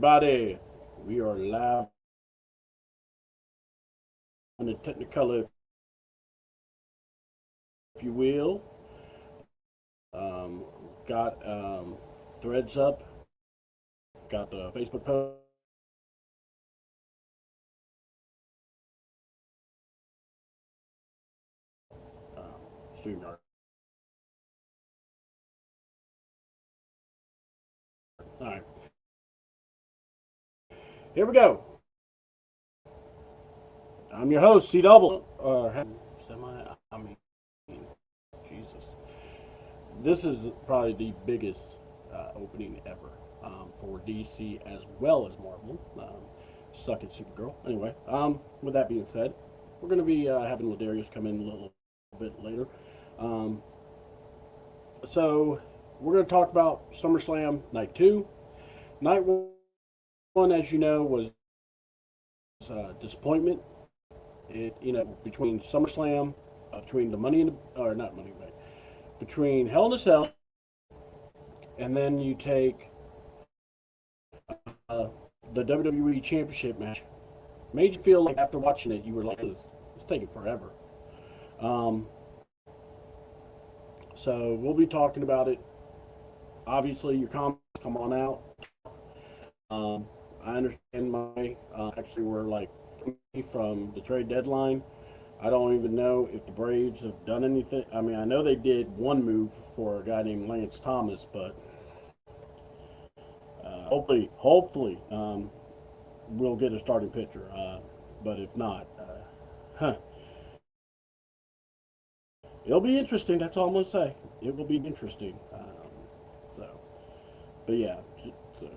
everybody. We are live in the Technicolor, if you will. Um, got threads up, got the Facebook post. StreamYard. All right, here we go. I'm your host, C Double. I mean, Jesus. This is probably the biggest opening ever for DC as well as Marvel. Suck it, Supergirl. Anyway, with that being said, we're going to be having Ladarius come in a little bit later. So we're going to talk about SummerSlam Night 2. Night 1, as you know, was disappointment. Between SummerSlam, between the Money in the, or not Money, but between Hell in a Cell, and then you take the WWE Championship match. Made you feel like after watching it, you were like, it's taking forever. So we'll be talking about it. Obviously, your comments come on out. I understand my actually we're like from the trade deadline. I don't even know if the Braves have done anything. I mean, I know they did one move for a guy named Lance Thomas, but hopefully, we'll get a starting pitcher. But if not, it'll be interesting. That's all I'm gonna say. It will be interesting. But yeah, so,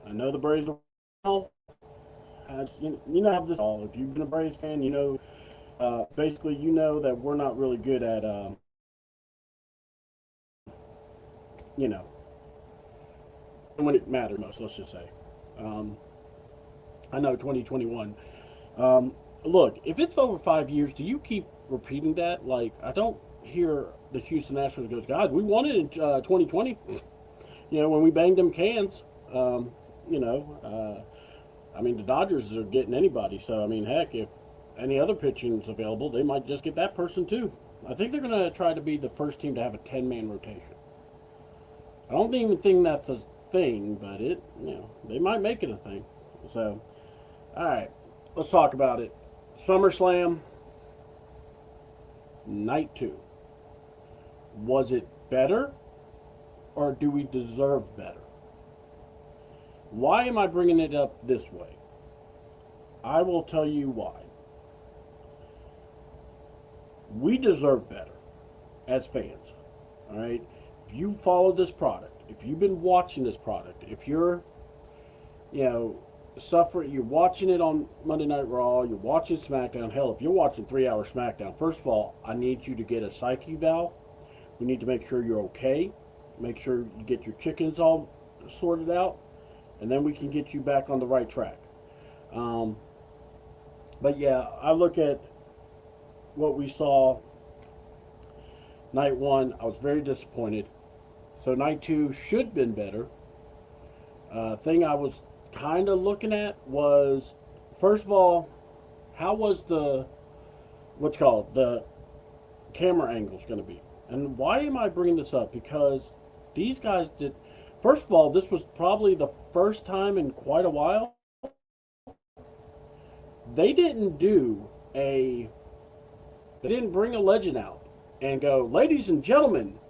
I know the Braves are. You know how this all. If you've been a Braves fan, you know, basically, you know that we're not really good at, when it matters most. Let's just say. I know 2021. Look, if it's over 5 years, do you keep repeating that? Like, I don't hear the Houston Astros goes, God, we won it in 2020. When we banged them cans. I mean, the Dodgers are getting anybody. So, I mean, heck, if any other pitching's available, they might just get that person too. I think they're going to try to be the first team to have a 10-man rotation. I don't even think that's a thing, but they might make it a thing. So, all right, let's talk about it. SummerSlam Night 2. Was it better, or do we deserve better? Why am I bringing it up this way? I will tell you why. We deserve better as fans. All right? If you follow this product, if you've been watching this product, if you're, you're watching it on Monday Night Raw, you're watching SmackDown, hell, if you're watching 3-hour SmackDown, first of all, I need you to get a psyche eval. We need to make sure you're okay. Make sure you get your chickens all sorted out. And then we can get you back on the right track. But yeah, I look at what we saw Night 1. I was very disappointed. So Night 2 should have been better. Thing I was kind of looking at was, first of all, how was the camera angles going to be? And why am I bringing this up? Because these guys did. First of all, this was probably the first time in quite a while they didn't bring a legend out and go, ladies and gentlemen,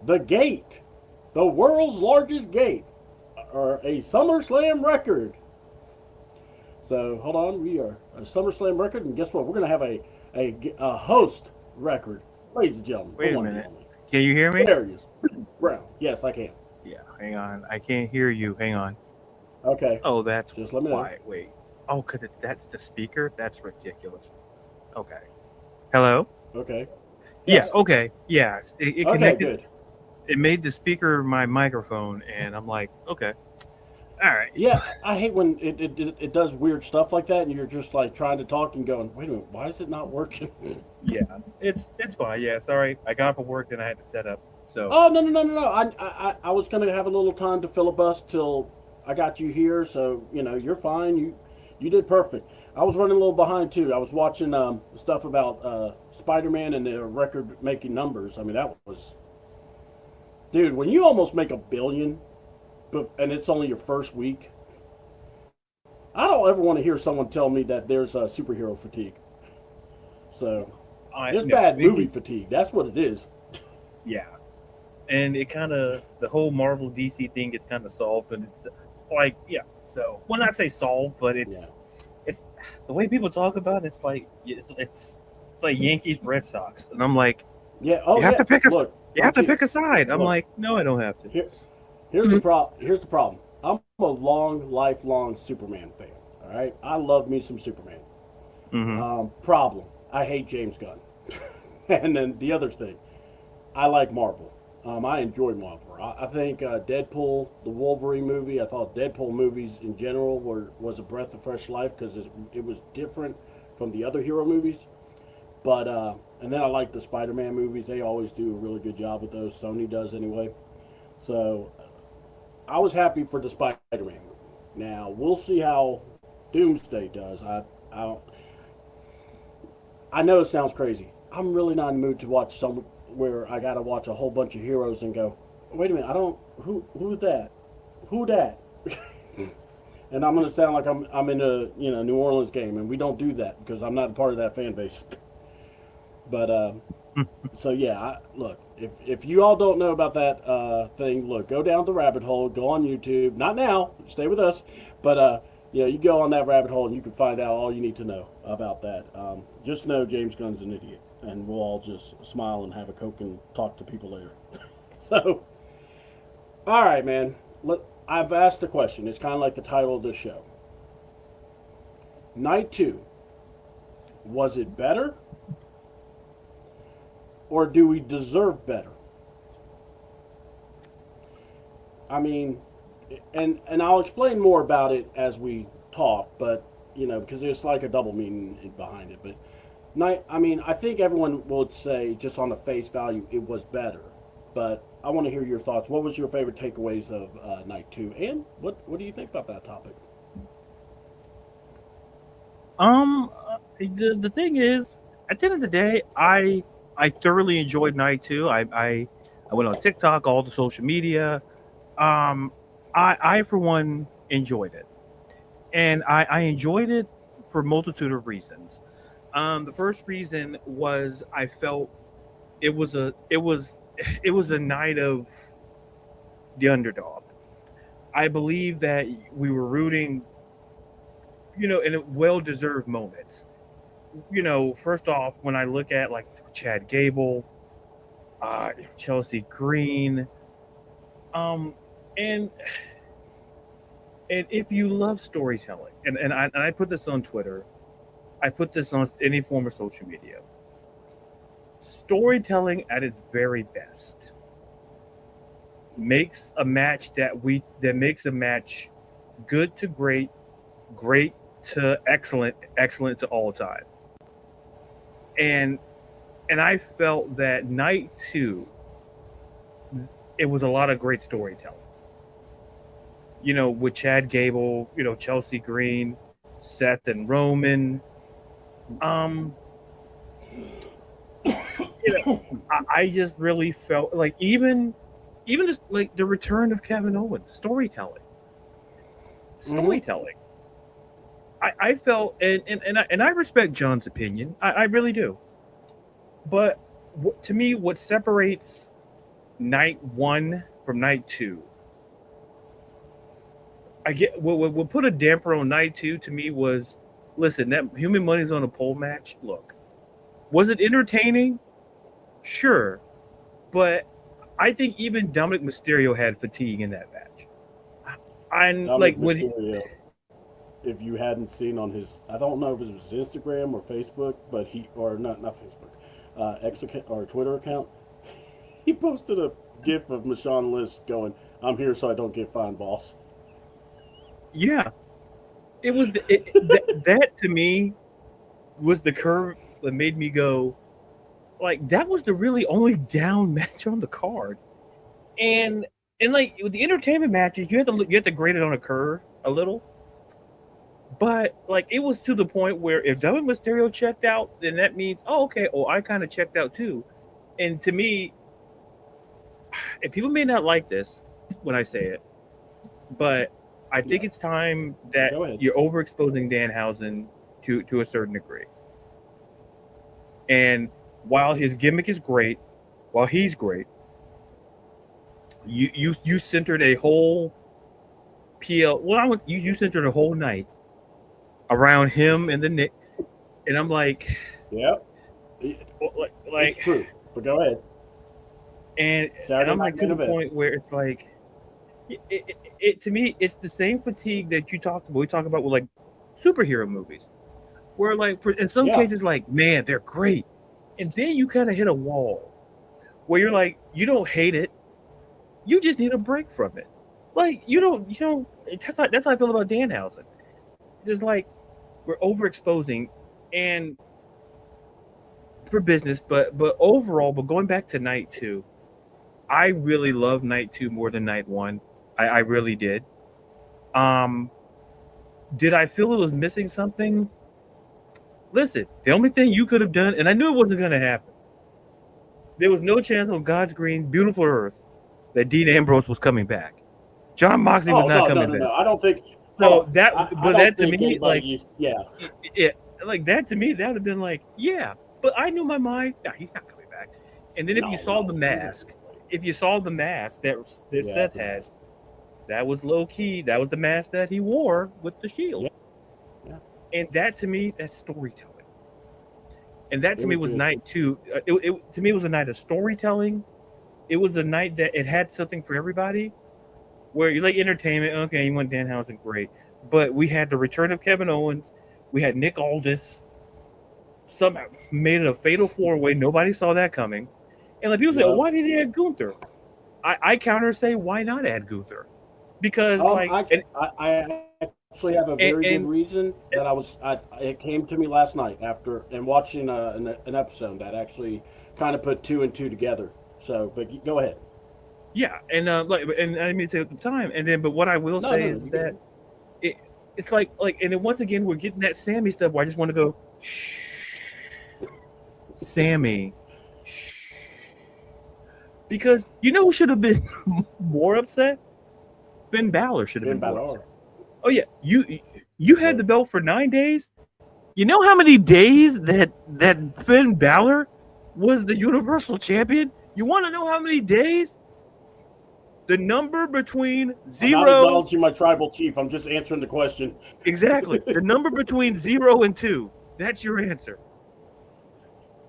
the gate, the world's largest gate, or a SummerSlam record. So hold on, we are a SummerSlam record, and guess what? We're going to have a host record, ladies and gentlemen. Wait a minute. Can you hear me? There he is. Brown. Yes, I can. Yeah, hang on. I can't hear you. Hang on. Okay. Oh, that's just let me know. Wait. Oh, because that's the speaker? That's ridiculous. Okay. Hello? Okay. Yes. Yeah, okay. Yeah. It connected. Okay, good. It made the speaker my microphone, and I'm like, okay. All right. Yeah, I hate when it does weird stuff like that, and you're just like trying to talk and going, wait a minute, why is it not working? Yeah, it's fine. Yeah, sorry. I got up at work and I had to set up. So. Oh no! I was gonna have a little time to filibust till I got you here, so you're fine. You did perfect. I was running a little behind too. I was watching stuff about Spider-Man and their record-making numbers. I mean, that was, dude, when you almost make $1 billion, and it's only your first week. I don't ever want to hear someone tell me that there's superhero fatigue. So there's No, bad movie fatigue. That's what it is. yeah, and it kind of the whole Marvel DC thing gets kind of solved, and it's like So, well, not say solved, but it's the way people talk about it. It's like it's like Yankees Red Sox, and I'm like, Yeah. Oh, you have yeah. to pick a Look, you have to Monty, pick a side. I'm look, like, no, I don't have to. here's the Here's the problem. I'm a lifelong Superman fan. All right. I love me some Superman. Mm-hmm. Problem. I hate James Gunn. And then the other thing, I like Marvel. I enjoy Marvel. I think Deadpool, the Wolverine movie. I thought Deadpool movies in general was a breath of fresh life because it was different from the other hero movies. But and then I like the Spider-Man movies. They always do a really good job with those. Sony does anyway. So I was happy for the Spider-Man movie. Now we'll see how Doomsday does. I I know it sounds crazy. I'm really not in the mood to watch some where I got to watch a whole bunch of heroes and go, wait a minute, I don't who that, who that, and I'm gonna sound like I'm in a New Orleans game, and we don't do that because I'm not a part of that fan base. But so yeah, look, if you all don't know about that thing, look, go down the rabbit hole, go on YouTube. Not now, stay with us, but you go on that rabbit hole and you can find out all you need to know about that. Just know James Gunn's an idiot, and we'll all just smile and have a Coke and talk to people later. So, all right, man. I've asked a question. It's kind of like the title of this show. Night 2, was it better? Or do we deserve better? I mean, and I'll explain more about it as we talk, but because there's like a double meaning behind it. But I think everyone would say just on the face value it was better. But I want to hear your thoughts. What was your favorite takeaways of Night 2, and what do you think about that topic? The thing is, at the end of the day, I thoroughly enjoyed Night 2. I went on TikTok, all the social media. I for one enjoyed it, and I enjoyed it for a multitude of reasons. The first reason was I felt it was a night of the underdog. I believe that we were rooting, in well-deserved moments. First off, when I look at like Chad Gable, Chelsea Green, and if you love storytelling, and I put this on Twitter, I put this on any form of social media. Storytelling at its very best makes a match that makes a match good to great, great to excellent, excellent to all time. And I felt that Night 2, it was a lot of great storytelling. With Chad Gable, Chelsea Green, Seth and Roman. I just really felt like even just like the return of Kevin Owens, storytelling. Mm-hmm. I felt, and I respect John's opinion. I really do. But to me, what separates Night 1 from Night 2, I get what put a damper on Night 2 to me was, listen, that Human Money's on a pole match. Look, was it entertaining? Sure, but I think even Dominic Mysterio had fatigue in that match. And Dominic Mysterio, if you hadn't seen on his, I don't know if it was Instagram or Facebook, but not Facebook, X account or Twitter account, he posted a GIF of Michonne List going, "I'm here so I don't get fined, boss." Yeah, it was that to me was the curve that made me go, like, that was the really only down match on the card. And And like with the entertainment matches, you have to grade it on a curve a little. But like it was to the point where if Dominic Mysterio checked out, then that means I kind of checked out too. And to me, and people may not like this when I say it, but I think it's time that you're overexposing Danhausen to a certain degree. And while his gimmick is great, while he's great, you centered a whole you centered a whole night around him and the Nick, and I'm like, it's true. But go ahead. And I'm like to the point where it's like, it to me, it's the same fatigue that you talked about. We talk about with like superhero movies, where like in some cases, like man, they're great, and then you kind of hit a wall where you're like, you don't hate it, you just need a break from it. Like you don't. That's how I feel about Danhausen. It's like we're overexposing, and for business, but overall, but going back to night 2, I really love night 2 more than night 1. I really did. Did I feel it was missing something? Listen, the only thing you could have done, and I knew it wasn't going to happen. There was no chance on God's green, beautiful earth that Dean Ambrose was coming back. John Moxley was not coming back. No, I don't think so. That to me, like, like that to me, that would have been like, yeah. But I knew in my mind, no, he's not coming back. And then if you saw the mask that Seth had, that was low key. That was the mask that he wore with the Shield. Yeah. And that to me, that's storytelling. And that to me was night 2. It to me was a night of storytelling. It was a night that it had something for everybody. Where you like entertainment, okay, you want Danhausen, great. But we had the return of Kevin Owens. We had Nick Aldis. Somehow made it a fatal 4-way. Nobody saw that coming. And like people say, why did he add Gunther? I counter say, why not add Gunther? Because I actually have a very good reason that it came to me last night after and watching an episode that actually kind of put 2 and 2 together. So, but go ahead. Yeah, and and I didn't mean to take up the time. And then, but what I will say is that it's like, and then once again, we're getting that Sammy stuff where I just want to go, shh. Sammy, shh. Because you know who should have been more upset? Finn Balor should have been more upset. Oh yeah, you had the belt for 9 days. You know how many days that Finn Balor was the Universal Champion? You want to know how many days? The number between 0. I'm not acknowledging my tribal chief. I'm just answering the question. Exactly. The number between 0 and 2. That's your answer.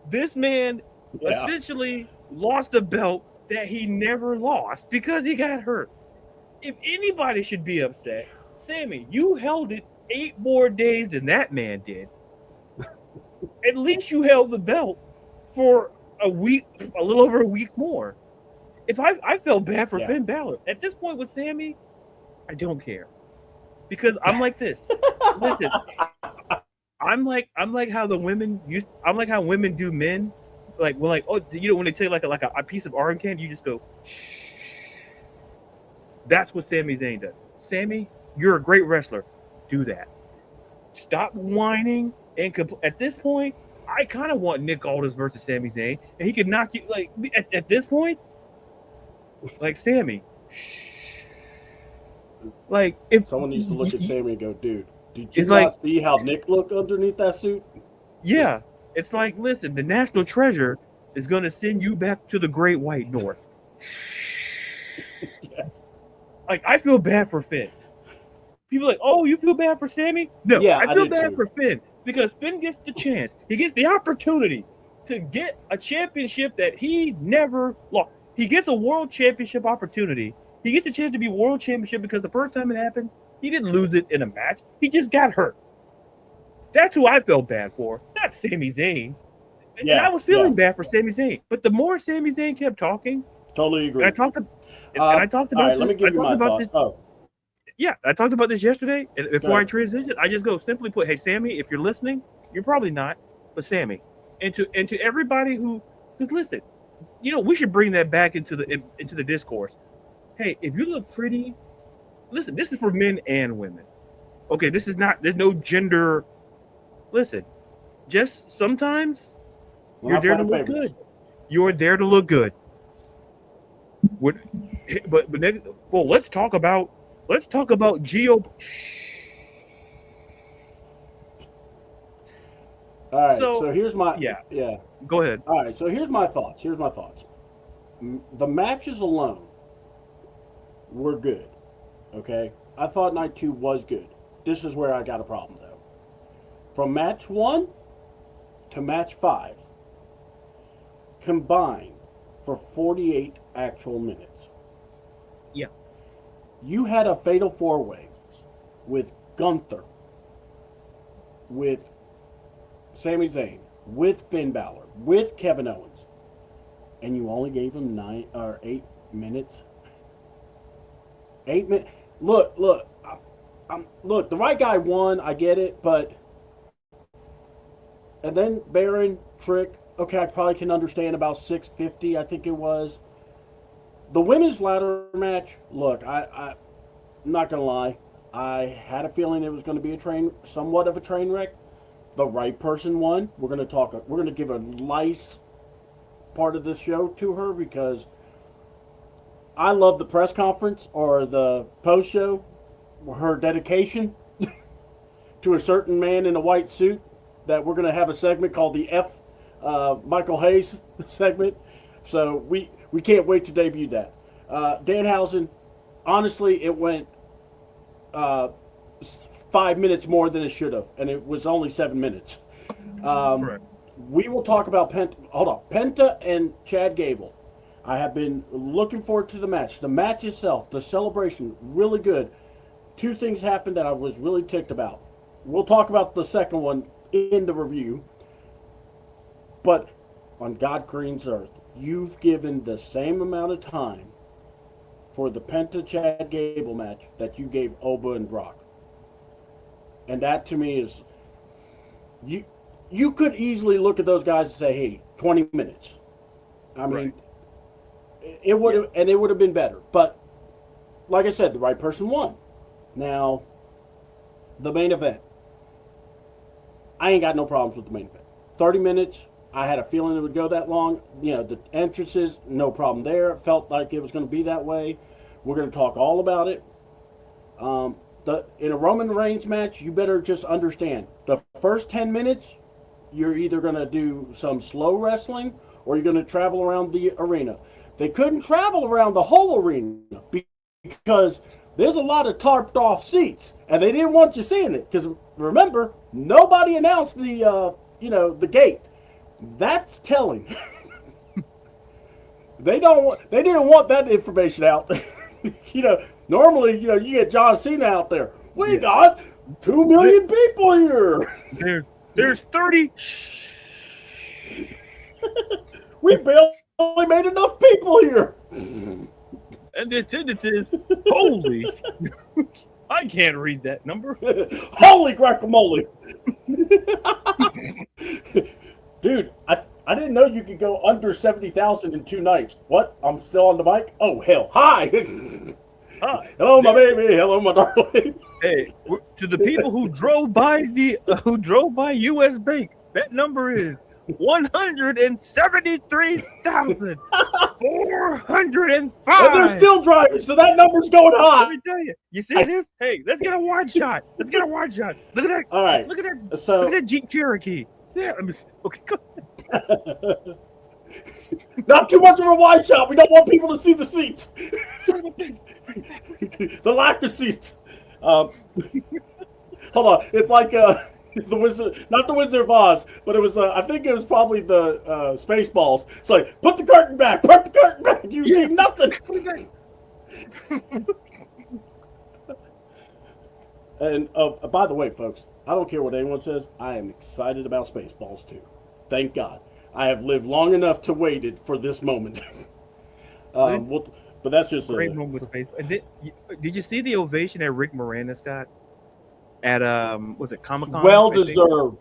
This man essentially lost a belt that he never lost because he got hurt. If anybody should be upset, Sammy, you held it 8 more days than that man did. At least you held the belt for a week, a little over a week more. If I felt bad for Finn Balor at this point with Sammy, I don't care because I'm like this. Listen, I'm like how the women I'm like how women do men. Like when when they tell you like a piece of orange candy, you just go. Shh. That's what Sami Zayn does. Sammy, you're a great wrestler. Do that. Stop whining and at this point, I kind of want Nick Aldis versus Sami Zayn, and he could knock you like at this point. Like Sammy, like if someone needs to look at Sammy and go, dude, did you not see how Nick looked underneath that suit? Yeah, it's like, listen, the national treasure is going to send you back to the Great White North. Yes. Like I feel bad for Finn. People are like, oh, you feel bad for Sammy? No, I feel bad for Finn because Finn gets the chance. He gets the opportunity to get a championship that he never lost. He gets a world championship opportunity. He gets the chance to be world championship because the first time it happened, he didn't lose it in a match. He just got hurt. That's who I felt bad for, not Sami Zayn. And I was feeling bad for Sami Zayn. But the more Sami Zayn kept talking, totally agree. And I talked about all right, let me give you my thoughts. Yeah, I talked about this yesterday. And before I transition, I just go simply put, hey, Sammy, if you're listening, you're probably not, but Sammy. And to everybody who's listening, we should bring that back into the discourse. hey, if you look pretty, listen, this is for men and women. Okay, this is not. There's no gender. Listen, just sometimes We're you're not there to playing look favorites. good. You're there to look good. What? But then, well, let's talk about geo. All right, So, so here's my yeah. yeah. Go ahead. All right, so here's my thoughts. The matches alone were good. Okay, I thought night 2 was good. This is where I got a problem though. From match 1 to match 5, combined for 48 actual minutes. Yeah. You had a fatal 4-way with Gunther, with Sami Zayn, with Finn Balor, with Kevin Owens, and you only gave him 8 minutes. 8 minutes. Look, the right guy won. I get it, but and then Baron Trick. Okay, I probably can understand about 650. I think it was the women's ladder match. Look, I'm not gonna lie. I had a feeling it was going to be somewhat of a train wreck. The right person won. We're going to give a nice part of this show to her because I love the press conference or the post show, her dedication to a certain man in a white suit. That we're going to have a segment called the Michael Hayes segment. So we can't wait to debut that. Danhausen, honestly, it went 5 minutes more than it should have, and it was only 7 minutes. Correct. We will talk about Penta and Chad Gable. I have been looking forward to the match. The match itself, the celebration, really good. 2 things happened that I was really ticked about. We'll talk about the second one in the review. But on God Green's Earth, you've given the same amount of time for the Penta Chad Gable match that you gave Oba and Brock. And that to me is you could easily look at those guys and say, hey, 20 minutes. I mean, it would have, and it would have been better. But like I said, the right person won. Now, the main event. I ain't got no problems with the main event. 30 minutes. I had a feeling it would go that long. You know, the entrances, no problem there. It felt like it was going to be that way. We're going to talk all about it. In a Roman Reigns match, you better just understand. The first 10 minutes, you're either going to do some slow wrestling or you're going to travel around the arena. They couldn't travel around the whole arena because there's a lot of tarped off seats, and they didn't want you seeing it. Because remember, nobody announced the gate. That's telling. They didn't want that information out. Normally, you get John Cena out there. We got 2 million people here. There's 30. We barely made enough people here. And the attendance is holy. I can't read that number. Holy guacamole. Dude, I didn't know you could go under 70,000 in 2 nights. What? I'm still on the mic? Oh, hell. Hi. Hi. Hello, my baby. Hello, my darling. Hey, to the people who drove by U.S. Bank, that number is 173,405. And they're still driving, so that number's going Let high. me tell you. You see this? Hey, let's get a wide shot. Look at that. All right. Look at that. So, Look at that Jeep Cherokee. Yeah. Okay. Go. Not too much of a wide shot. We don't want people to see the seats. The lack of seats. Hold on. It's like the Wizard, not the Wizard of Oz, but it was. I think it was probably the Spaceballs. It's like, put the curtain back. Put the curtain back. You see nothing. And by the way, folks, I don't care what anyone says. I am excited about Spaceballs too. Thank God. I have lived long enough to wait for this moment. But that's just Great moment with Facebook. And did you see the ovation that Rick Moranis got at was it Comic-Con? Well deserved.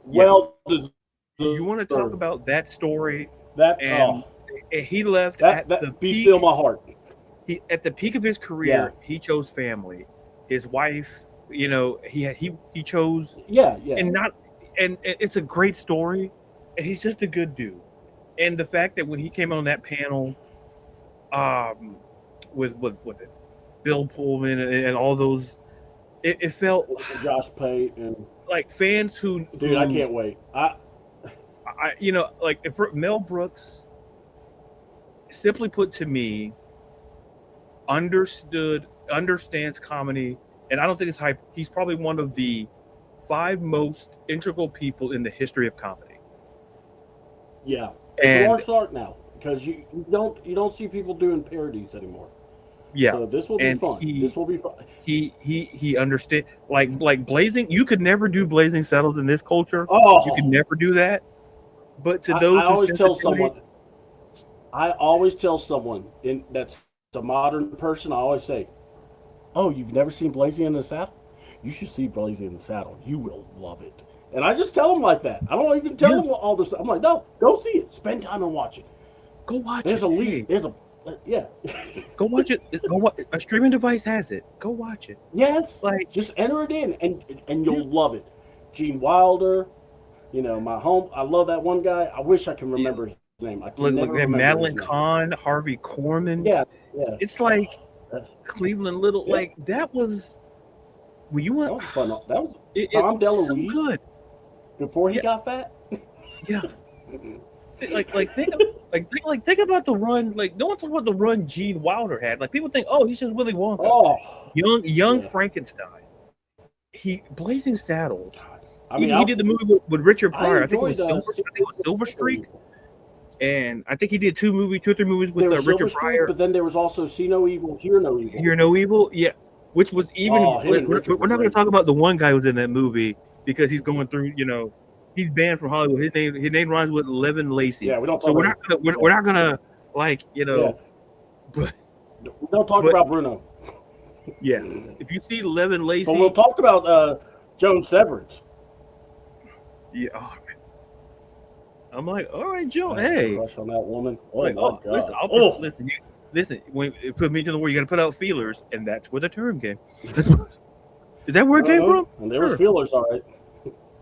Yeah. Well deserved. You want to talk about that story? That and he left that at the be peak. still my heart. he at the peak of his career, he chose family. His wife, he chose Yeah, yeah. and not and it's a great story, and he's just a good dude. And the fact that when he came on that panel, um, with it, Bill Pullman and all those, it felt Josh Pate and like fans who dude, I can't wait. like if Mel Brooks, simply put to me, understands comedy, and I don't think it's hype. He's probably one of the 5 most integral people in the history of comedy. Yeah, it's a lost art now because you don't see people doing parodies anymore. Yeah, so this will be fun. This will be fun. He understand like Blazing. You could never do Blazing Saddles in this culture. Oh, you could never do that. But to those, I always tell someone that's a modern person. I always say, "Oh, you've never seen Blazing in the Saddle? You should see Blazing in the Saddle. You will love it." And I just tell them like that. I don't even tell them all this. I'm like, "No, go see it. Spend time and watch it. Go watch There's it. a lead. There's a yeah. Go watch it. A streaming device has it. Go watch it. Yes, like just enter it in, and you'll love it. Gene Wilder, my home. I love that one guy. I wish I can remember his name. I can never remember Madeline his name. Kahn, Harvey Korman. Yeah. It's like Cleveland Little. Yeah. Like that was. When you went, that was fun. That was Tom DeLuise. So good. Before he got fat. Yeah. Think about the run. Like no one talks about the run Gene Wilder had. Like people think, oh, he's just Willy Wonka. Oh, young Frankenstein. Blazing Saddles. I mean, he did the movie with Richard Pryor. I think it was Silver Streak. And I think he did 2 or 3 movies with Richard Pryor. But then there was also See No Evil, Hear No Evil. Hear No Evil, yeah. Which was even. We're not going to talk about the one guy who's in that movie because he's going through. He's banned from Hollywood. His name rhymes with Levin Lacey. Yeah, we don't. So we're not gonna But we don't talk about Bruno. Yeah, if you see Levin Lacey, but we'll talk about Joan Severance. Yeah. Oh, man. I'm like, all right, Joe. Hey, crush on that woman. Oh like, my God. Listen. When it put me to the word, you got to put out feelers, and that's where the term came. Is that where it came from? And there was feelers, all right.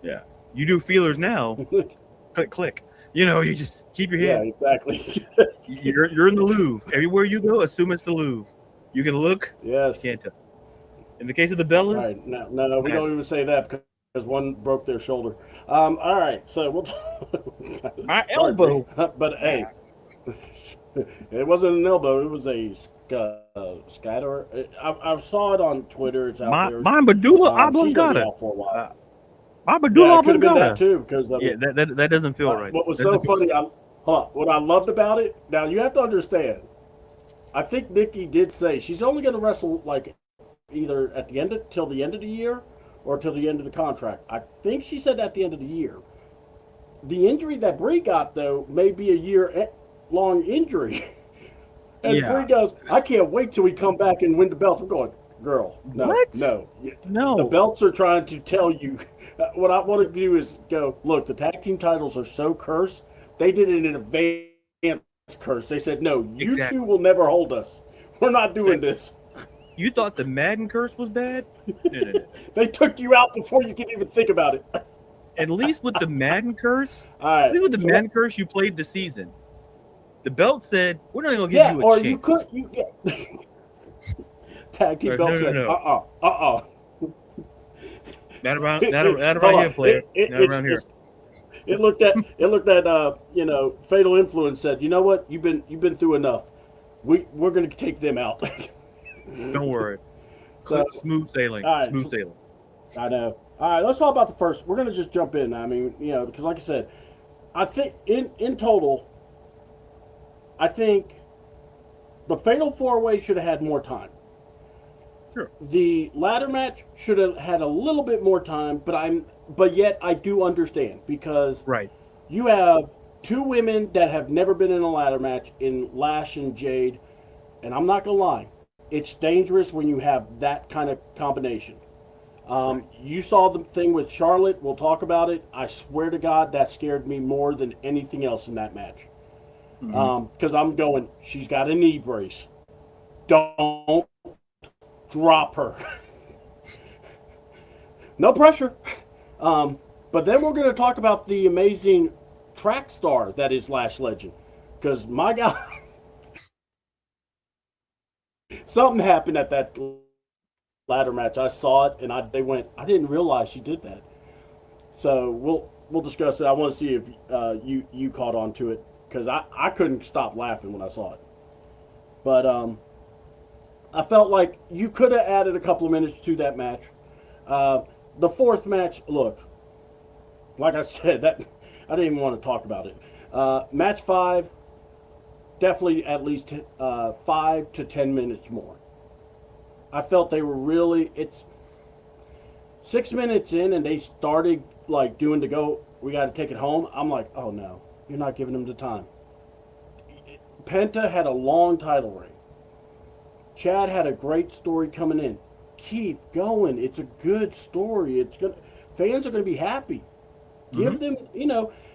Yeah. You do feelers now. click. You just keep your hand. Yeah, exactly. you're in the Louvre. Everywhere you go, assume it's the Louvre. You can look. Yes. You can't tell. In the case of the Bellas. Right. No, we don't even say that because one broke their shoulder. All right, so we'll. My elbow. But hey, it wasn't an elbow. It was a scatter. I saw it on Twitter. It's out there. My medulla oblongata. For a while. My medulla oblongata. Could have been that too because that doesn't feel right. What was so funny? What I loved about it. Now you have to understand. I think Nikki did say she's only going to wrestle like either at the end till the end of the year or till the end of the contract. I think she said at the end of the year. The injury that Brie got though may be a year-long injury, and Brie goes, "I can't wait till we come back and win the belts." I'm going, girl, no. The belts are trying to tell you. What I want to do is go, look, the tag team titles are so cursed. They did it in advance curse. They said, no, you two will never hold us. We're not doing this. You thought the Madden curse was bad? No. They took you out before you could even think about it. At least with the Madden curse, Madden curse, you played the season. The belt said, we're not going to give you a chance. Tag team belt said, Not around here, player. Not around here. It looked at Fatal Influence said, you know what? You've been through enough. We're going to take them out. Don't worry. So smooth sailing. Right, smooth sailing. I know. All right, let's talk about the first. We're going to just jump in. I mean, because like I said, I think in total, I think the Fatal 4-Way should have had more time. Sure. The ladder match should have had a little bit more time, but yet I do understand because you have 2 women that have never been in a ladder match in Lash and Jade, and I'm not gonna lie, it's dangerous when you have that kind of combination. You saw the thing with Charlotte. We'll talk about it. I swear to God, that scared me more than anything else in that match. Because I'm going, she's got a knee brace. don't drop her. No pressure. But then we're going to talk about the amazing track star that is Lash Legend. Because, my God, something happened at that ladder match. I saw it, and I didn't realize she did that. So we'll discuss it. I want to see if you caught on to it, because I couldn't stop laughing when I saw it. But I felt like you could have added a couple of minutes to that match. The fourth match, look, like I said, that I didn't even want to talk about it. Match 5, definitely at least 5 to 10 minutes more. I felt they were really, it's 6 minutes in and they started like doing the go, we got to take it home. I'm like, oh no, you're not giving them the time. Penta had a long title reign. Chad had a great story coming in. Keep going. It's a good story. Fans are going to be happy. Give them,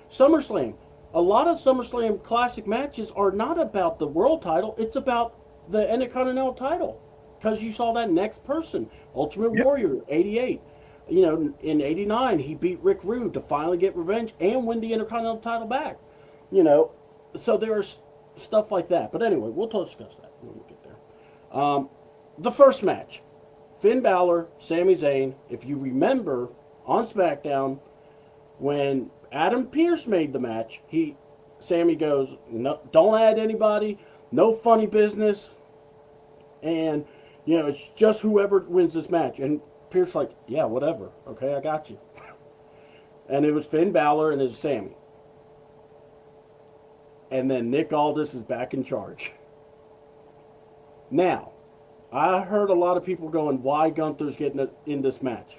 SummerSlam. A lot of SummerSlam classic matches are not about the world title. It's about the Intercontinental title. Because you saw that next person. Ultimate Warrior, 88. In 89, he beat Rick Rude to finally get revenge and win the Intercontinental title back. So there's stuff like that. But anyway, we'll discuss that when we get there. The first match. Finn Balor, Sami Zayn. If you remember, on SmackDown, when Adam Pearce made the match, Sami goes, no, don't add anybody, no funny business, and it's just whoever wins this match. And Pearce like, yeah, whatever, okay, I got you. And it was Finn Balor and it was Sami. And then Nick Aldis is back in charge. Now, I heard a lot of people going, why Gunther's getting in this match?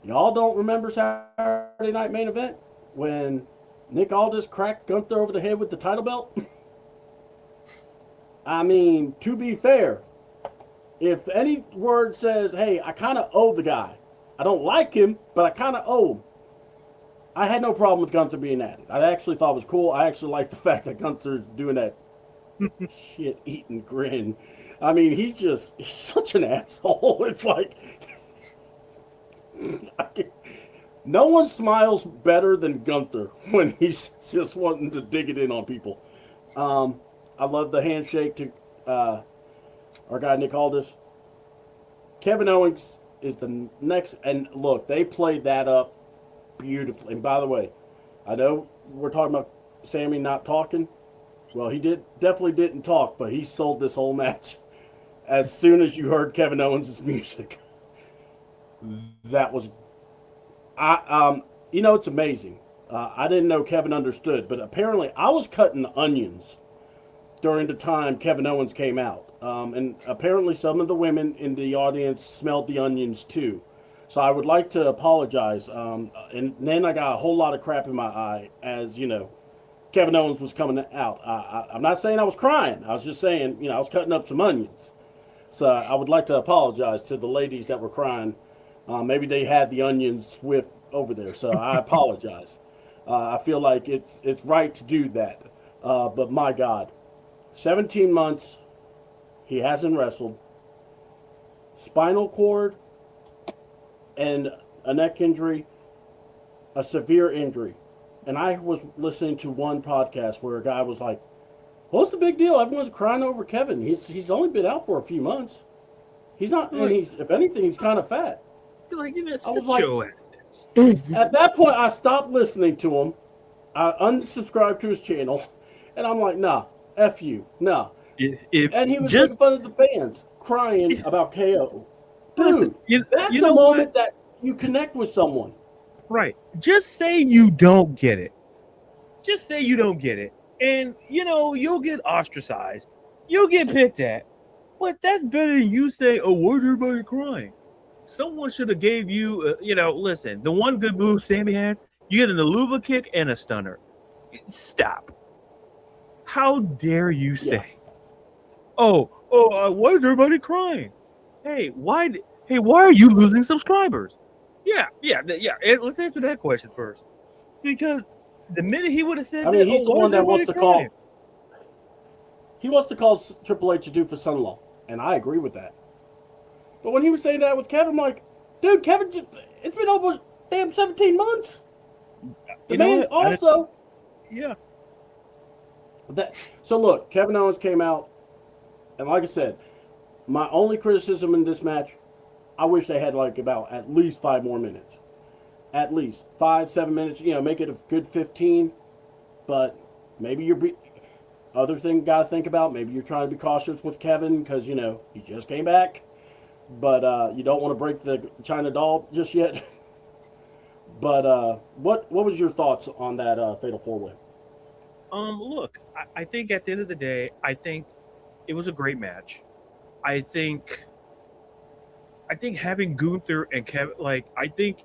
Y'all don't remember Saturday Night Main Event when Nick Aldis cracked Gunther over the head with the title belt? I mean, to be fair, if any word says, hey, I kind of owe the guy. I don't like him, but I kind of owe him. I had no problem with Gunther being added. I actually thought it was cool. I actually liked the fact that Gunther's doing that shit-eating grin. I mean, he's such an asshole. It's like, no one smiles better than Gunther when he's just wanting to dig it in on people. I love the handshake to our guy Nick Aldis. Kevin Owens is the next, and look, they played that up beautifully. And by the way, I know we're talking about Sami not talking. Well, he definitely didn't talk, but he sold this whole match. As soon as you heard Kevin Owens' music, that was, it's amazing. I didn't know Kevin understood, but apparently I was cutting onions during the time Kevin Owens came out. And apparently some of the women in the audience smelled the onions too. So I would like to apologize. And then I got a whole lot of crap in my eye as, Kevin Owens was coming out. I'm not saying I was crying. I was just saying, I was cutting up some onions. So I would like to apologize to the ladies that were crying. Maybe they had the onions swift over there. So I apologize. I feel like it's right to do that. But my God, 17 months, he hasn't wrestled. Spinal cord and a neck injury, a severe injury. And I was listening to one podcast where a guy was like, what's the big deal? Everyone's crying over Kevin. He's only been out for a few months. He's not, and if anything, he's kind of fat. I was like, at that point, I stopped listening to him. I unsubscribed to his channel. And I'm like, nah, F you, nah. And he was making fun of the fans, crying about KO. Dude, that's a moment that you connect with someone. Right. Just say you don't get it. Just say you don't get it. And, you'll get ostracized. You'll get picked at. But that's better than you say, oh, why's everybody crying? Someone should have gave you, listen, the one good move Sami had, you get an Aluva kick and a stunner. Stop. How dare you say, why is everybody crying? Hey, why are you losing subscribers? Yeah. Let's answer that question first. Because the minute he would have said he's the one that wants to call. he wants to call Triple H a doofus-son-in-law, and I agree with that. But when he was saying that with Kevin, I'm like, dude, Kevin, it's been over damn 17 months. The You know man what? also. Yeah. So look, Kevin Owens came out, and like I said, my only criticism in this match, I wish they had like about at least 5 more minutes. At least 5-7 minutes. Make it a good 15. But maybe other thing got to think about. Maybe you're trying to be cautious with Kevin because he just came back, but you don't want to break the China doll just yet. But what was your thoughts on that Fatal 4-Way? Look, I think at the end of the day, I think it was a great match. I think having Gunther and Kevin, I think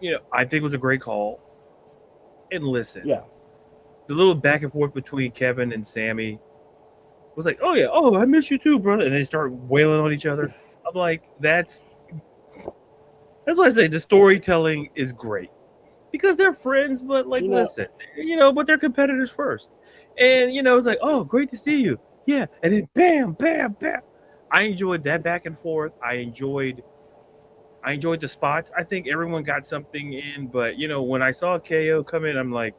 it was a great call. And listen, Yeah, the little back and forth between Kevin and Sammy was like, oh yeah, I miss you too, brother. And they start wailing on each other. I'm like, that's why I say the storytelling is great. Because they're friends, but listen, but they're competitors first. And it's like, oh, great to see you. Yeah. And then bam, bam, bam. I enjoyed that back and forth. I enjoyed the spots. I think everyone got something in, but when I saw KO come in, I'm like,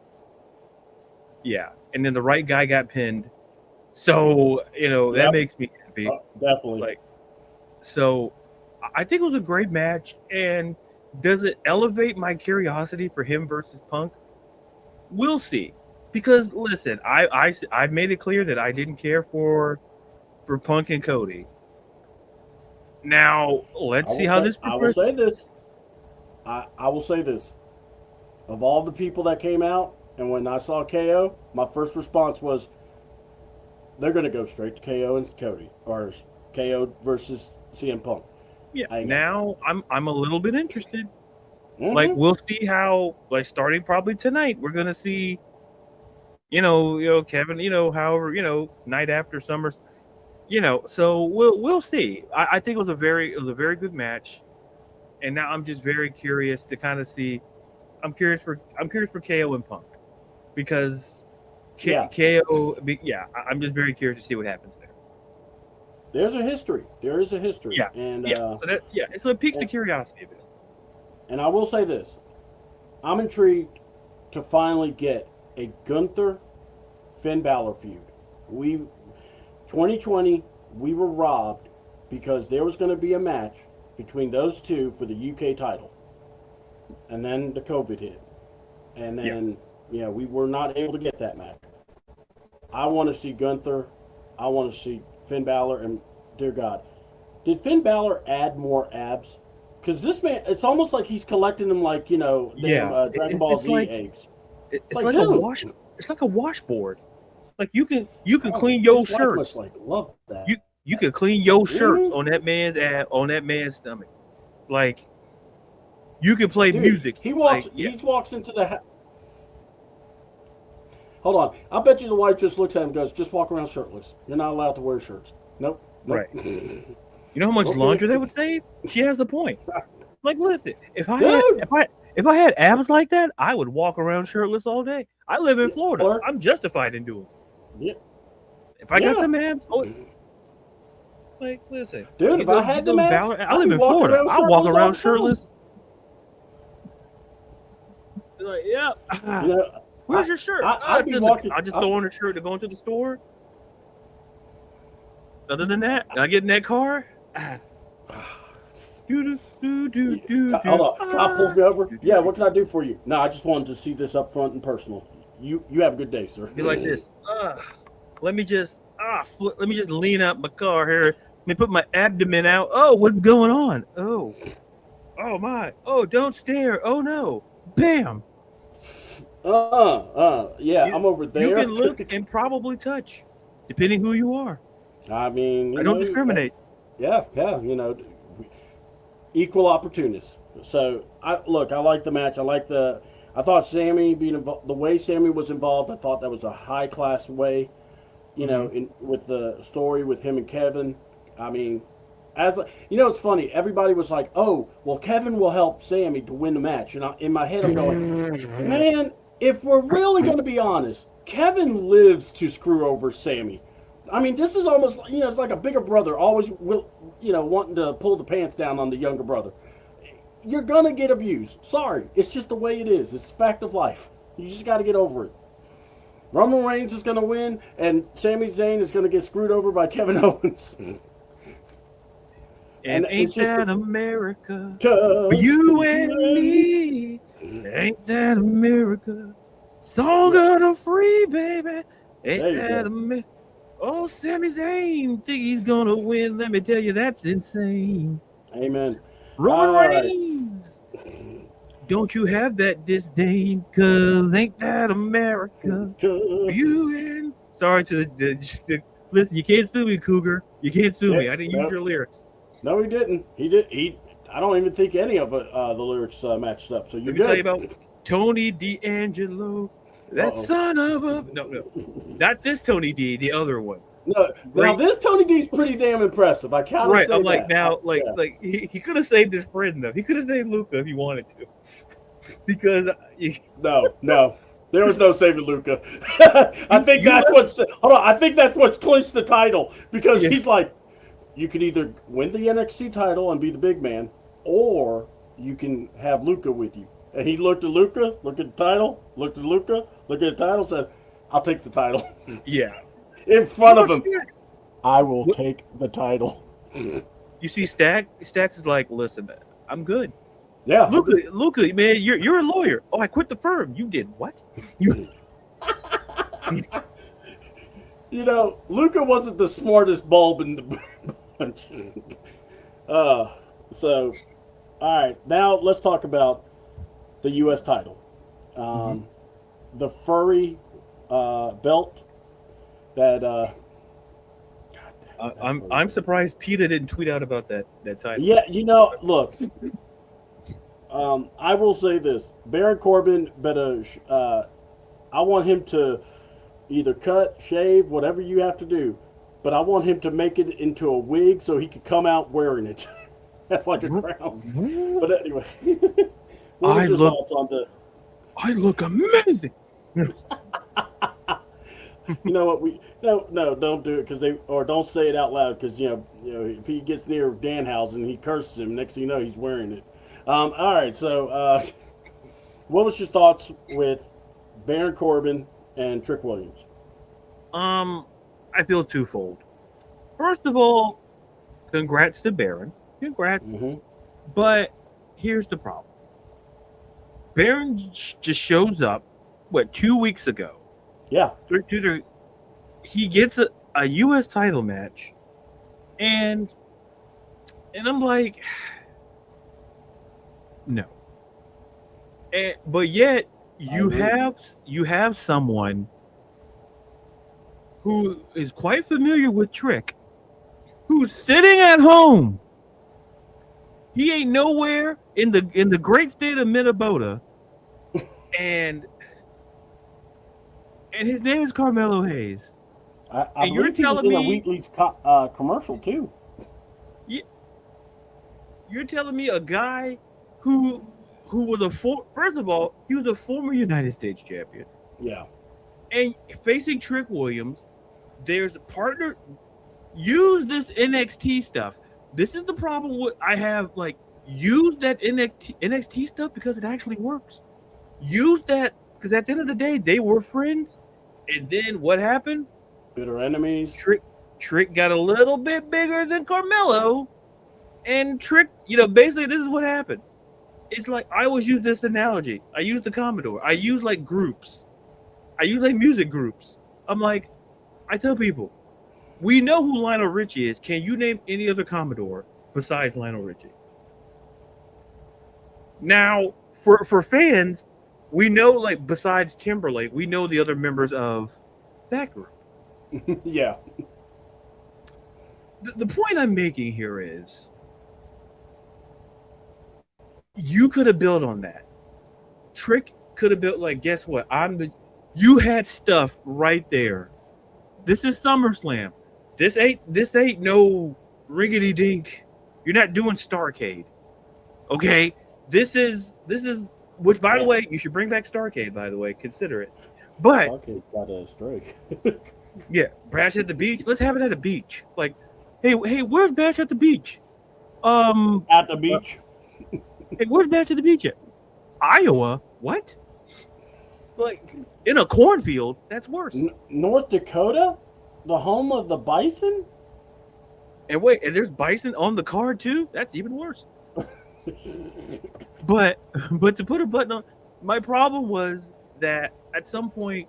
yeah. And then the right guy got pinned. So, that makes me happy. definitely. So I think it was a great match. And does it elevate my curiosity for him versus Punk? We'll see. Because listen, I made it clear that I didn't care for Punk and Cody. Now let's see how this progresses. I will say this. I will say this. Of all the people that came out, and when I saw KO, my first response was, they're going to go straight to KO and Cody, or KO versus CM Punk. Yeah. Now I'm a little bit interested. Mm-hmm. We'll see how. Starting probably tonight, we're gonna see. Kevin. However, night after Summer. So we'll see. I think it was a very good match, and now I'm just very curious to kind of see. I'm curious for KO and Punk, because KO. I'm just very curious to see what happens there. There is a history. Yeah, and so it piques the curiosity a bit. And I will say this: I'm intrigued to finally get a Gunther Finn Balor feud. 2020, we were robbed because there was going to be a match between those two for the UK title. And then the COVID hit. And then, we were not able to get that match. I want to see Gunther. I want to see Finn Balor. And, dear God, did Finn Balor add more abs? Because this man, it's almost like he's collecting them like, Dragon Ball Z eggs. It's like a wash. It's like a washboard. Like you can clean your shirts. Love that. You can clean your shirts on that man's stomach. Like you can play music. He walks into the. Hold on. I bet you the wife just looks at him and goes, "Just walk around shirtless. You're not allowed to wear shirts." Nope. Right. You know how much laundry that would save? She has the point. Like, listen, if I had abs like that, I would walk around shirtless all day. I live in Florida. I'm justified in doing it. Yeah. If I got them abs, listen, dude. If I had them abs, I live in Florida. I'll walk around shirtless. Like, yeah. Where's your shirt? I just throw on a shirt to go into the store. Other than that, I get in that car. Hold on. Kyle pulls me over. Yeah, what can I do for you? No, I just wanted to see this up front and personal. You have a good day, sir. Be like this. Let me just lean out my car here. Let me put my abdomen out. Oh, what's going on? Oh my. Oh, don't stare. Oh no. Bam. Yeah, I'm over there. You can look and probably touch, depending who you are. I mean, I don't discriminate. Yeah, equal opportunists. So I like the match. I thought Sammy being involved, the way Sammy was involved, I thought that was a high class way. With the story with him and Kevin. I mean, it's funny. Everybody was like, "Oh, well, Kevin will help Sammy to win the match." And in my head, I'm going, "Man, if we're really going to be honest, Kevin lives to screw over Sammy. I mean, this is almost, it's like a bigger brother always will, wanting to pull the pants down on the younger brother. You're gonna get abused. Sorry, it's just the way it is. It's a fact of life. You just got to get over it. Roman Reigns is gonna win, and Sami Zayn is gonna get screwed over by Kevin Owens. And ain't it's just that America? 'cause For you and me. Ain't that America? Song of the free, baby. Ain't There you that go. America? Oh, Sami Zayn think he's gonna win. Let me tell you, that's insane. Amen. Roman All right. Reigns, don't you have that disdain? Cause ain't that America? For you and sorry to the listen. You can't sue me, Cougar. You can't sue me. I didn't use your lyrics. No, he didn't. He did. I don't even think any of the lyrics matched up. So you're Let me tell you good. about Tony D'Angelo. That Uh-oh. son of a no, not this Tony D, the other one. No, now Great. this Tony D's pretty damn impressive. I kind of Right, say I'm like that. now, Yeah. like he could have saved his friend though. He could have saved Luca if he wanted to, because No. There was no saving Luca. I think that's what's hold on. I think that's what's clinched the title because Yeah. he's like, you can either win the NXT title and be the big man, or you can have Luca with you. And he looked at Luca, looked at the title, looked at Luca, looked at the title, said, "I'll take the title." yeah. In front of him, Stacks. I will take the title. You see, Stacks is like, listen, man, I'm good. Yeah, Luca, man, you're a lawyer. Oh, I quit the firm. You did what? Luca wasn't the smartest bulb in the bunch. So, all right, now let's talk about the U.S. title. The furry belt that. I'm surprised PETA didn't tweet out about that title. Yeah, look. I will say this: Baron Corbin better. I want him to either cut, shave, whatever you have to do, but I want him to make it into a wig so he can come out wearing it. That's like a crown. But anyway, what was your thoughts on the? I look amazing. You know what no, don't do it don't say it out loud because if he gets near Danhausen, he curses him. Next thing you know, he's wearing it. All right, so what was your thoughts with Baron Corbin and Trick Williams? I feel twofold. First of all, congrats to Baron. Congrats. Mm-hmm. But here's the problem. Baron just shows up, 2 weeks ago. Yeah. He gets a U.S. title match, and I'm like, no. But yet you have someone who is quite familiar with Trick, who's sitting at home. He ain't nowhere in the great state of Minnesota, and his name is Carmelo Hayes. I you're telling me a Wheatley's commercial too. You're telling me a guy who was first of all, he was a former United States champion. Yeah. And facing Trick Williams, there's a partner. Use this NXT stuff. This is the problem with I have. Use that NXT stuff because it actually works. Use that because at the end of the day, they were friends. And then what happened? Bitter enemies. Trick got a little bit bigger than Carmelo. And Trick, basically this is what happened. It's like I always use this analogy. I use the Commodore. I use groups. I use music groups. I'm like, I tell people, we know who Lionel Richie is. Can you name any other Commodore besides Lionel Richie? Now, for fans, we know besides Timberlake, we know the other members of that group. Yeah. The point I'm making here is you could have built on that. Trick could have built guess what? You had stuff right there. This is SummerSlam. This ain't no riggedy dink. You're not doing Starrcade. Okay? This is which by the way, you should bring back Starrcade, by the way. Consider it. But Starrcade's got a strike. Yeah, Bash at the beach. Let's have it at the beach. Like, hey, where's Bash at the beach? At the beach. Hey, where's Bash at the beach at? Iowa? What? Like in a cornfield? That's worse. North Dakota, the home of the bison. And wait, and there's bison on the card too? That's even worse. But to put a button on, my problem was that at some point,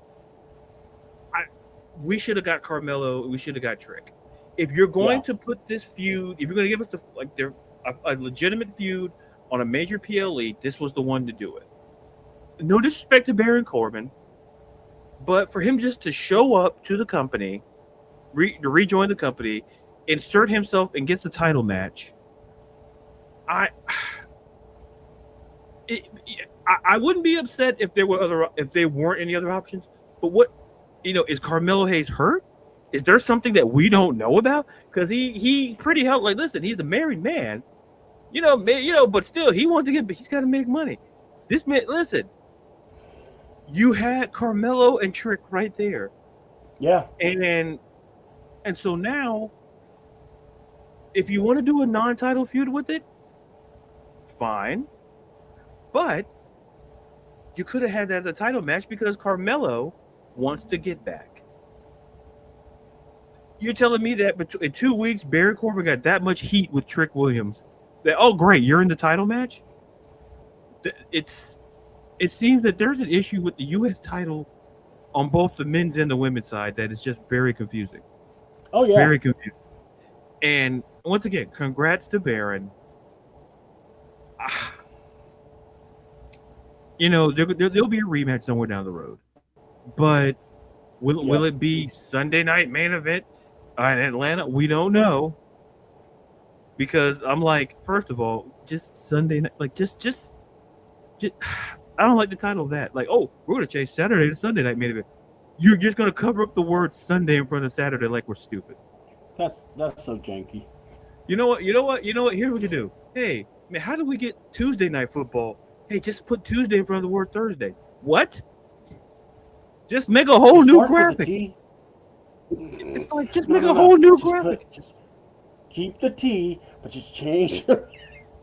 we should have got Carmelo. We should have got Trick. If you're going to put this feud, if you're going to give us a legitimate feud on a major PLE, this was the one to do it. No disrespect to Baron Corbin, but for him just to show up to the company, to rejoin the company, insert himself and gets a title match, I wouldn't be upset if there weren't any other options. But what, is Carmelo Hayes hurt? Is there something that we don't know about? Because he's pretty healthy. Like, listen, he's a married man, but still he's got to make money. This man, listen, you had Carmelo and Trick right there. Yeah. And so now, if you want to do a non-title feud with it, fine. But you could have had that as a title match because Carmelo wants to get back. You're telling me that in 2 weeks, Baron Corbin got that much heat with Trick Williams that, oh, great, you're in the title match? It seems that there's an issue with the U.S. title on both the men's and the women's side that is just very confusing. Oh, yeah. Very confusing. And once again, congrats to Baron. There'll be a rematch somewhere down the road. But will it be Sunday night main event in Atlanta? We don't know. Because I'm like, first of all, just Sunday night, like just I don't like the title of that. Like, oh, we're gonna change Saturday to Sunday night main event. You're just gonna cover up the word Sunday in front of Saturday like we're stupid. That's so janky. You know what? Here's what you do. Hey, man, how do we get Tuesday night football? Hey, just put Tuesday in front of the word Thursday. What? Just make a whole new graphic. It's like just make a whole new graphic. Just keep the T, but just change.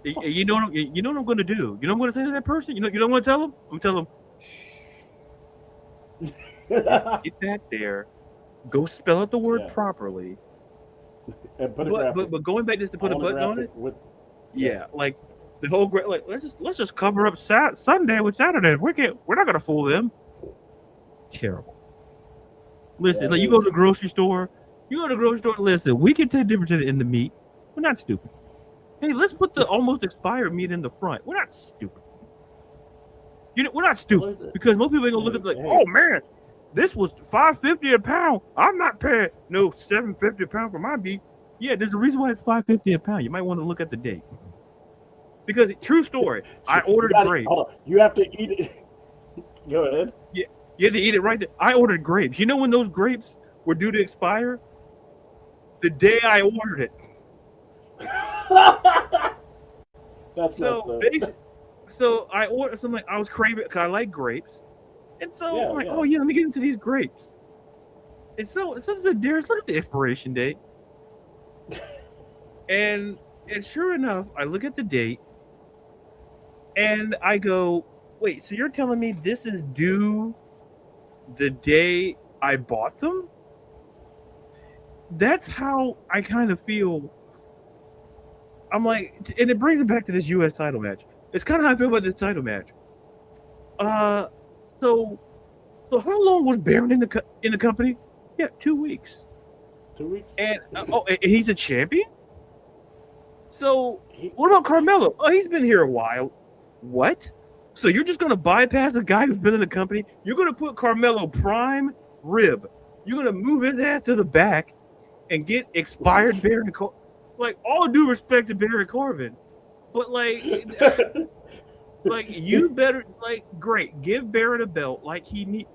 You know what I'm going to do? You know what I'm going to say to that person? You know what I'm going to tell them? I'm telling them, get that there. Go spell out the word properly. And put a but going back just to put a button on it. Like the whole let's just cover up Sunday with Saturday. We're not going to fool them. Terrible. Listen, you go to the grocery store. Listen, we can take difference in the meat. We're not stupid. Hey, let's put the almost expired meat in the front. We're not stupid. We're not stupid because most people ain't gonna look at it like, oh man, this was $5.50 a pound. I'm not paying no $7.50 a pound for my beef. Yeah, there's a reason why it's $5.50 a pound. You might want to look at the date because true story. I ordered grapes. Hold on. You have to eat it. Go ahead. Yeah, you had to eat it right there. I ordered grapes. You know when those grapes were due to expire? The day I ordered it. That's so so I ordered something. I was craving because I like grapes, and so I'm like, oh yeah, let me get into these grapes. And so said, Darius, look at the expiration date, and sure enough, I look at the date, and I go, wait, so you're telling me this is due the day I bought them? That's how I kind of feel. I'm like, and it brings it back to this U.S. title match. It's kind of how I feel about this title match. So how long was Baron in the company? Yeah, 2 weeks. 2 weeks. And and he's a champion. So what about Carmelo? Oh, he's been here a while. What? So you're just gonna bypass the guy who's been in the company? You're gonna put Carmelo prime rib. You're gonna move his ass to the back and get expired Baron Corbin. Like, all due respect to Baron Corbin, but you better, great, give Baron a belt like he need.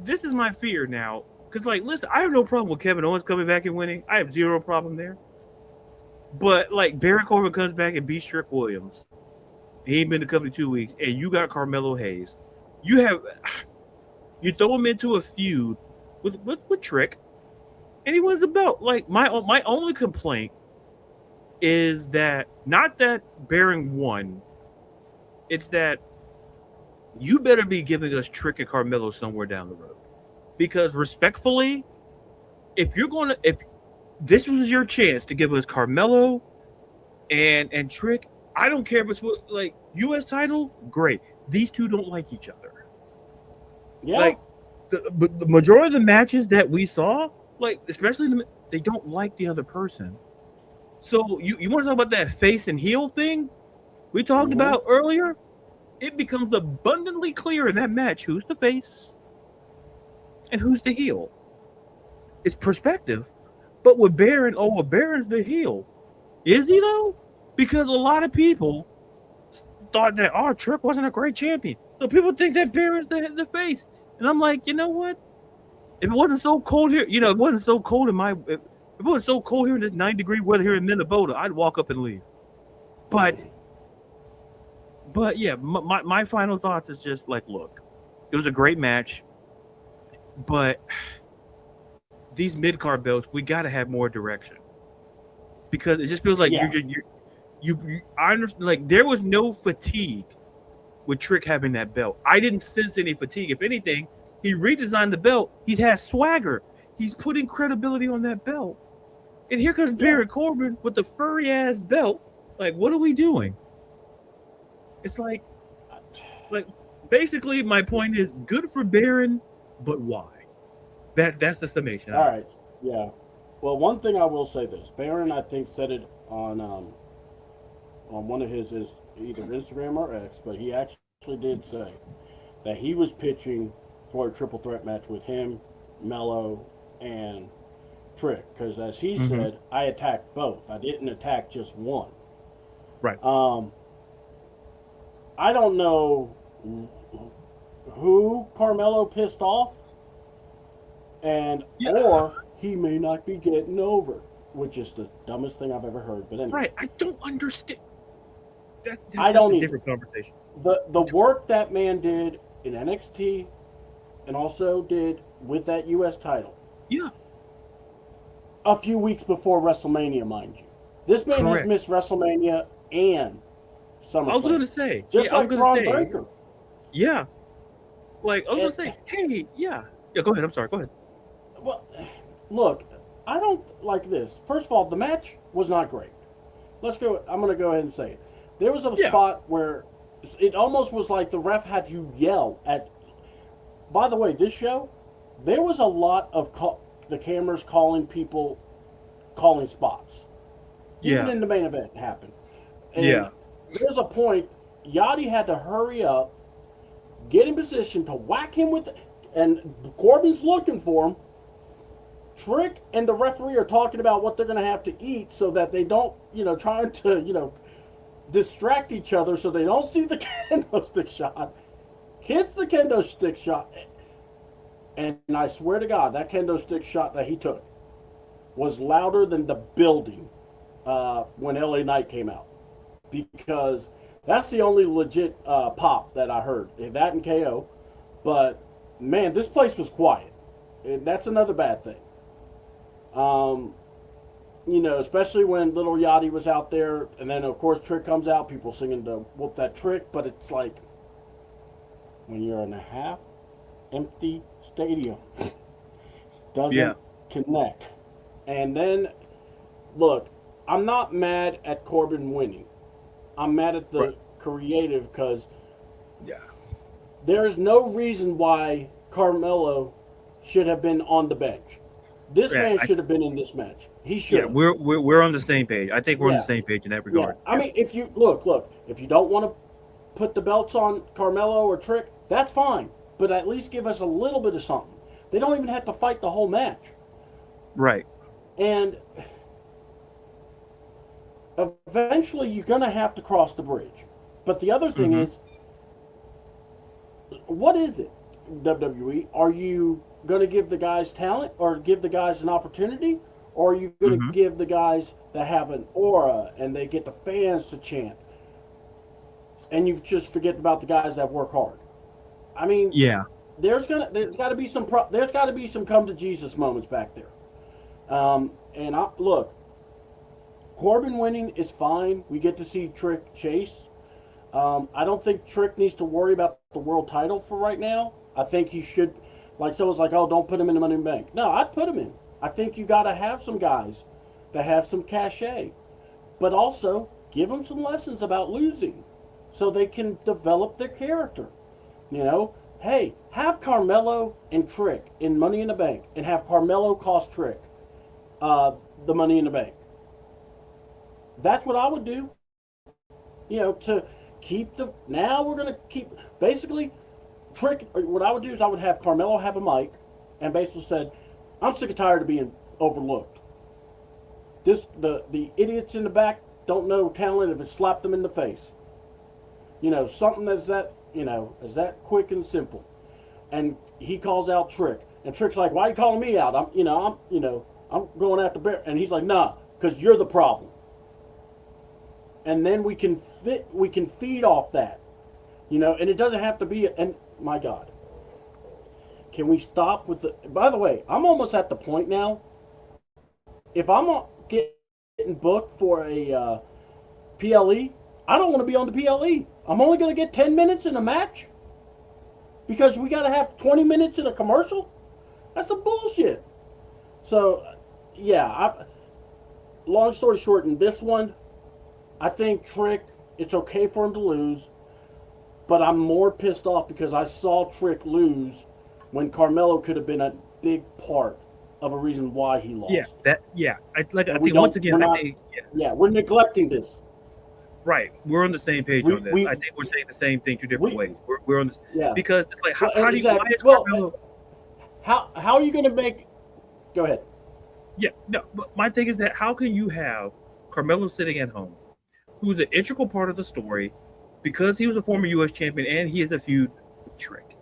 This is my fear now, because listen, I have no problem with Kevin Owens coming back and winning. I have zero problem there. But Baron Corbin comes back and beats Trick Williams. He ain't been in the company 2 weeks, and you got Carmelo Hayes. You throw him into a feud with Trick, and he wins the belt. Like my only complaint is that not that Baron won, it's that you better be giving us Trick and Carmelo somewhere down the road, because respectfully, if this was your chance to give us Carmelo and Trick, I don't care if it's like U.S. title, great. These two don't like each other. Yeah. Like the majority of the matches that we saw, like especially they don't like the other person. So you want to talk about that face and heel thing we talked about earlier? It becomes abundantly clear in that match who's the face and who's the heel. It's perspective. But with Baron, Baron's the heel. Is he though? Because a lot of people thought that Trick wasn't a great champion. So people think that Baron's the face. And I'm like, you know what? If it wasn't so cold here, it wasn't so cold if it wasn't so cold here in this 9-degree weather here in Minnesota, I'd walk up and leave. But yeah, my final thoughts is just like, look, it was a great match, but these mid-card belts, we got to have more direction, because it just feels like I understand, like there was no fatigue with Trick having that belt. I didn't sense any fatigue. If anything, he redesigned the belt. He has swagger. He's putting credibility on that belt. And here comes Baron Corbin with the furry ass belt. Like, what are we doing? It's like basically my point is good for Baron, but why? That's the summation. All right. Yeah. Well, one thing I will say this: Baron, I think, said it on one of his either Instagram or X, but he actually did say that he was pitching for a triple threat match with him, Mello, and Trick, because as he said, I attacked both. I didn't attack just one. Right. I don't know who Carmelo pissed off, or he may not be getting over, which is the dumbest thing I've ever heard. But anyway, right? I don't understand. I don't a different conversation. The work that man did in NXT, and also did with that U.S. title. Yeah. A few weeks before WrestleMania, mind you. This man has missed WrestleMania and SummerSlam. I was going to say. Just like Braun Breaker. Yeah. Like, I was going to say, hey, yeah. Yeah, go ahead. I'm sorry. Go ahead. Well, look, I don't like this. First of all, the match was not great. I'm going to go ahead and say it. There was a spot where it almost was like the ref had to yell at... By the way, this show, there was a lot of the cameras calling spots. Even in the main event happened. And there's a point, Yachty had to hurry up, get in position to whack him with... And Corbin's looking for him. Trick and the referee are talking about what they're going to have to eat so that they don't, trying to, distract each other so they don't see the kendo stick shot. Hits the kendo stick shot. And I swear to God, that kendo stick shot that he took was louder than the building when LA Knight came out. Because that's the only legit pop that I heard. That and KO. But, man, this place was quiet. And that's another bad thing. Especially when little Yachty was out there, and then of course Trick comes out, people singing to whoop that Trick, but it's like when you're in a half empty stadium, doesn't connect. And then, look, I'm not mad at Corbin winning. I'm mad at the creative because there's no reason why Carmelo should have been on the bench. This man should have been in this match. He should. Yeah, we're on the same page. I think we're on the same page in that regard. Yeah. I mean, if you look, if you don't want to put the belts on Carmelo or Trick, that's fine. But at least give us a little bit of something. They don't even have to fight the whole match. Right. And eventually you're going to have to cross the bridge. But the other thing is, what is it, WWE? Are you going to give the guys talent or give the guys an opportunity? Or are you going to give the guys that have an aura and they get the fans to chant? And you just forget about the guys that work hard. I mean, there's got to be some come to Jesus moments back there. And look, Corbin winning is fine. We get to see Trick chase. I don't think Trick needs to worry about the world title for right now. I think he should, like someone's like, oh, don't put him in the Money in the Bank. No, I'd put him in. I think you got to have some guys that have some cachet, but also give them some lessons about losing so they can develop their character. You know, hey, have Carmelo and Trick in Money in the Bank and have Carmelo cost Trick the Money in the Bank. That's what I would do. You know, to keep now we're going to keep, basically, Trick, what I would do is I would have Carmelo have a mic and basically said, I'm sick and tired of being overlooked. The idiots in the back don't know talent if it slapped them in the face. You know, something that's that, you know, is that quick and simple. And he calls out Trick. And Trick's like, why are you calling me out? I'm going after Bear. And he's like, nah, because you're the problem. And then we can feed off that. You know, and it doesn't have to be, and my God. Can we stop with the, by the way, I'm almost at the point now, if I'm getting booked for a PLE, I don't want to be on the PLE. I'm only going to get 10 minutes in a match because we got to have 20 minutes in a commercial? That's some bullshit. So, yeah, long story short, in this one, I think Trick, it's okay for him to lose, but I'm more pissed off because I saw Trick lose when Carmelo could have been a big part of a reason why he lost. I think once again, we're neglecting this. Right, we're on the same page on this. I think we're saying the same thing two different ways. We're on this because it's like how do you? Why is Carmelo? How are you going to make? Go ahead. Yeah, no. But my thing is that how can you have Carmelo sitting at home, who's an integral part of the story, because he was a former U.S. champion and he is a feud with Trick.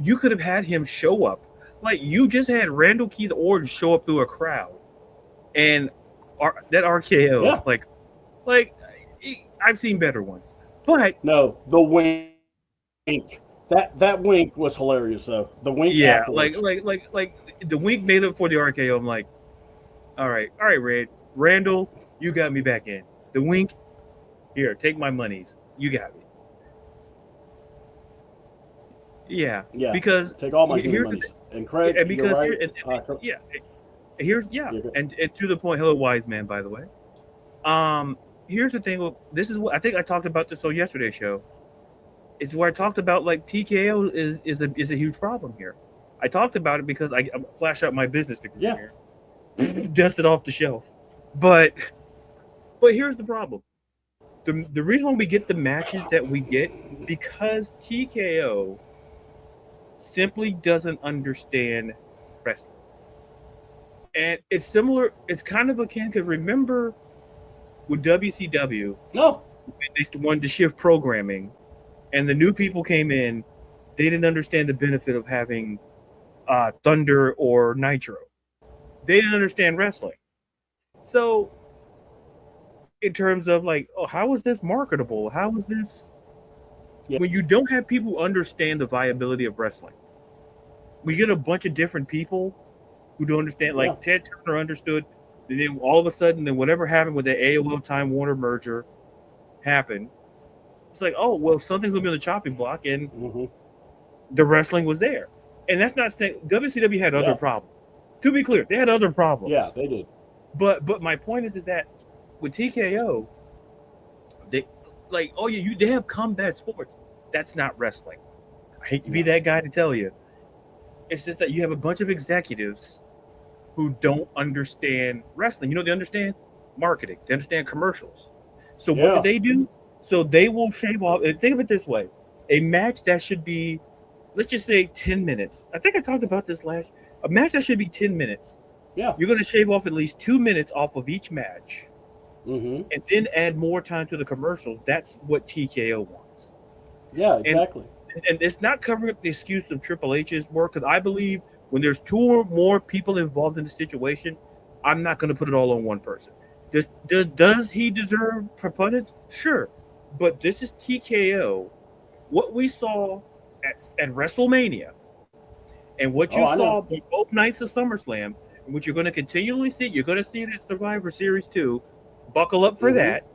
You could have had him show up, like you just had Randall Keith Orton show up through a crowd, and that RKO, like I've seen better ones, but no, the wink, that wink was hilarious though. The wink, afterwards. like the wink made up for the RKO. I'm like, all right, Randall, you got me back in. The wink, here, take my monies, you got me. Yeah, because take all my monies. And Craig, and because you're right. And to the point, hello, wise man, by the way. Here's the thing. This is what I think I talked about this on yesterday's show. Is where I talked about like TKO is a huge problem here. I talked about it because I flash out my business degree here, dust it off the shelf. But here's the problem. The reason we get the matches that we get because TKO simply doesn't understand wrestling. And it's similar, it's kind of akin, because remember with WCW, they wanted to shift programming, and the new people came in, they didn't understand the benefit of having Thunder or Nitro. They didn't understand wrestling. So, in terms of like, how is this marketable? How is this... When you don't have people who understand the viability of wrestling, we get a bunch of different people who don't understand. Like Ted Turner understood, and then all of a sudden, then whatever happened with the AOL Time Warner merger happened. It's like, oh well, something's gonna be on the chopping block, and the wrestling was there. And that's not saying WCW had other problems. To be clear, they had other problems. Yeah, they did. But my point is that with TKO, they have combat sports. That's not wrestling. I hate to be that guy to tell you. It's just that you have a bunch of executives who don't understand wrestling. You know, they understand marketing. They understand commercials. So what do they do? So they will shave off. And think of it this way. A match that should be, let's just say 10 minutes. I think I talked about this last. A match that should be 10 minutes. Yeah. You're going to shave off at least 2 minutes off of each match. And then add more time to the commercials. That's what TKO wants. Yeah, exactly. And it's not covering up the excuse of Triple H's work, because I believe when there's two or more people involved in the situation, I'm not going to put it all on one person. Does he deserve proponents? Sure. But this is TKO. What we saw at WrestleMania, and what you Oh, I saw know. both nights of SummerSlam, and what you're going to continually see, you're going to see that Survivor Series 2. Buckle up for Mhm. that.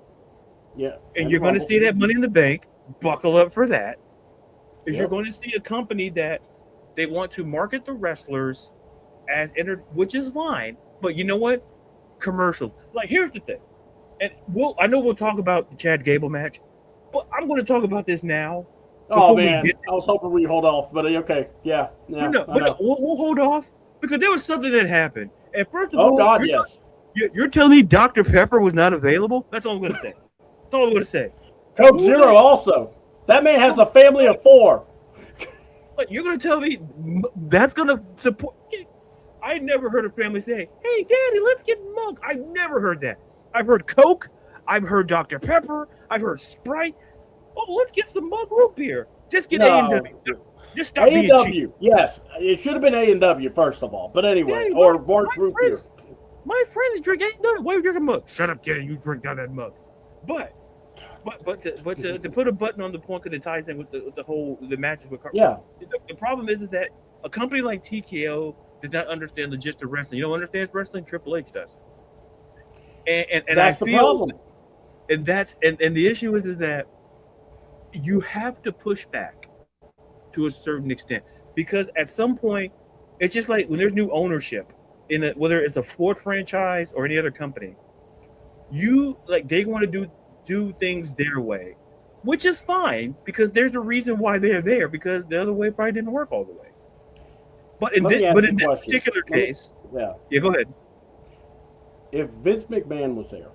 Yeah, And and you're the going to Rumble. see that Money in the Bank. Buckle up for that. Is you're Yep. going to see a company that they want to market the wrestlers as which is fine. But you know what? Commercials. Like, here's the thing. And I know we'll talk about the Chad Gable match, but I'm going to talk about this now Oh before we man, get. I was hoping we'd hold off, but okay, yeah, But no, I know. we'll hold off because there was something that happened. And first of Oh all, God, yes. you're telling me Dr. Pepper was not available? That's all I'm going to say. That's all I'm going to say. Coke Who Zero the- also. That man has a family of 4. But you're going to tell me that's going to support? I never heard a family say, "Hey, Daddy, let's get Mug." I never heard that. I've heard Coke. I've heard Dr. Pepper. I've heard Sprite. Oh, let's get some Mug root beer. Just get A&W. Just stop being cheap. A&W, yes. It should have been A&W first of all. But anyway, Daddy, or Bart's Root Beer. My friends drink A&W. Why are you drinking Mug? Shut up, kid. You drink down that mug. But to put a button on the point because it ties in with the matches with Yeah. The problem is that a company like TKO does not understand the gist of wrestling. You know who understands wrestling? Triple H does. And That's I the feel, problem. and the issue is that you have to push back to a certain extent because at some point it's just like when there's new ownership whether it's a Ford franchise or any other company, they want to do things their way, which is fine because there's a reason why they're there because the other way probably didn't work all the way. But in this particular case, yeah, go ahead. If Vince McMahon was there,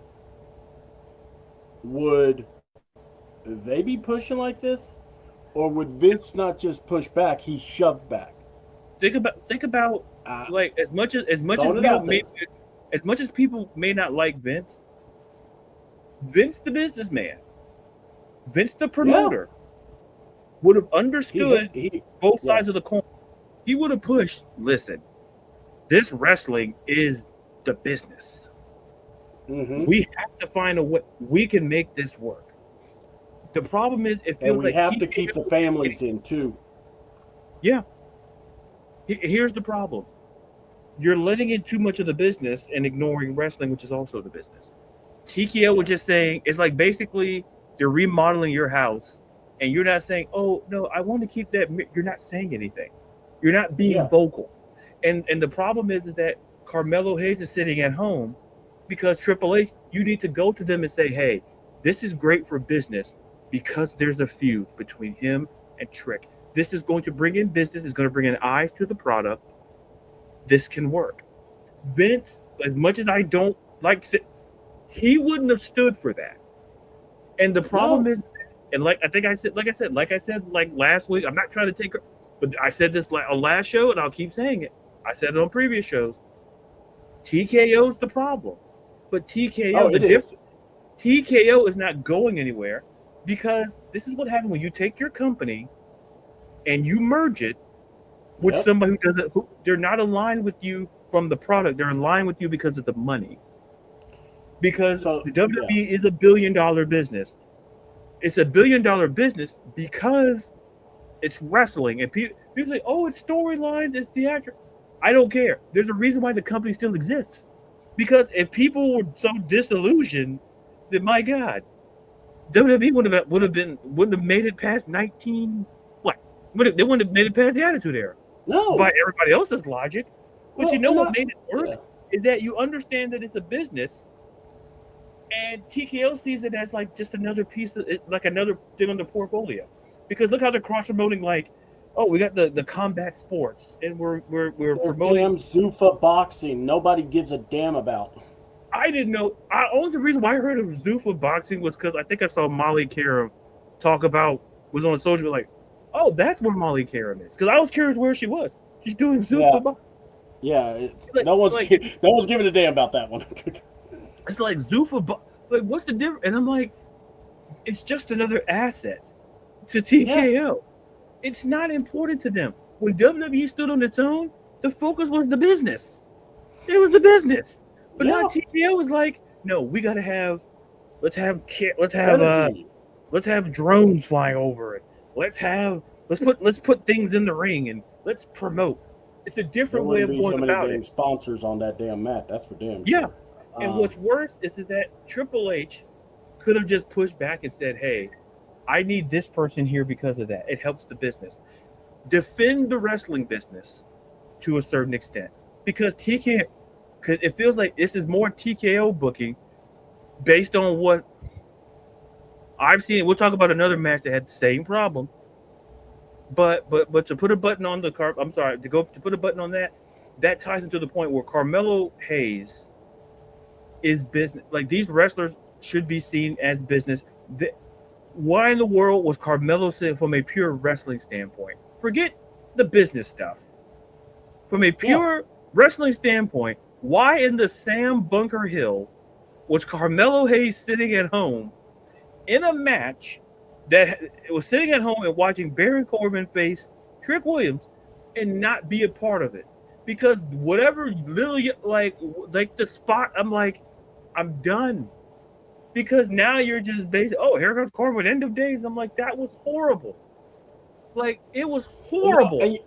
would they be pushing like this, or would Vince not just push back? He shoved back. Think about like as much as people may not like Vince the businessman, Vince the promoter, would have understood both sides of the coin. He would have pushed. Listen, this wrestling is the business. Mm-hmm. We have to find a way. We can make this work. The problem is, we have to keep the families in too. Yeah. Here's the problem: you're letting in too much of the business and ignoring wrestling, which is also the business. TKO was just saying it's like basically they're remodeling your house, and you're not saying, "Oh no, I want to keep that." You're not saying anything. You're not being vocal, and the problem is that Carmelo Hayes is sitting at home because Triple H. You need to go to them and say, "Hey, this is great for business because there's a feud between him and Trick. This is going to bring in business. It's going to bring in eyes to the product. This can work." Vince, as much as I don't like to, he wouldn't have stood for that. And the problem is, and like I said last week, I'm not trying to take her. But I said this on last show, and I'll keep saying it. I said it on previous shows. TKO's the problem, but TKO is not going anywhere because this is what happens when you take your company and you merge it with somebody who they're not aligned with you from the product. They're aligned with you because of the money. Because the WWE is $1 billion business. It's $1 billion business because it's wrestling, and people say, "Oh, it's storylines, it's theatrical." I don't care. There's a reason why the company still exists. Because if people were so disillusioned, then my God, WWE wouldn't have made it past 19. What? They wouldn't have made it past the Attitude Era. No, by everybody else's logic. But what made it work is that you understand that it's a business, and TKO sees it as like just another piece of it, like another thing on the portfolio. Because look how they're cross promoting, like, oh, we got the combat sports, and we're promoting damn Zuffa boxing. Nobody gives a damn about. I didn't know. Only reason why I heard of Zuffa boxing was because I think I saw Molly Karam was on social media, like, oh, that's where Molly Karam is. Because I was curious where she was. She's doing Zuffa boxing. Yeah, no one's giving a damn about that one. It's like Zuffa, like, what's the difference? And I'm like, it's just another asset to TKO. Yeah. It's not important to them. When WWE stood on its own, the focus was the business. It was the business. But now TKO was like, no, we gotta have, let's have drones flying over it. Let's have let's put things in the ring and let's promote. It's a There different way wouldn't of be so going many about damn it. sponsors on that damn mat. That's for damn Yeah. sure. And what's worse is that Triple H could have just pushed back and said, "Hey, I need this person here because of that. It helps the business. Defend the wrestling business to a certain extent because because it feels like this is more TKO booking based on what I've seen. We'll talk about another match that had the same problem, but to put a button on the car, I'm sorry, to put a button on that ties into the point where Carmelo Hayes is business. Like these wrestlers should be seen as business. Why in the world was Carmelo sitting from a pure wrestling standpoint? Forget the business stuff. From a pure wrestling standpoint, why in the Sam Bunker Hill was Carmelo Hayes sitting at home in a match that it was sitting at home and watching Baron Corbin face Trick Williams and not be a part of it? Because whatever little like the spot, I'm like, I'm done. Because now you're just basically, oh, here comes Corbin, end of days. I'm like, that was horrible. Like, it was horrible. And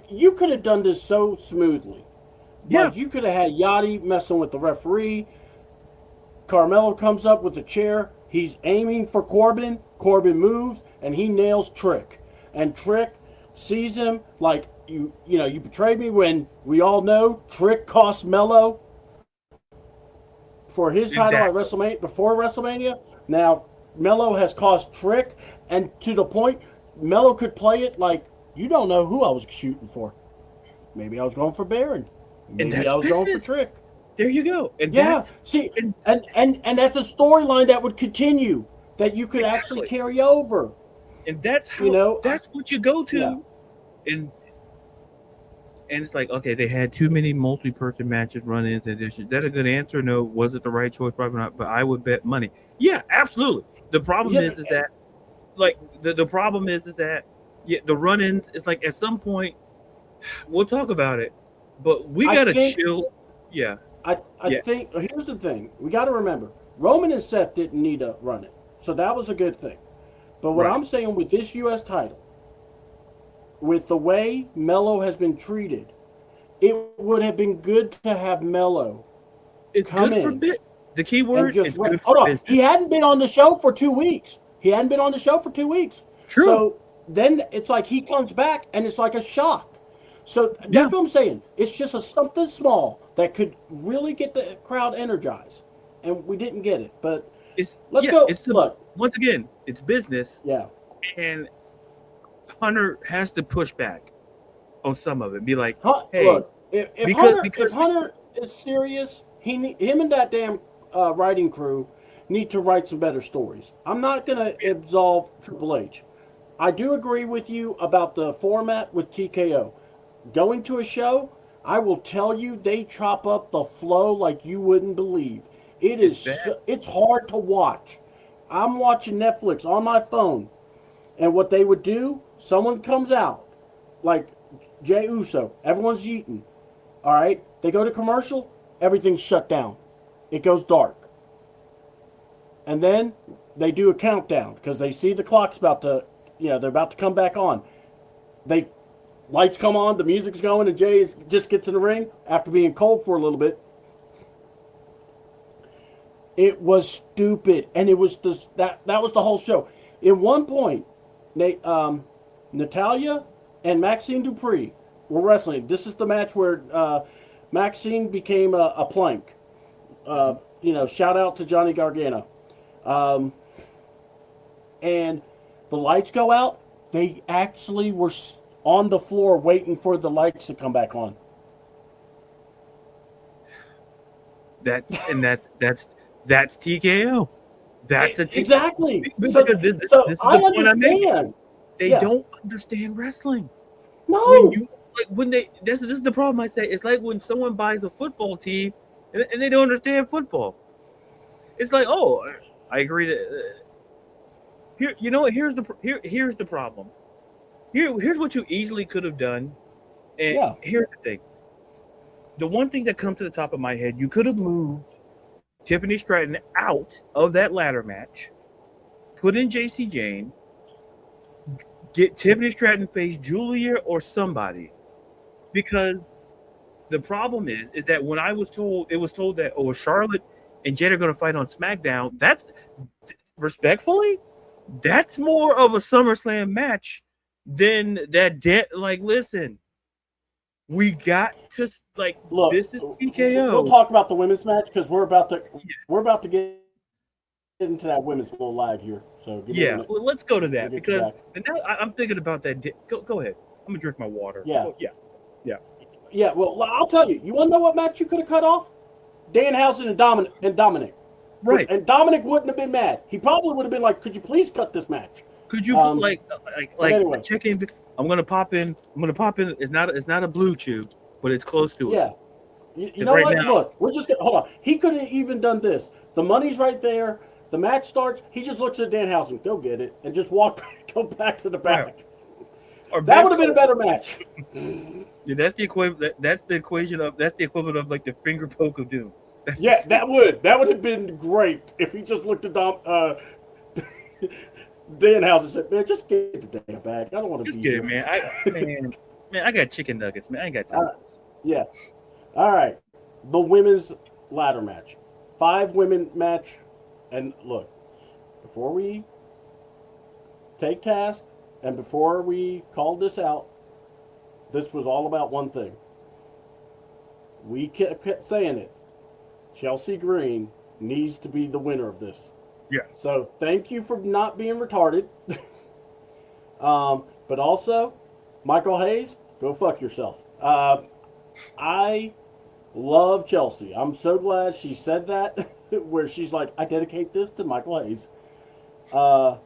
you could have done this so smoothly. Yeah. Like, you could have had Yachty messing with the referee. Carmelo comes up with the chair. He's aiming for Corbin. Corbin moves, and he nails Trick. And Trick sees him like, you betrayed me, when we all know Trick cost Melo for his title at WrestleMania, before WrestleMania. Now, Melo has cost Trick, and to the point, Melo could play it like, you don't know who I was shooting for. Maybe I was going for Baron. Maybe I was going for Trick. There you go. And see, and that's a storyline that would continue, that you could actually carry over. And that's how, that's what you go to. Yeah. And it's like, okay, they had too many multi-person matches, run-ins, and additions. Is that a good answer? No. Was it the right choice? Probably not. But I would bet money. Yeah, absolutely. The problem is that, like, the problem is that, the run-ins. It's like at some point, we'll talk about it, but we gotta chill. Yeah. I think here's the thing: we got to remember, Roman and Seth didn't need to run it, so that was a good thing. But what I'm saying with this U.S. title, with the way Melo has been treated, it would have been good to have Melo come in. The key word is good hold for on. business. He hadn't been on the show for 2 weeks. True. So then it's like he comes back, and it's like a shock. So that's what I'm saying. It's just something small that could really get the crowd energized, and we didn't get it. But let's go. Look, once again, it's business. Yeah. And Hunter has to push back on some of it. Be like, hey, look, if Hunter is serious, him and that damn writing crew need to write some better stories. I'm not gonna absolve Triple H. I do agree with you about the format with TKO. Going to a show, I will tell you, they chop up the flow like you wouldn't believe. It's hard to watch. I'm watching Netflix on my phone, and what they would do, someone comes out, like Jey Uso, everyone's eating. All right, they go to commercial, everything's shut down. It goes dark. And then they do a countdown because they see the clock's about to, they're about to come back on. Lights come on, the music's going, and Jay just gets in the ring after being cold for a little bit. It was stupid, and it was that was the whole show. At one point, Natalya and Maxine Dupree were wrestling. This is the match where Maxine became a plank. Shout out to Johnny Gargano. And the lights go out. They actually were on the floor waiting for the lights to come back on. That's TKO. That's exactly. This so is the I point I'm making. understand. They don't understand wrestling. No. This is the problem I say. It's like when someone buys a football team and they don't understand football. It's like, oh, I agree that here's the problem. Here's what you easily could have done. And here's the thing. The one thing that comes to the top of my head, you could have moved Tiffany Stratton out of that ladder match, put in JC Jane, Get Tiffany Stratton face Julia or somebody, because the problem is that when I was told, it was told that Charlotte and Jade are going to fight on SmackDown. That's respectfully, that's more of a SummerSlam match than that. Like, listen, we got to Look, this is TKO. We'll talk about the women's match because we're about to get into that women's little lag here. So well, let's go to that we'll because and now I'm thinking about that. Go ahead. I'm gonna drink my water. Yeah. Yeah. Well, I'll tell you. You want to know what match you could have cut off? Danhausen and Dominic. Right. And Dominic wouldn't have been mad. He probably would have been like, "Could you please cut this match?" Could you anyway. check in? I'm gonna pop in. It's not a blue chew, but it's close to it. Yeah. You know right what? now, Look, we're just gonna hold on. He could have even done this. The money's right there. The match starts. He just looks at Danhausen, go get it, and just go back to the back. Right. Or that would have been a better match. Yeah, that's the equivalent. That's the equivalent of like the finger poke of doom. That would have been great if he just looked at Danhausen and said, "Man, just get the damn bag. I don't want to be here, here, man. I got chicken nuggets, man. I ain't got time." Yeah. All right. The women's ladder match, 5 women match, and look, before we take task and before we call this out, this was all about one thing. We kept saying it. Chelsea Green needs to be the winner of this. Yeah. So thank you for not being retarded. But also, Michael Hayes, go fuck yourself. I love Chelsea. I'm so glad she said that, where she's like, I dedicate this to Michael Hayes. But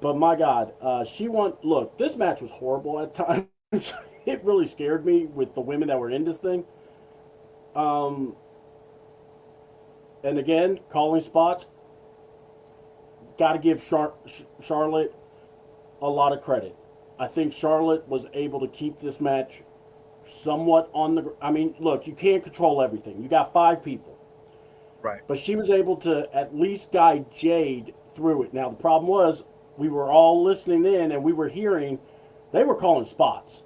my God, she won. Look, this match was horrible at times. It really scared me with the women that were in this thing. And again, calling spots. Got to give Charlotte a lot of credit. I think Charlotte was able to keep this match somewhat on the... I mean, look, you can't control everything. You got 5 people. Right. But she was able to at least guide Jade through it. Now, the problem was we were all listening in and we were hearing they were calling spots.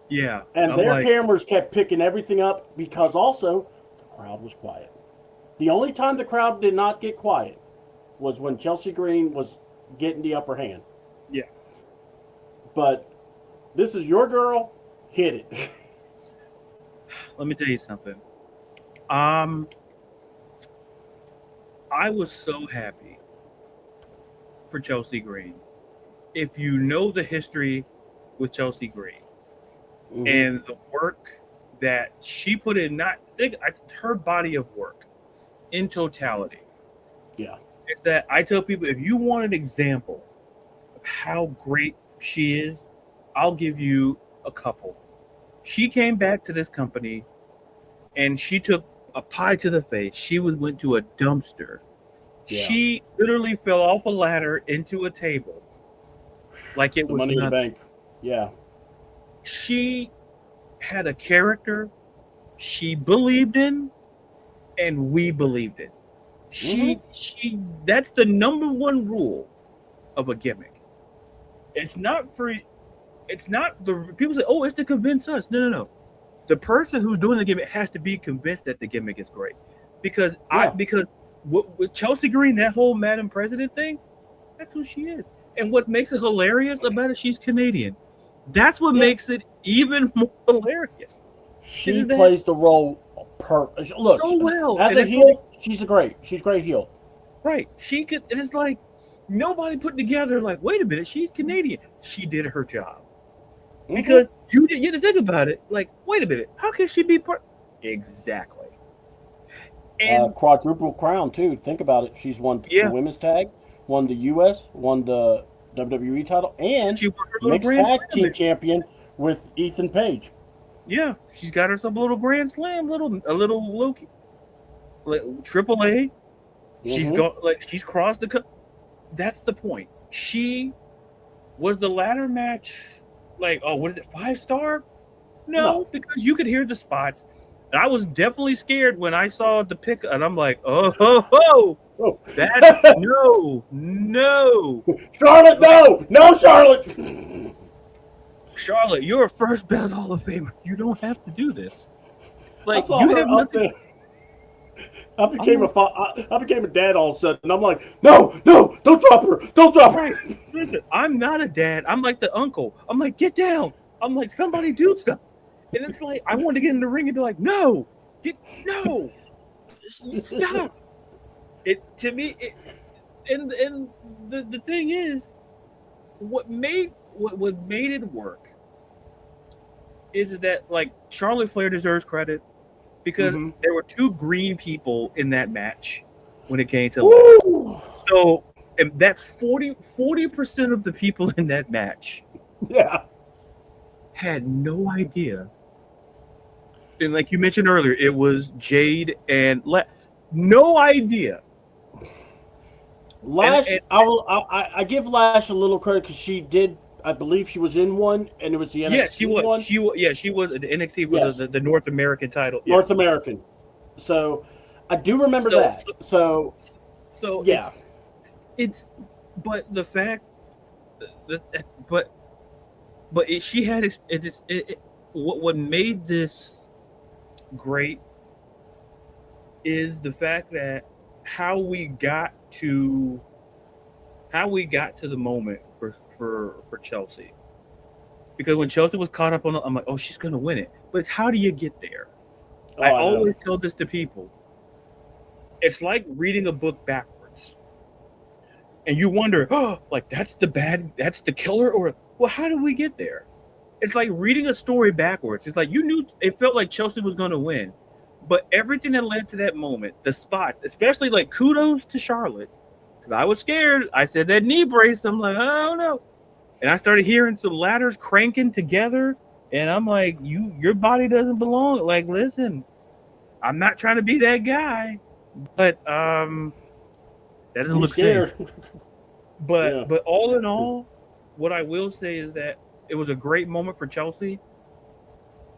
Yeah. And their cameras kept picking everything up because also the crowd was quiet. The only time the crowd did not get quiet was when Chelsea Green was getting the upper hand. Yeah. But this is your girl. Hit it. Let me tell you something. I was so happy for Chelsea Green. If you know the history with Chelsea Green and the work that she put in, her body of work in totality. Yeah. It's that I tell people, if you want an example of how great she is, I'll give you a couple. She came back to this company and she took a pie to the face. She went to a dumpster. Yeah. She literally fell off a ladder into a table. Like it was Money in the Bank. Yeah. She had a character she believed in and we believed in. That's the number one rule of a gimmick. It's not the people say, oh, it's to convince us. No. The person who's doing the gimmick has to be convinced that the gimmick is great. Because with Chelsea Green, that whole Madam President thing, that's who she is. And what makes it hilarious about it, she's Canadian. That's what makes it even more hilarious. She plays the role look so well. As a heel, she's great heel. Right. She could. It is like nobody put together. Like, wait a minute, she's Canadian. She did her job because you didn't think about it. Like, wait a minute, how can she be part? Exactly. And quadruple crown too. Think about it. She's won the women's tag, won the US, won the WWE title, and she mixed tag team champion with Ethan Page. Yeah, she's got herself a little Grand Slam, a little Loki, like AAA. She's crossed the. That's the point. She was the ladder match. Like, oh, what is it? 5-star? No, because you could hear the spots. And I was definitely scared when I saw the pick, and I'm like, oh, That's no. Charlotte, no, Charlotte. Charlotte, you're a first ballot Hall of Famer. You don't have to do this. I Like saw you her have up nothing. there. I became a dad all of a sudden. I'm like, no, don't drop her, don't drop her. Listen, I'm not a dad. I'm like the uncle. I'm like, get down. I'm like, somebody do stuff. And it's like, I want to get in the ring and be like, no, stop. It to me, and the thing is, what made it work is that like Charlotte Flair deserves credit because there were two green people in that match when it came to so and that's 40% of the people in that match had no idea. And like you mentioned earlier, it was Jade and no idea. Lash, I give Lash a little credit because she did. I believe she was in one, and it was the NXT one. She was the NXT was the North American title. North American. So I do remember that. So yeah, it's but the fact that she had what made this great is the fact that how we got to the moment for Chelsea, because when Chelsea was caught up on, I'm like, oh, she's gonna win it. But it's how do you get there? I always tell this to people. It's like reading a book backwards, and you wonder, oh, like that's the killer, or well, how did we get there? It's like reading a story backwards. It's like you knew it felt like Chelsea was gonna win, but everything that led to that moment, the spots, especially like kudos to Charlotte. I was scared. I said that knee brace. I'm like, I don't know. And I started hearing some ladders cranking together. And I'm like, your body doesn't belong. Like, listen, I'm not trying to be that guy. But that doesn't look safe. But all in all, what I will say is that it was a great moment for Chelsea.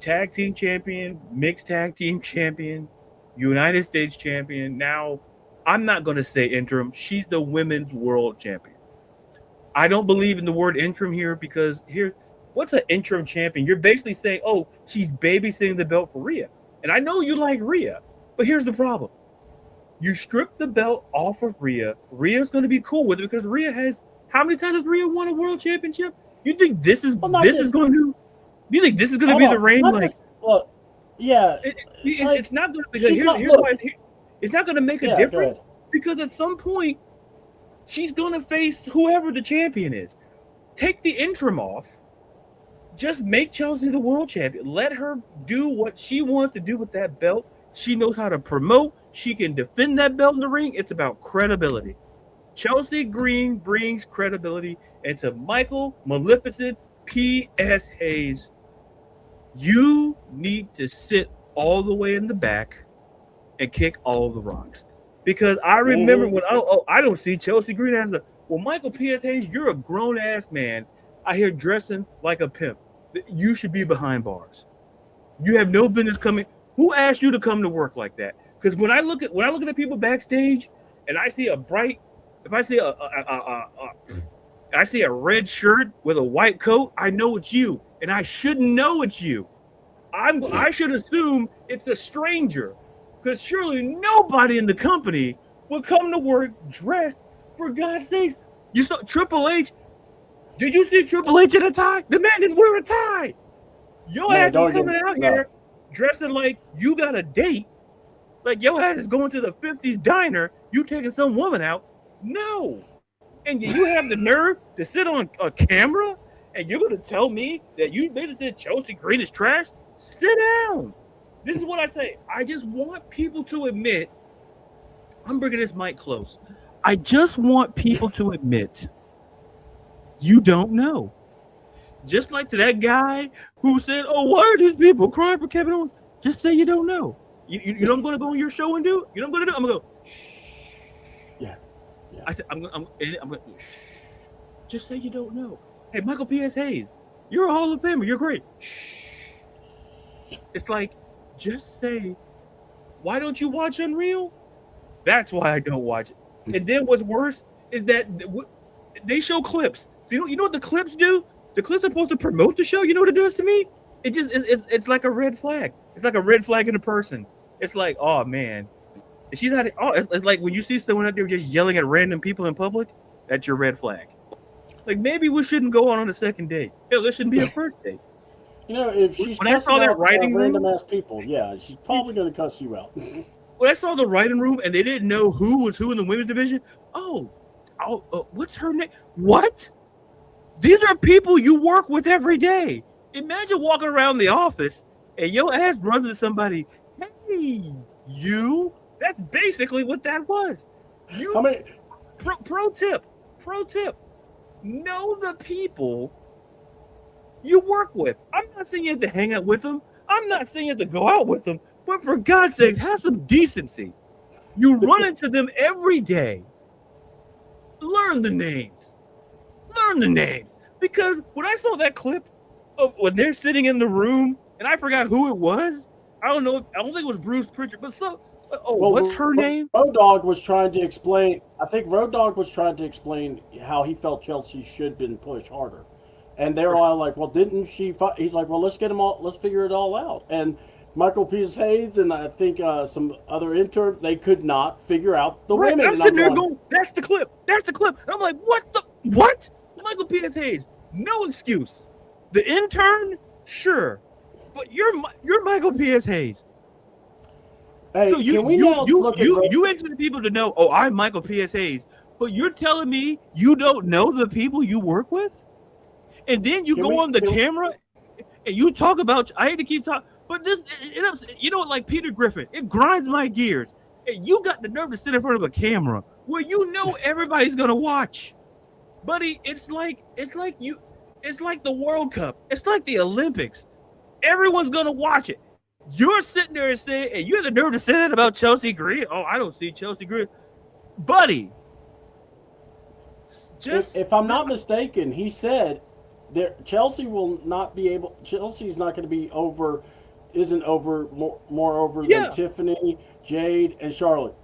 Tag team champion, mixed tag team champion, United States champion. Now, I'm not going to say interim. She's the women's world champion. I don't believe in the word interim here because what's an interim champion? You're basically saying, oh, she's babysitting the belt for Rhea. And I know you like Rhea, but here's the problem. You strip the belt off of Rhea. Rhea's going to be cool with it because Rhea has, how many times has Rhea won a world championship? You think this is going to be the reign? Like, well, yeah. It's not going to be. Here's why. It's not going to make a difference because at some point she's going to face whoever the champion is. Take the interim off. Just make Chelsea the world champion. Let her do what she wants to do with that belt. She knows how to promote. She can defend that belt in the ring. It's about credibility. Chelsea Green brings credibility. And to Michael Maleficent P.S. Hayes, you need to sit all the way in the back and kick all the rocks. Because I remember when I don't see Chelsea Green as Michael P.S. Hayes, you're a grown-ass man out here dressing like a pimp. You should be behind bars. You have no business coming. Who asked you to come to work like that? Because when I look at the people backstage and I see I see a red shirt with a white coat, I know it's you. And I shouldn't know it's you. I should assume it's a stranger. Because surely nobody in the company would come to work dressed, for God's sakes. You saw Triple H. Did you see Triple H in a tie? The man didn't wear a tie. Your ass is coming out here dressing like you got a date. Like your ass is going to the 50s diner. You taking some woman out. No. And you have the nerve to sit on a camera and you're going to tell me that you made it to Chelsea Green is trash? Sit down. This is what I say. I just want people to admit, I'm bringing this mic close. I just want people to admit you don't know. Just like to that guy who said, oh, why are these people crying for Kevin Owens? Just say you don't know. You know what I'm going to go on your show and do? You know what I'm going to do? I'm going to go, yeah. I said, I'm going to, just say you don't know. Hey, Michael P.S. Hayes, you're a Hall of Famer. You're great. It's like, just say, why don't you watch Unreal? That's why I don't watch it. And then what's worse is that they show clips. So you know what the clips do? The clips are supposed to promote the show. You know what it does to me? It's like a red flag. It's like a red flag in a person. It's like, oh man, she's not. Oh, it's like when you see someone out there just yelling at random people in public. That's your red flag. Like maybe we shouldn't go on a second date. Hell, there shouldn't be a first date. You know, if she's When I saw that writing room, random ass people, yeah, she's probably going to cuss you out. when I saw the writing room and they didn't know who was who in the women's division, what's her name? What? These are people you work with every day. Imagine walking around the office and your ass runs into somebody. Hey, you. That's basically what that was. You. I mean, Pro tip. Know the people you work with. I'm not saying you have to hang out with them. I'm not saying you have to go out with them. But for God's sakes, have some decency. You run into them every day. Learn the names. Because when I saw that clip of when they're sitting in the room, and I forgot who it was. I don't know. I don't think it was Bruce Pritchard, but what's her name? Road Dogg was trying to explain. I think Road Dogg was trying to explain how he felt Chelsea should have been pushed harder. And they're all like, well, didn't she fight? He's like, well, let's figure it all out. And Michael P. Hayes and I think some other interns, they could not figure out the women. I'm sitting there going, that's the clip. And I'm like, what? Michael P. Hayes, no excuse. The intern, sure. But you're Michael P. Hayes. Hey, so you expect people to know, oh, I'm Michael P.S. Hayes, but you're telling me you don't know the people you work with? And then you go on the camera and you talk about, I hate to keep talking, but you know, like Peter Griffin, it grinds my gears. And you got the nerve to sit in front of a camera where you know everybody's going to watch. Buddy, it's like the World Cup. It's like the Olympics. Everyone's going to watch it. You're sitting there and saying, and you have the nerve to say that about Chelsea Green. Oh, I don't see Chelsea Green. Buddy. If I'm not mistaken, he said Chelsea's not going to be isn't over more over than Tiffany, Jade, and Charlotte.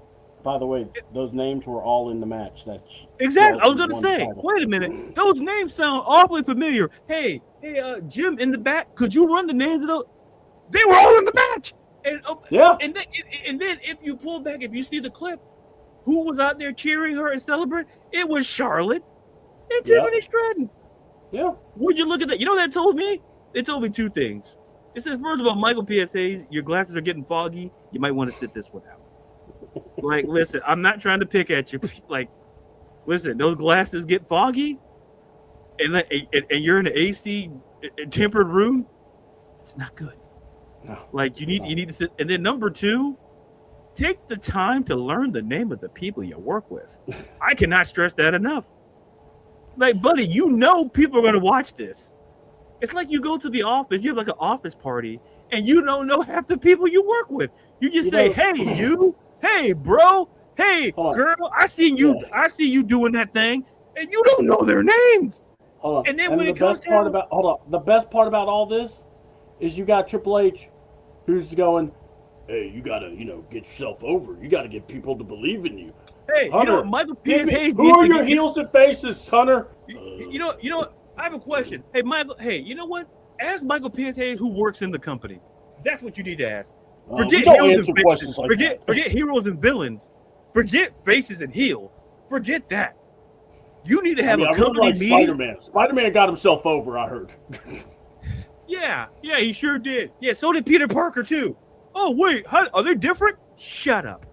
By the way, those names were all in the match. That's exactly. I was going to say, wait a minute. Those names sound awfully familiar. Hey, Jim in the back, could you run the names of those? They were all in the match. And then if you pull back, if you see the clip, who was out there cheering her and celebrating? It was Charlotte and Tiffany Stratton. Yeah. Would you look at that? You know what that told me? It told me two things. It says, first of all, Michael P.S. Hayes, your glasses are getting foggy. You might want to sit this one out. Like, listen, I'm not trying to pick at you. Like, listen, those glasses get foggy, and you're in an AC tempered room. It's not good. No. Like you need to sit. And then number two, take the time to learn the name of the people you work with. I cannot stress that enough. Like, buddy, you know people are going to watch this. It's like you go to the office, you have like an office party, and you don't know half the people you work with. You just say, hey, you, hey, bro, hey, girl, I see you doing that thing, and you don't know their names. Hold on. And then the best part about all this is you got Triple H who's going, hey, you got to, get yourself over. You got to get people to believe in you. Hey, Hunter, Michael P. Hayes. Who are your heels and faces, Hunter? You know what? I have a question. Hey, Michael. Hey, you know what? Ask Michael P. Hayes who works in the company. That's what you need to ask. Forget heroes and faces. Forget heroes and villains. Forget faces and heels. Forget that. You need to have a company like meeting. Spider-Man. Spider-Man got himself over, I heard. Yeah, he sure did. Yeah, so did Peter Parker too. Oh wait, are they different? Shut up.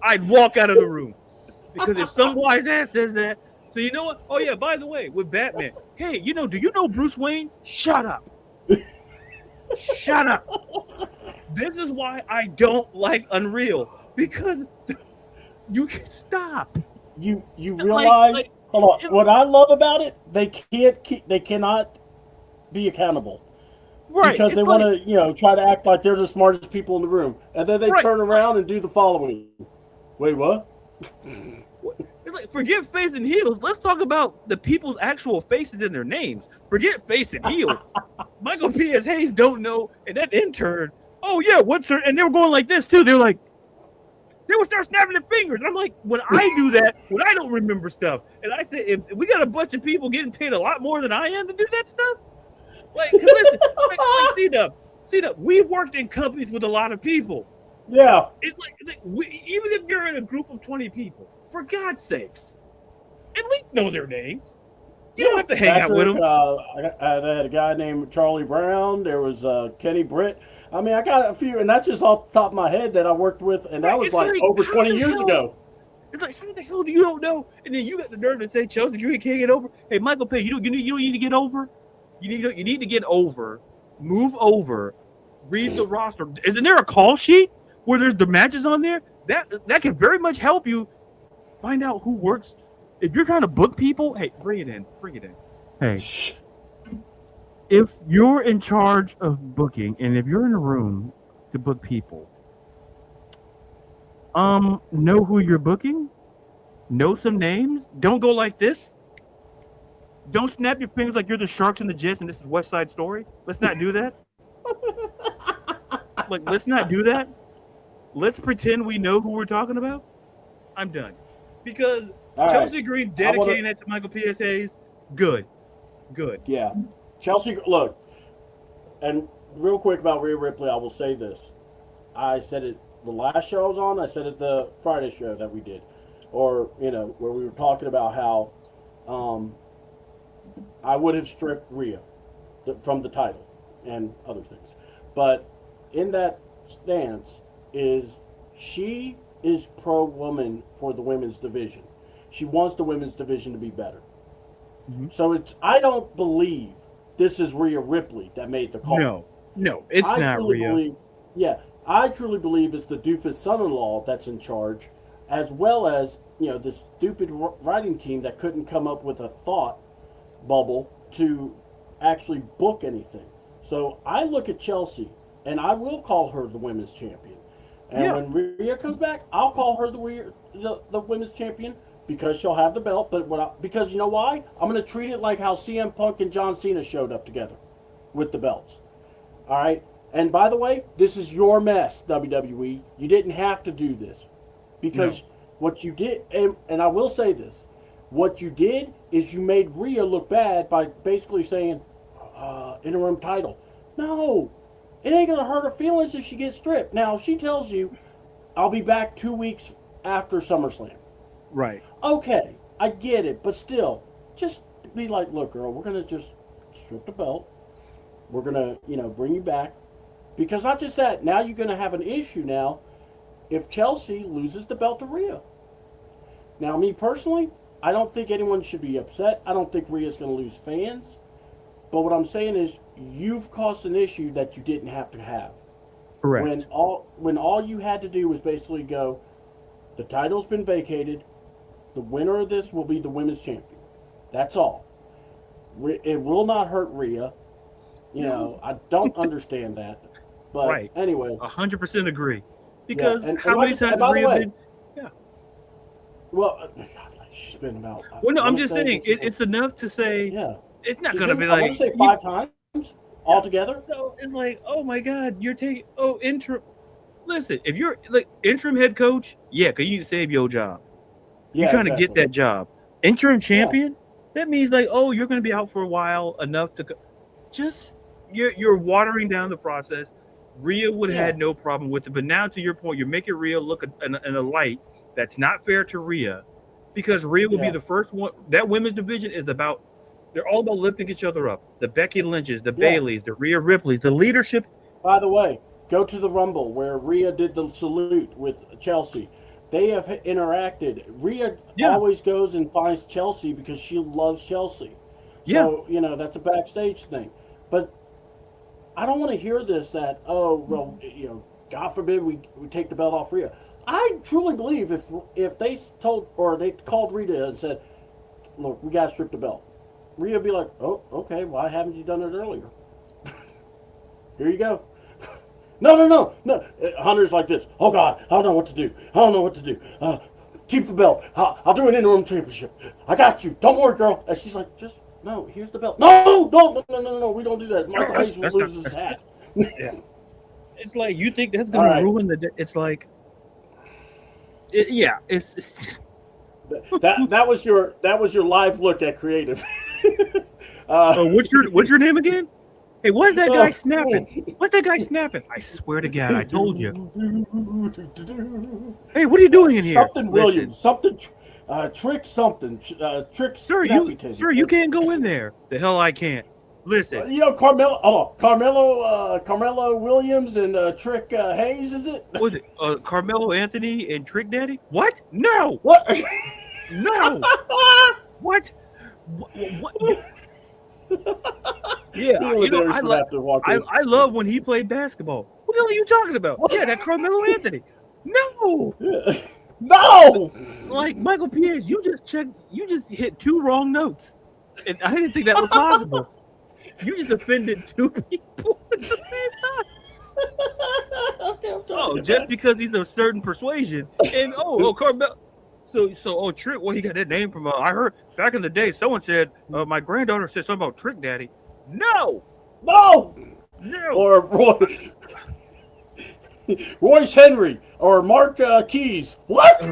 I'd walk out of the room because if some wise ass says that, so you know what? Oh yeah, by the way, with Batman, hey, do you know Bruce Wayne? Shut up. Shut up. This is why I don't like Unreal, because you can stop. You realize? Hold on. What I love about it, they cannot be accountable. Right. Because they want to, try to act like they're the smartest people in the room. And then they turn around and do the following. Wait, what? It's like, forget face and heels. Let's talk about the people's actual faces and their names. Forget face and heels. Michael P.S. Hayes don't know. And that intern, oh, yeah, what's her? And they were going like this, too. They're like, they would start snapping their fingers. And I'm like, when I do that, when I don't remember stuff, and I say, if we got a bunch of people getting paid a lot more than I am to do that stuff, like, 'cause listen, like C-Dub, we've worked in companies with a lot of people. Yeah. It's like even if you're in a group of 20 people, for God's sakes, at least know their names. You don't have to hang out with them. I had a guy named Charlie Brown. There was Kenny Britt. I mean, I got a few, and that's just off the top of my head that I worked with, and that was like over 20 years ago. It's like, how the hell do you don't know? And then you got the nerve to say, Chelsea, you can't get over. Hey, Michael Payne, you don't need to get over. You need to get over, move over, read the roster. Isn't there a call sheet where there's the matches on there? That can very much help you find out who works. If you're trying to book people, hey, bring it in. Hey, if you're in charge of booking, and if you're in a room to book people, know who you're booking, know some names. Don't go like this. Don't snap your fingers like you're the Sharks and the Jets and this is West Side Story. Let's not do that. Let's not do that. Let's pretend we know who we're talking about. I'm done. Because Chelsea Green dedicating that to Michael P.S.A.'s good. Yeah. Chelsea, look, and real quick about Rhea Ripley, I will say this. I said it the last show I was on. I said it the Friday show that we did. Or, where we were talking about how I would have stripped Rhea from the title and other things. But in that stance is she is pro-woman for the women's division. She wants the women's division to be better. Mm-hmm. So I don't believe this is Rhea Ripley that made the call. No, it's not Rhea. I truly believe it's the doofus son-in-law that's in charge, as well as, this stupid writing team that couldn't come up with a thought bubble to actually book anything. So I look at Chelsea, and I will call her the women's champion. And when Rhea comes back, I'll call her the women's champion because she'll have the belt. But because you know why? I'm going to treat it like how CM Punk and John Cena showed up together with the belts. All right? And by the way, this is your mess, WWE. You didn't have to do this. Because what you did, and I will say this, what you did is you made Rhea look bad by basically saying, interim title. No, it ain't going to hurt her feelings if she gets stripped. Now, if she tells you, I'll be back 2 weeks after SummerSlam. Right. Okay, I get it, but still, just be like, look, girl, we're going to just strip the belt. We're going to, bring you back. Because not just that, now you're going to have an issue now if Chelsea loses the belt to Rhea. Now, me personally, I don't think anyone should be upset. I don't think Rhea's going to lose fans. But what I'm saying is you've caused an issue that you didn't have to have. Correct. When all you had to do was basically go, the title's been vacated. The winner of this will be the women's champion. That's all. It will not hurt Rhea. I don't understand that. But anyway. 100% agree. Because how many times has Rhea been... Yeah. Well, she's been about... Well, no, I'm just saying, it's enough to say... Yeah. It's not going to be I want to say 5 times altogether. So it's like, oh my God, you're taking... Oh, interim... Listen, if you're like interim head coach, because you need to save your job. You're trying to get that job. Interim champion, that means like, oh, you're going to be out for a while enough to... Just... You're watering down the process. Rhea would have had no problem with it, but now to your point, you're making Rhea look in a light that's not fair to Rhea, because Rhea will be the first one. That women's division is about, they're all about lifting each other up. The Becky Lynches, the Baileys, the Rhea Ripleys, the leadership. By the way, go to the Rumble where Rhea did the salute with Chelsea. They have interacted. Rhea always goes and finds Chelsea because she loves Chelsea. So, that's a backstage thing. But I don't want to hear this that, God forbid we take the belt off Rhea. I truly believe if they called Rhea and said, look, we got to strip the belt, Rhea would be like, oh, okay, why haven't you done it earlier? Here you go. No. Hunter's like this. Oh, God, I don't know what to do. Keep the belt. I'll do an interim championship. I got you. Don't worry, girl. And she's like, no, here's the belt. No, we don't do that. Michael Hayes will lose his hat. It's like, you think that's going to ruin the... It's like, Yeah, it's That was your live look at creative. what's your name again? Hey, what's that guy Oh, snapping? What's that guy snapping? I swear to God, I told you. Hey, what are you doing in here? Something Williams, something trick something, trick Sir, snappy titty. sir, you can't go in there. The hell I can't. Listen, You know Carmelo Williams and Trick Hayes, is it? was it Carmelo Anthony and Trick Daddy? What? No, What? no. What? What? Yeah, you know, I love when he played basketball. What the hell are you talking about? Yeah, that Carmelo Anthony. No, No. like Michael P.S., you just hit 2 wrong notes, and I didn't think that was possible. You just offended 2 people at the same time. Okay, Just because he's a certain persuasion, and Carmelo. So Trick. Well, he got that name from. I heard back in the day, someone said my granddaughter said something about Trick Daddy. No. Or Royce Henry or Mark Keys. What?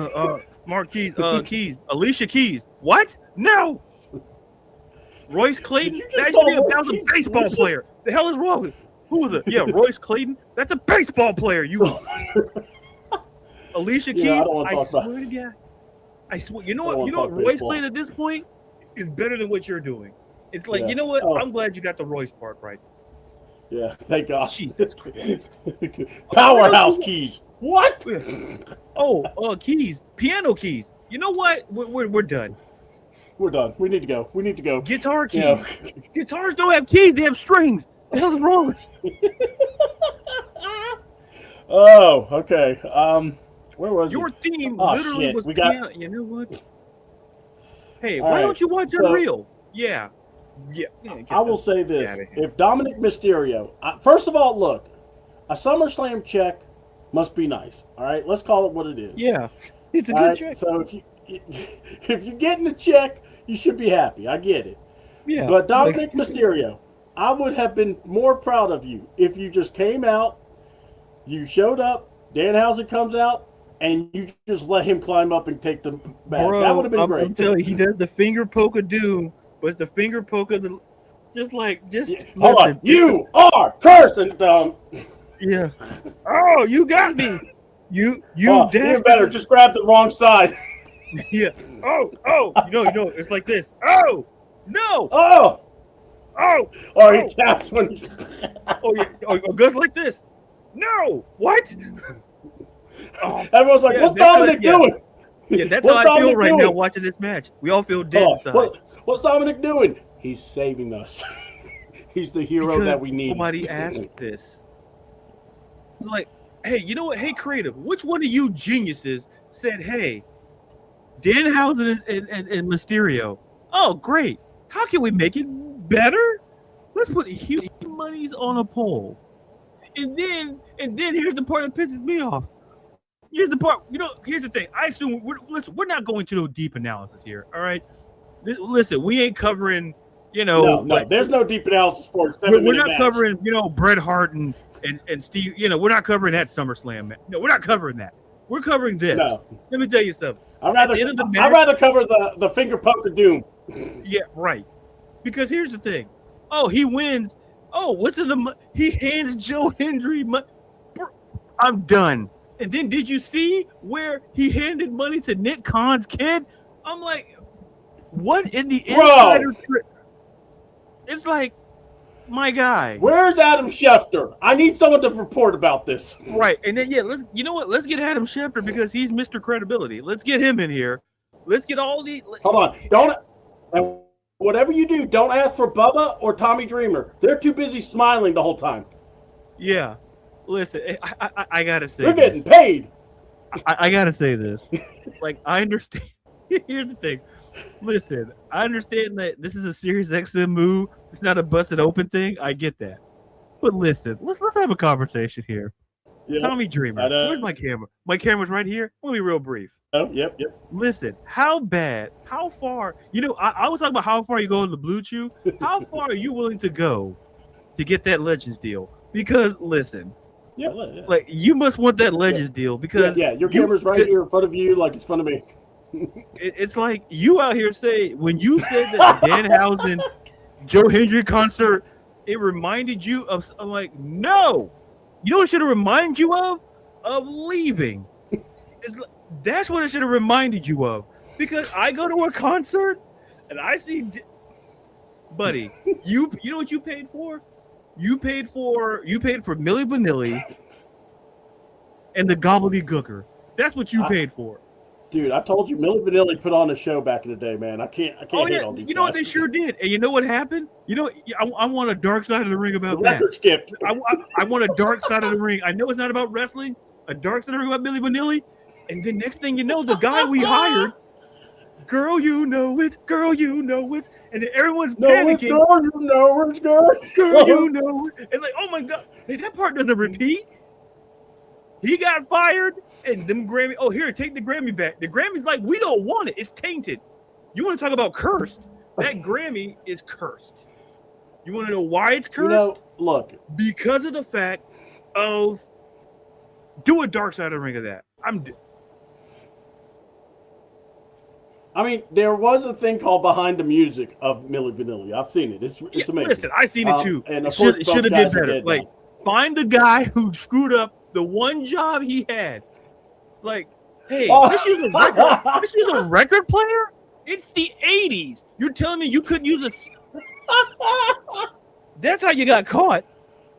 Mark Keys. Keys. Alicia Keys. What? No. Royce Clayton. That should be a baseball player. The hell is wrong with? Who was it? Yeah, Royce Clayton. That's a baseball player. You. Alicia Keys. I swear to God. I swear. You know what? You know what? Royce Clayton at this point is better than what you're doing. It's like, you know what? I'm glad you got the Royce part right. Yeah, thank God. Jesus Christ. Powerhouse Keys. What? Keys. Piano keys. You know what? We're done. We're done. We need to go. Guitar keys. Yeah. Guitars don't have keys. They have strings. The hell is wrong with you? Oh, okay. Where was your it? theme? Oh, Literally shit. was We got. piano. You know what? Hey, All why right. don't you watch Unreal? Yeah. I will say this: if Dominic Mysterio, first of all, look, a SummerSlam check must be nice. All right, let's call it what it is. Yeah, it's a All good right? check. So if you're getting a check, you should be happy. I get it. Yeah, But Dominic Mysterio, I would have been more proud of you if you just came out, you showed up, Danhausen comes out, and you just let him climb up and take the bag. Bro, That would have been great. I'm telling you, he does the finger poke of doom, but the finger poke of the Hold on, you are cursed. And yeah. Oh, you got me. You even better. Just grab the wrong side. Yeah. Oh. You know. It's like this. Oh no. Oh. Or he taps when. Oh yeah. Oh, goes like this. No. What? Oh, everyone's like, "What's Dominic doing?" Yeah, that's how I feel right now watching this match. We all feel dead inside. What's Dominic doing? He's saving us. He's the hero that we need. Nobody asked this. Like, hey, you know what? Hey, creative, which one of you geniuses said, hey, Danhausen and Mysterio? Oh, great. How can we make it better? Let's put huge monies on a poll. And then here's the part that pisses me off. Here's the part, here's the thing. I assume we're not going to no deep analysis here, all right? Listen, we ain't covering, No, there's no deep analysis for it. We're not covering, Bret Hart and Steve. We're not covering that SummerSlam match. No, we're not covering that. We're covering this. No. Let me tell you something. I'd rather cover the finger poke of doom. Yeah, right. Because here's the thing. Oh, he wins. Oh, what's in the? He hands Joe Hendry money. I'm done. And then did you see where he handed money to Nick Khan's kid? I'm like, what in the insider trick? It's like, my guy. Where's Adam Schefter? I need someone to report about this. Right. And then, let's get Adam Schefter because he's Mr. Credibility. Let's get him in here. Let's get all the. Hold on. Whatever you do, don't ask for Bubba or Tommy Dreamer. They're too busy smiling the whole time. Yeah. Listen, I got to say We're getting paid. I got to say this. Like, I understand. Here's the thing. Listen, I understand that this is a Sirius XM move. It's not a busted open thing. I get that. But listen, let's have a conversation here. Yep. Tommy Dreamer. Where's my camera? My camera's right here. Let me be real brief. Oh, yep. Listen, how far, I was talking about how far you go in the Blue Chew. How far are you willing to go to get that Legends deal? Because, listen, Yeah. Like you must want that Legends deal because Your camera's right here in front of you, like it's in front of me. It's like you out here say when you said that Danhausen Joe Hendry concert, it reminded you of. I'm like, no, you know what it should have reminded you of? Of leaving. That's what it should have reminded you of. Because I go to a concert and I see, buddy, you know what you paid for? You paid for Milli Vanilli and the gobbledygooker. That's what you paid for. Dude, I told you, Milli Vanilli put on a show back in the day, man. I can't hate on these you know what they sure did, and you know what happened? You know, I want a dark side of the ring about the that. record skipped. I want a dark side of the ring. I know it's not about wrestling. A dark side of the ring about Milli Vanilli, and then next thing you know, the guy we hired, girl, you know it, girl, you know it, and then everyone's panicking. Girl, you know it, girl, you know it, and like, oh my god, hey, that part doesn't repeat. He got fired, and them Grammy. Oh, here, take the Grammy back. The Grammy's like, we don't want it. It's tainted. You want to talk about cursed? That Grammy is cursed. You want to know why it's cursed? You know, look, because of the fact of do a dark side of the ring of that. I mean, there was a thing called Behind the Music of Milli Vanilli. I've seen it. It's amazing. Listen, I've seen it too. And it should have did better. Like, find the guy who screwed up the one job he had. Like, hey, let's use a record player? It's the 80s. You're telling me you couldn't use a... That's how you got caught.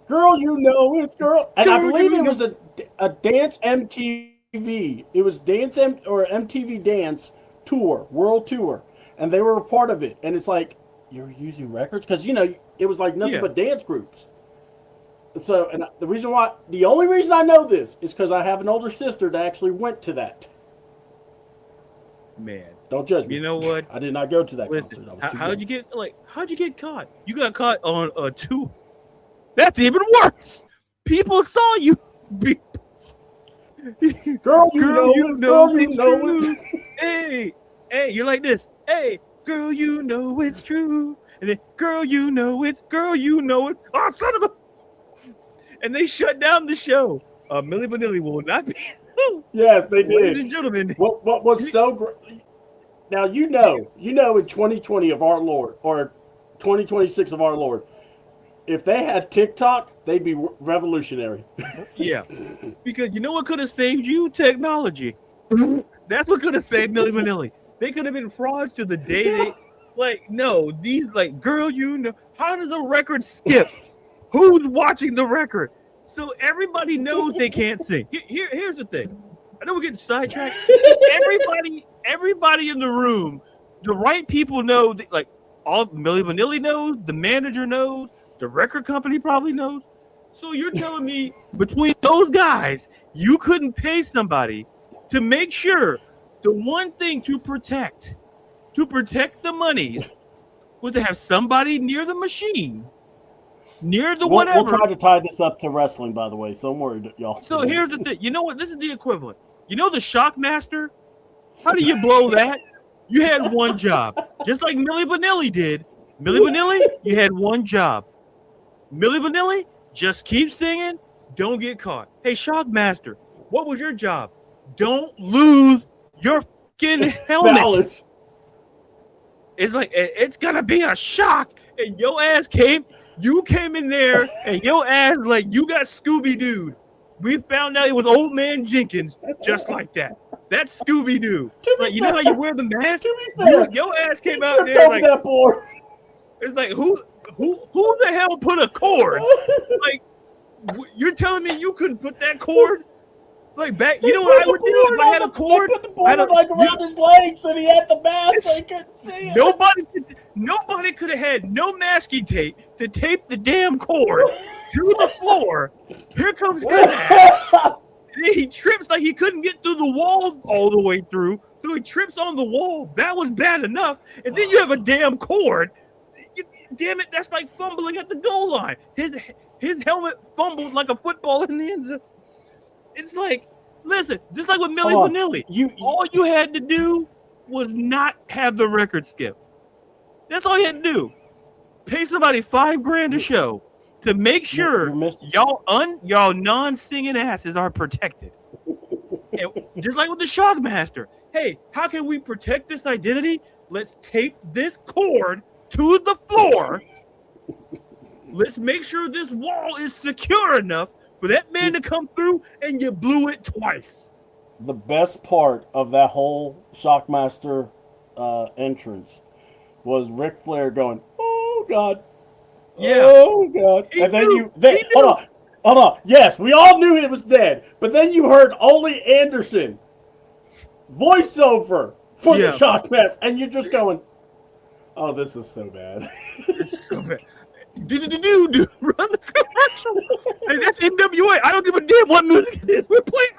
Girl, you know it's girl. And girl, I believe it was a Dance MTV. It was MTV Dance Tour, World Tour. And they were a part of it. And it's like, you're using records? Because, you know, it was like nothing but dance groups. So, and the only reason I know this is because I have an older sister that actually went to that. Man, don't judge me. You know what? I did not go to that concert. How'd you get caught? You got caught on a tour. That's even worse. People saw you. Girl, you know it. Hey, you're like this. Hey, girl, you know it's true. And then, girl, you know it. Oh, son of a. And they shut down the show. Milli Vanilli will not be. Yes, they did. Ladies and gentlemen. What was so great? Now, you know, in 2020 of our Lord, or 2026 of our Lord, if they had TikTok, they'd be revolutionary. Yeah. Because you know what could have saved you? Technology. That's what could have saved Milli Vanilli. They could have been frauds to the day they... Like, no, these, like, girl, you know... How does a record skip? Who's watching the record? So everybody knows they can't sing. Here's the thing. I know we're getting sidetracked. Everybody in the room, the right people know. Like all Milli Vanilli knows, the manager knows, the record company probably knows. So you're telling me between those guys, you couldn't pay somebody to make sure the one thing to protect the monies was to have somebody near the machine. Near the whatever. We'll try to tie this up to wrestling, by the way. So don't worry, y'all. So here's the thing. You know what? This is the equivalent. You know the Shockmaster? How do you blow that? You had one job. Just like Milli Vanilli did. Milli Vanilli, you had one job. Milli Vanilli, just keep singing. Don't get caught. Hey, Shockmaster, what was your job? Don't lose your fucking helmet. Balance. It's like, it's going to be a shock. And your ass you came in there and your ass like you got Scooby-Dooed. We found out it was Old Man Jenkins, just like that. That's Scooby-Doo. Like, you know how you wear the mask? Your ass came out there like that board. It's like who the hell put a cord? Like you're telling me you couldn't put that cord? Like back, you know what I would do if I had a cord? They put the board around his legs, and he had the mask, so he couldn't see it. Nobody could have had no masking tape to tape the damn cord to the floor. Here comes his ass. He trips like he couldn't get through the wall all the way through, so he trips on the wall. That was bad enough, and then you have a damn cord. Damn it, that's like fumbling at the goal line. His helmet fumbled like a football in the end zone. It's like, listen, just like with Milli Vanilli, all you had to do was not have the record skip. That's all you had to do. Pay somebody $5,000 a show. to make sure You're missing. y'all non-singing asses are protected. And just like with the Shockmaster, hey, how can we protect this identity? Let's tape this cord to the floor. Let's make sure this wall is secure enough for that man to come through, and you blew it twice. The best part of that whole Shockmaster entrance was Ric Flair going, "Oh God, Yeah. oh God," and then hold on. Yes, we all knew it was dead, but then you heard Ole Anderson voiceover for the Shockmaster, and you're just going, "Oh, this is so bad." It's so bad. Dude, run the commercial. Hey, that's NWA. I don't give a damn what music it is. We're playing.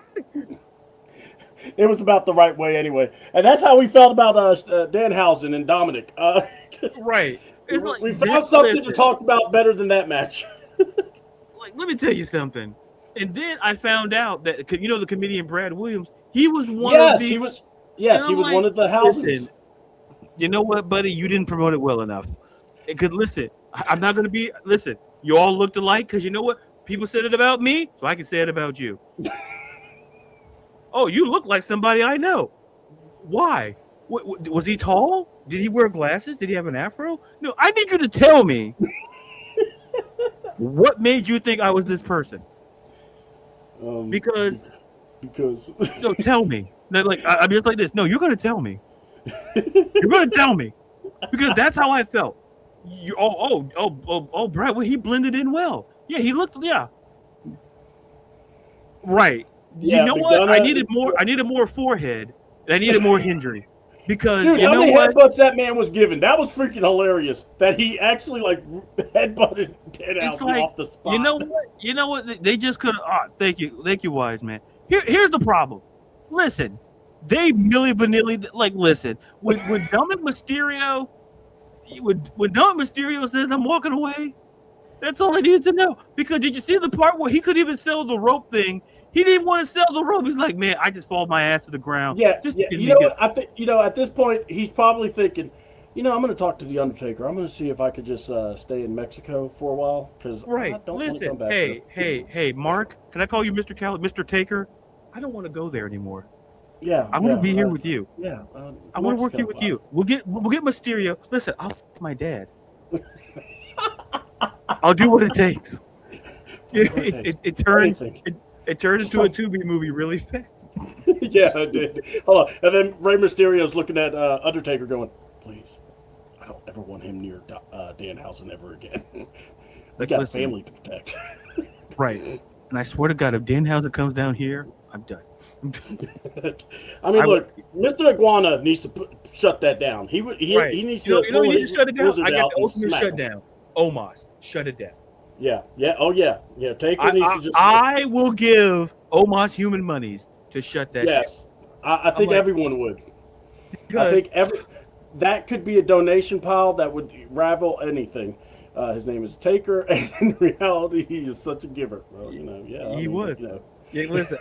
It was about the right way anyway, and that's how we felt about Danhausen and Dominic. Right. It's We found something to talk about better than that match. Like, let me tell you something. And then I found out that the comedian Brad Williams, he was one of the. He was one of the houses. Listen, you know what, buddy? You didn't promote it well enough. Because listen, I'm not going to be. Listen, you all looked alike because you know what? People said it about me, so I can say it about you. Oh, you look like somebody I know. Why? Was he tall? Did he wear glasses? Did he have an afro? No, I need you to tell me what made you think I was this person. Because no, tell me. I'm just like this. No, you're gonna tell me. You're gonna tell me because that's how I felt. Brad, well, he blended in well. Yeah, he looked. Yeah, right. Yeah, you know what? I needed more forehead. And I needed more Hendry. Because dude, you how know many what? headbutts that man was given? That was freaking hilarious. That he actually headbutted Danhausen off the spot. You know what? They just could. Thank you, wise man. Here's the problem. Listen, they Milli Vanilli. Listen, when Dominic Mysterio, when Dominic Mysterio says I'm walking away, that's all I needed to know. Because did you see the part where he couldn't even sell the rope thing? He didn't want to sell the rope. He's like, man, I just fall my ass to the ground. Yeah. You know what? I think at this point he's probably thinking, I'm going to talk to the Undertaker. I'm going to see if I could just stay in Mexico for a while because I don't want to come back. Hey, Mark, can I call you Mr. Taker? I don't want to go there anymore. Yeah, I want to be here with you. Yeah, I want to work here with you. We'll get Mysterio. Listen, I'll my dad. I'll do what it takes. It turned into a Tubi movie really fast. Yeah, it did. Hold on. And then Rey Mysterio's looking at Undertaker going, please, I don't ever want him near Danhausen ever again. We got a family to protect. Right. And I swear to God, if Danhausen comes down here, I'm done. I mean, look, Mr. Iguana needs to shut that down. He needs to shut it down. I got the ultimate shutdown. shutdown. Omos, shut it down. Yeah. Oh yeah. Taker needs to just. I will give Omos human monies to shut that. Yes, down. I think everyone would. I think that could be a donation pile that would ravel anything. His name is Taker, and in reality, he is such a giver. Well, he would. Yeah, listen.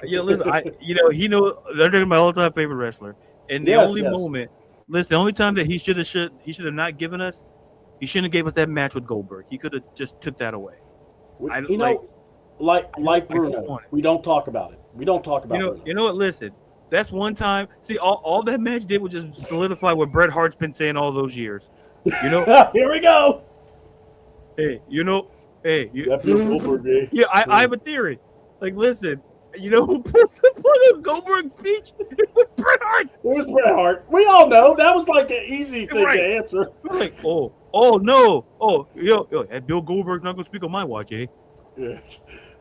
He knows they're my all-time favorite wrestler, and the only time that he should have not given us. He shouldn't have gave us that match with Goldberg. He could have just took that away. Like Bruno, we don't talk about it. We don't talk about it. You know what? Listen, that's one time. See, all that match did was just solidify what Bret Hart's been saying all those years. Here we go. Goldberg, yeah, I have a theory. Listen, who put the Goldberg speech? It was Bret Hart. It was Bret Hart. We all know that was like an easy thing to answer. Oh no! Oh, Bill Goldberg's not gonna speak on my watch, eh? Yeah.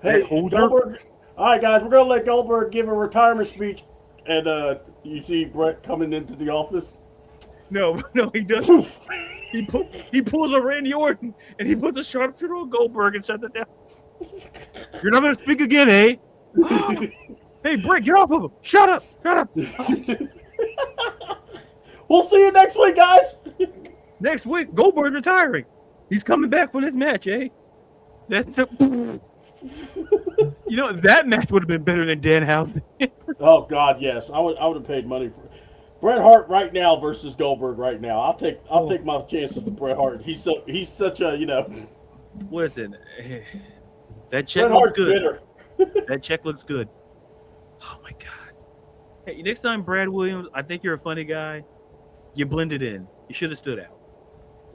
Hey, Goldberg. All right, guys, we're gonna let Goldberg give a retirement speech, and you see Bret coming into the office. No, he doesn't. he pulls a Randy Orton and he puts a sharpshooter on Goldberg and shuts it down. You're not gonna speak again, eh? Hey, Bret, get off of him! Shut up! We'll see you next week, guys. Next week, Goldberg's retiring. He's coming back for this match, eh? That match would have been better than Danhausen. Oh God, yes. I would have paid money for Bret Hart right now versus Goldberg right now. I'll take my chances with Bret Hart. He's such a Listen, that check Bret looks Hart's good. bitter. That check looks good. Oh my god. Hey, next time, Brad Williams, I think you're a funny guy. You blended in. You should have stood out.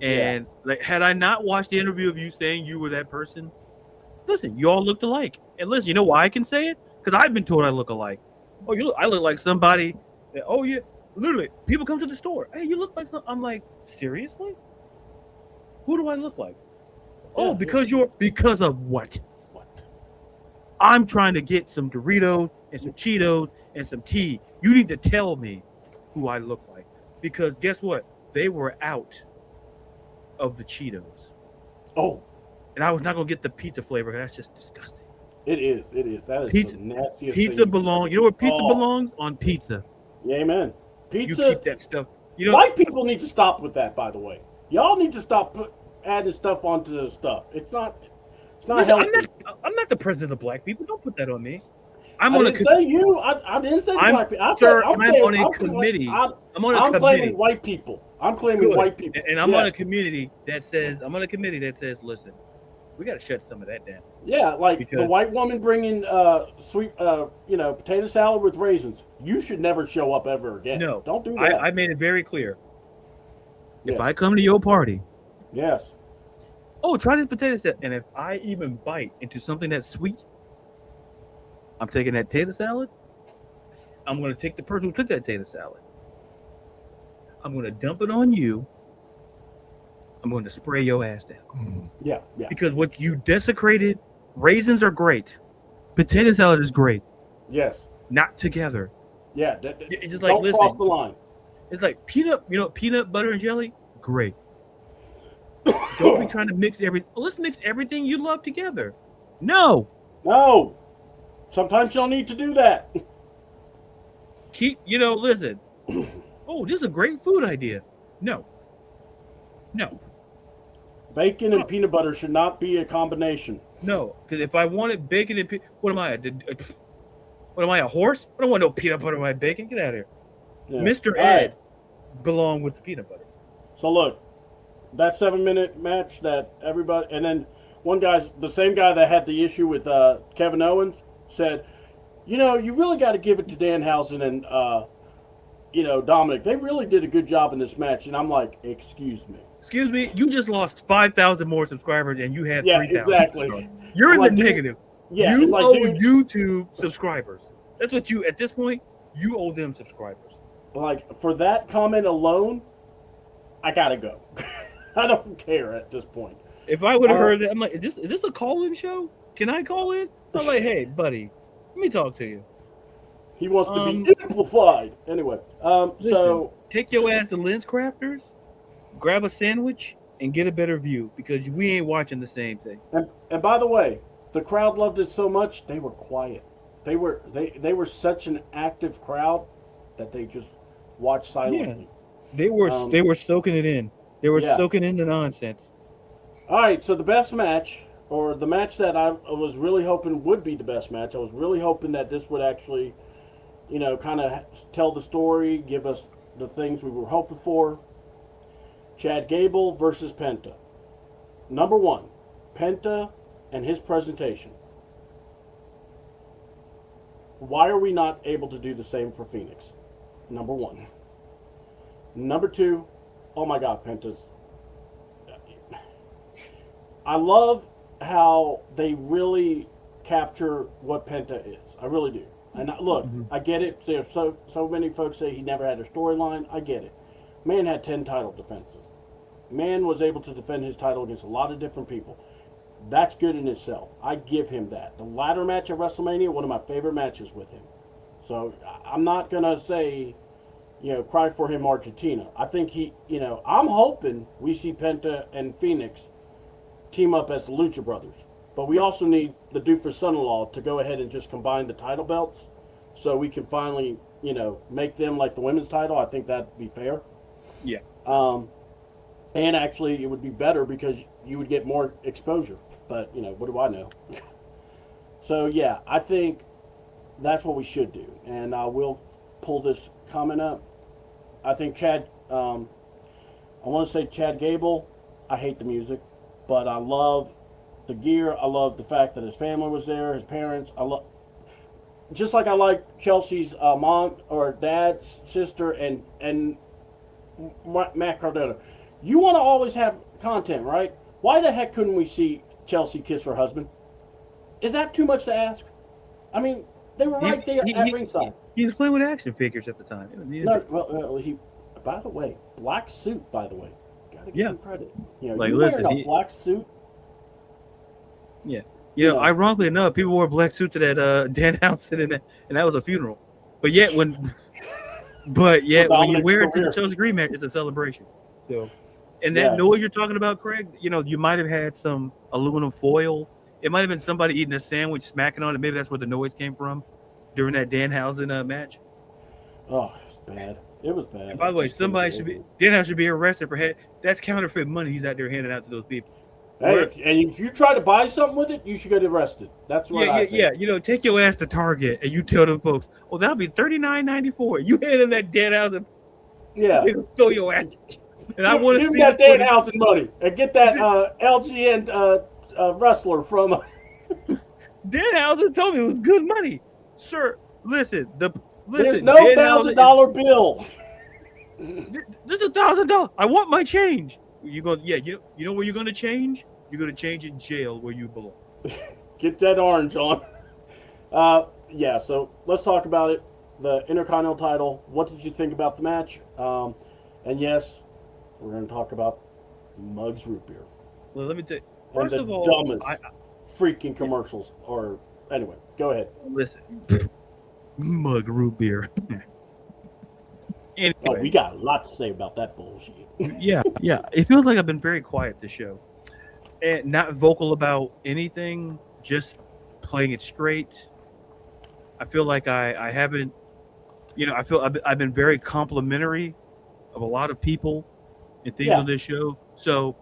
And like, had I not watched the interview of you saying you were that person, listen, you all looked alike. And listen, you know why I can say it? Because I've been told I look alike. Oh, I look like somebody. That, oh yeah, literally, people come to the store. Hey, you look like some. I'm like, seriously? Who do I look like? Oh, because of what? What? I'm trying to get some Doritos and some Cheetos and some tea. You need to tell me who I look like. Because guess what? They were out of the Cheetos. Oh, And I was not going to get the pizza flavor. That's just disgusting. it is. It is. That is Pizza, the nastiest pizza thing. belongs. You know where pizza belongs? On pizza. Yeah, amen. You Pizza. keep that stuff. You know, White people need to stop with that. By the way, y'all need to stop adding stuff onto the stuff. It's not. It's not listen, healthy. I'm not the president of black people. Don't put that on me. I didn't say you. I didn't say black people. I'm on a committee. I'm on a committee. claiming white people. I'm claiming white people. And I'm on a committee that says, listen, we got to shut some of that down. Yeah, like the white woman bringing sweet, potato salad with raisins. You should never show up ever again. No, don't do that. I made it very clear. Yes. If I come to your party, yes. Oh, try this potato salad, and if I even bite into something that's sweet, I'm taking that tater salad. I'm going to take the person who took that tater salad. I'm going to dump it on you. I'm going to spray your ass down. Yeah. Because what you desecrated, raisins are great. Potato salad is great. Yes. Not together. Yeah. It's just like, don't listen, cross the line. It's like peanut butter and jelly. Great. Don't be trying to mix everything. Well, let's mix everything you love together. No. Sometimes you'll need to do that. Listen. Oh, this is a great food idea. No. Bacon and peanut butter should not be a combination. No, because if I wanted bacon and what am I? What am I, a horse? I don't want no peanut butter in my bacon. Get out of here. Yeah. Mr. Ed belonged with the peanut butter. So look, that 7-minute match that everybody, and then one guy's the same guy that had the issue with Kevin Owens said, you really got to give it to Danhausen and Dominic. They really did a good job in this match, and I'm like, excuse me, you just lost 5,000 more subscribers, and you had 3,000. Exactly. You're in the negative. Yeah, you owe YouTube subscribers. That's what at this point, you owe them subscribers. Like, for that comment alone, I gotta go. I don't care at this point. If I would have heard that, I'm like, is this a call-in show? Can I call in? I'm like, hey, buddy, let me talk to you. He wants to be amplified. Anyway, so take your ass to Lens Crafters, grab a sandwich, and get a better view because we ain't watching the same thing. And by the way, the crowd loved it so much they were quiet. They were such an active crowd that they just watched silently. Yeah. They were soaking it in. They were soaking in the nonsense. All right, so the best match, or the match that I was really hoping would be the best match. I was really hoping that this would actually, kind of tell the story, give us the things we were hoping for. Chad Gable versus Penta. Number one, Penta and his presentation. Why are we not able to do the same for Phoenix? Number one. Number two, oh my God, Penta's. I love how they really capture what Penta is. I really do. And look, I get it. There's so many folks say he never had a storyline. I get it. Man had 10 title defenses. Man was able to defend his title against a lot of different people. That's good in itself. I give him that. The ladder match at WrestleMania, one of my favorite matches with him. So I'm not going to say, cry for him Argentina. I think I'm hoping we see Penta and Phoenix team up as the Lucha Brothers. But we also need the Doofus son-in-law to go ahead and just combine the title belts so we can finally, make them like the women's title. I think that'd be fair. Yeah. And actually, it would be better because you would get more exposure. But, what do I know? So, yeah, I think that's what we should do. And I will pull this comment up. I think I want to say Chad Gable, I hate the music, but I love the gear. I love the fact that his family was there, his parents. I love, just like I like Chelsea's mom or dad's sister and Matt Cardona. You want to always have content, right? Why the heck couldn't we see Chelsea kiss her husband? Is that too much to ask? I mean, they were right there at ringside. He was playing with action figures at the time. No, well, he. By the way, black suit. By the way, gotta give him credit. You know, like, you listen, wearing a black suit. Yeah. You know, ironically enough, people wore black suits to that Dan Housen and that was a funeral. But yet when when you wear it to the Chelsea Green match, it's a celebration. So, and that noise you're talking about, Craig, you know, you might have had some aluminum foil. It might have been somebody eating a sandwich, smacking on it. Maybe that's where the noise came from during that Dan Housen match. Oh, it was bad. It was bad. And by the way, somebody should be Dan Housen should be arrested for that's counterfeit money he's out there handing out to those people. Hey, and if you try to buy something with it, you should get arrested. That's what I think. Yeah. You know, take your ass to Target and you tell them folks, "Oh, that'll be $39.94." You hand them that Dan Housen, throw your ass. And I want to see that Dan Housen money and get that LGN wrestler from. Dan Housen told me it was good money, sir. Listen, there's no $1,000 bill. This is $1,000. I want my change. You go, you know where you're gonna change? You're gonna change in jail where you belong. Get that orange on. So let's talk about it. The Intercontinental title. What did you think about the match? And yes, we're gonna talk about Muggs Root Beer. Well, let me tell you. First of all, dumbest freaking commercials. Or anyway, go ahead. Listen, Mug Root Beer. Anyway. Oh, we got a lot to say about that bullshit. Yeah. It feels like I've been very quiet this show, and not vocal about anything, just playing it straight. I feel like I haven't, I feel I've been very complimentary of a lot of people and things on this show. So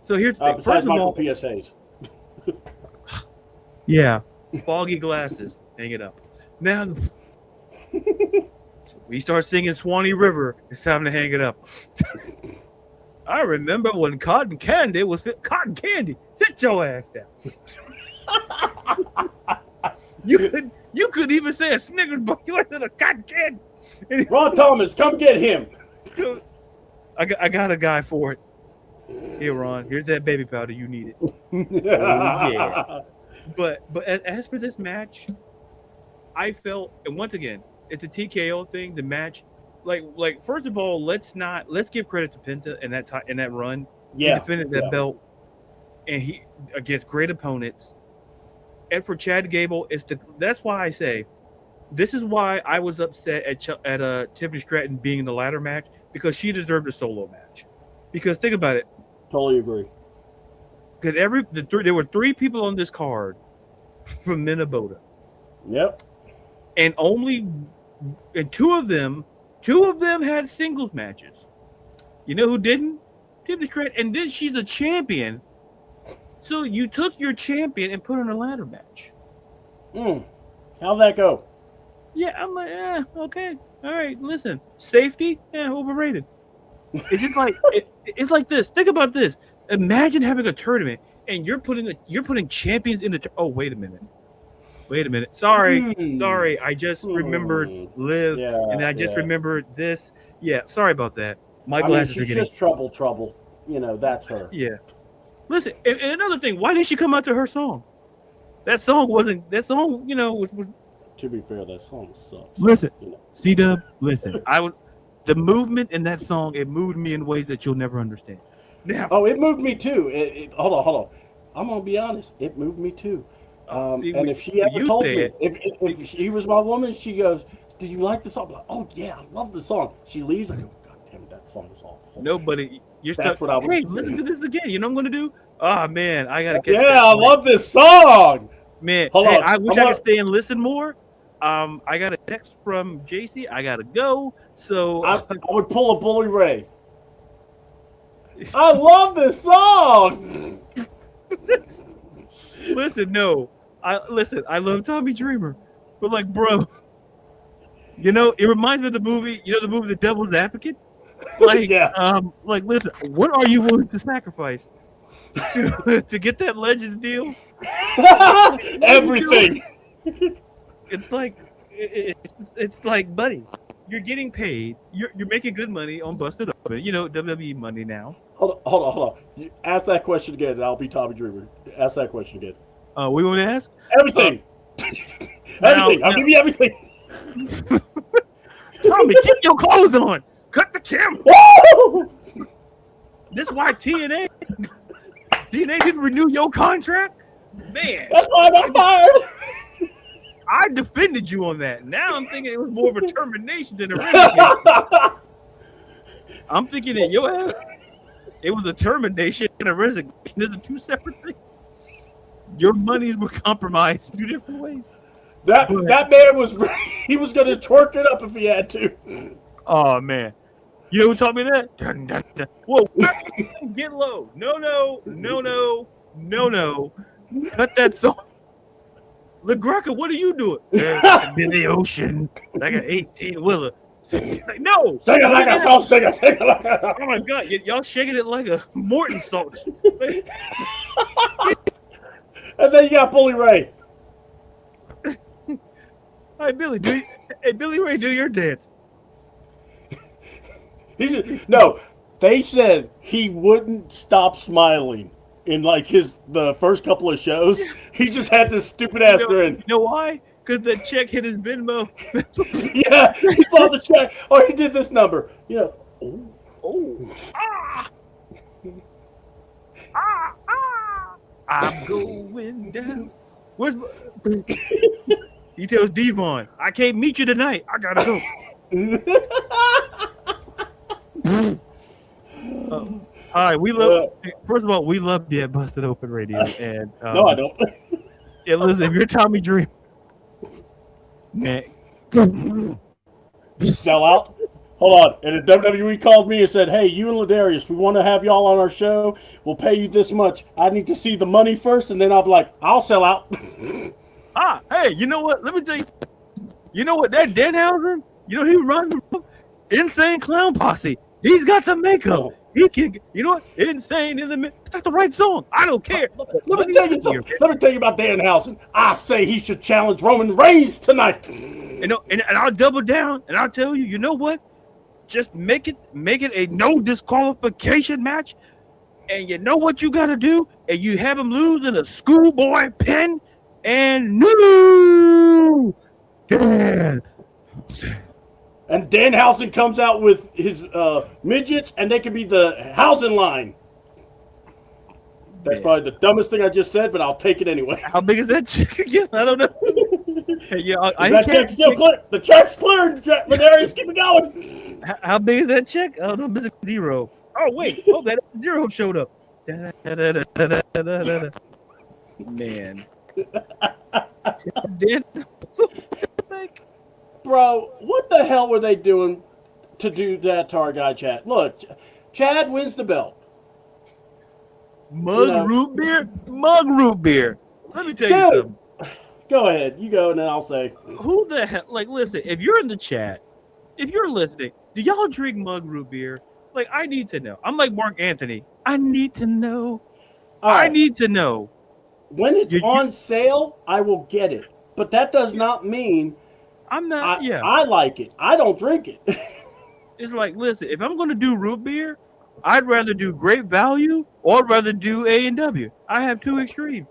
here's the thing. First of all, PSAs. Yeah, foggy glasses. Hang it up. Now. We start singing Swanee River, it's time to hang it up. I remember when cotton candy was cotton candy. Sit your ass down. You could even say a Snickers bar. You went to the cotton candy. Ron Thomas, come get him. I got a guy for it. Here, Ron. Here's that baby powder. You need it. Oh, yeah. But as for this match, I felt, and once again, it's a TKO thing. The match, like first of all, let's give credit to Penta in that run. Yeah, he defended that belt, and he against great opponents. And for Chad Gable, that's why I say this is why I was upset at Tiffany Stratton being in the ladder match, because she deserved a solo match. Because think about it. Totally agree. Because there were 3 people on this card from Minnesota. Yep. And two of them had singles matches. You know who didn't? Tiffany Stratton. And then she's a champion. So you took your champion and put her in a ladder match. How'd that go? Yeah, I'm like, okay. All right, listen. Safety? Overrated. It's just like it's like this. Think about this. Imagine having a tournament and you're putting champions in the oh, wait a minute. Sorry. I just remembered Liv, and I just remembered this. Yeah, sorry about that. My glasses are getting. She's just trouble. You know, that's her. Yeah. Listen, and another thing, why didn't she come out to her song? That song, was. To be fair, that song sucks. Listen, C-Dub, listen. The movement in that song, it moved me in ways that you'll never understand. Now, it moved me too. Hold on. I'm gonna be honest. It moved me too. And if she ever told me, if she was my woman, she goes, "Did you like the song?" I'm like, "Oh yeah, I love the song." She leaves. I go, "God damn it, that song is awful." Nobody. That's what I would. Hey, listen to this again. You know what I'm gonna do? Oh man, I gotta catch. Yeah, I love this song. Man, I wish I could stay and listen more. I got a text from JC. I gotta go. So I would pull a Bully Ray. I love this song. Listen, I love Tommy Dreamer, but like, bro, it reminds me of the movie. The movie The Devil's Advocate. Like, listen, what are you willing to sacrifice? to get that Legends deal. Everything. It's like it's like, buddy, you're getting paid. You're making good money on Busted Open. You know, WWE money now. Hold on. You ask that question again, and I'll be Tommy Dreamer. Ask that question again. We want to ask Everything. Everything. I'll give you everything. Tommy, keep your clothes on. Cut the camera. Woo! This is why TNA didn't renew your contract. Man, That's why I got fired. I defended you on that. Now I'm thinking it was more of a termination than a resignation. I'm thinking that your ass, it was a termination and a resignation. Those are two separate things. Your monies were compromised 2 different ways. That man was going to twerk it up if he had to. Oh man, you know who taught me that? Dun, dun, dun. Whoa, get low. No. Cut that song. LaGreca, what are you doing? In the ocean, like an 18-wheeler. Like, no. Sing it like a song singer. Sing it like a... Oh my God, y'all shaking it like a Morton salt. And then you got Bully Ray. Hey Billy, Billy Ray, do your dance. No, they said he wouldn't stop smiling in like the first couple of shows. He just had this stupid ass grin. You know why? Because the check hit his Venmo. Yeah, he saw the check. Or he did this number. You know. I'm going down. Where's he tells Devon, I can't meet you tonight. I gotta go. All right, we love. First of all, we love you at Busted Open Radio, and no, I don't. Yeah, listen, if you're Tommy Dream, man, sell out. Hold on, and the WWE called me and said, "Hey, you and Ladarius, we want to have y'all on our show. We'll pay you this much. I need to see the money first, and then I'll be like, I'll sell out." Hey, you know what? Let me tell you. You know what? That Danhausen, you know he runs Insane Clown Posse. He's got the makeup. Oh. He can, you know what? Insane in the That's the right song. I don't care. Let me tell you something. Let me tell you about Danhausen. I say he should challenge Roman Reigns tonight. And I'll double down and I'll tell you. You know what? Just make it a no disqualification match. And you know what you got to do? And you have him lose in a schoolboy pin. And no, Dan. And Danhausen comes out with his midgets, and they can be the housing line. That's probably the dumbest thing I just said, but I'll take it anyway. How big is that check again? I don't know. That check's still clear. The check's cleared. Ladarius, keep it going. How big is that check? Oh no, Mr. Zero. Oh wait, that zero showed up. Man. Bro, what the hell were they doing to do that to our guy Chad? Look, Chad wins the belt. Root beer? Mug root beer. Let me tell you something. Go ahead. You go, and then I'll say. Who the hell? Like, listen, if you're in the chat, if you're listening, do y'all drink mug root beer? Like, I need to know. I'm like Mark Anthony. I need to know. Right. I need to know. When it's on sale, I will get it. But that does not mean I'm not. I like it. I don't drink it. It's like, listen, if I'm going to do root beer, I'd rather do Great Value or I'd rather do A&W. I have two extremes.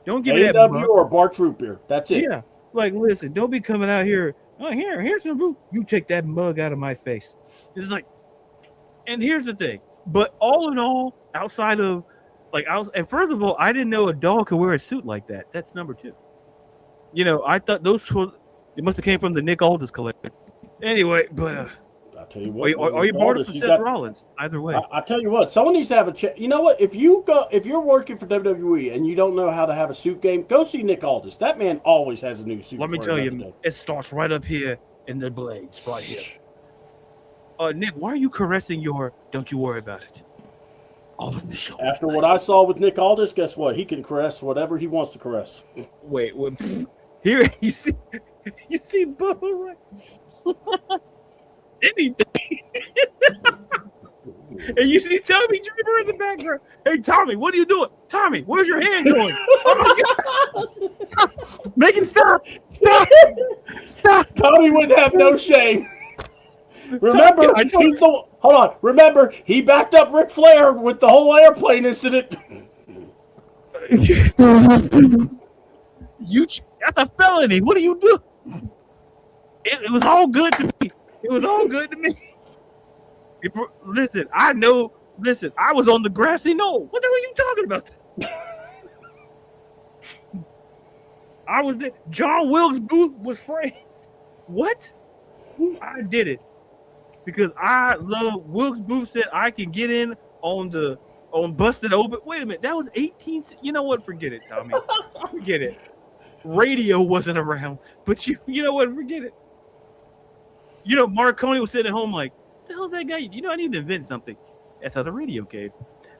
Don't give me that A&W or Bart's root beer. That's it. Yeah. Like, listen, don't be coming out here. Oh, here's some root. You take that mug out of my face. It's like, and here's the thing. But all in all, outside of, and first of all, I didn't know a dog could wear a suit like that. That's number two. You know, I thought it must have came from the Nick Aldis collection. Anyway, but I'll tell you what. are you bored of Seth Rollins? Either way, I tell you what. Someone needs to have a check. You know what? If you're working for WWE and you don't know how to have a suit game, go see Nick Aldis. That man always has a new suit. Let me tell you, it starts right up here in the blades, right here. Nick, why are you caressing your? Don't you worry about it. All in the show. After what I saw with Nick Aldis, guess what? He can caress whatever he wants to caress. Wait. Here you see Bubba right? Anything. And you see Tommy Dreamer in the background. Hey, Tommy, what are you doing? Tommy, where's your hand going? Oh my God. Make it stop. Stop. Tommy wouldn't have no shame. Remember, I know. he's the hold on. Remember, he backed up Ric Flair with the whole airplane incident. That's a felony. What do you do? It was all good to me. It was all good to me. Listen, I know. Listen, I was on the grassy knoll. What the hell are you talking about? I was there. John Wilkes Booth was framed. What? I did it because I love Wilkes Booth said I can get in on busted open. Wait a minute, that was 18. You know what? Forget it, Tommy. Forget it. Radio wasn't around, but you know what? Forget it. You know, Marconi was sitting at home like, the hell is that guy? You know, I need to invent something. That's how the radio came.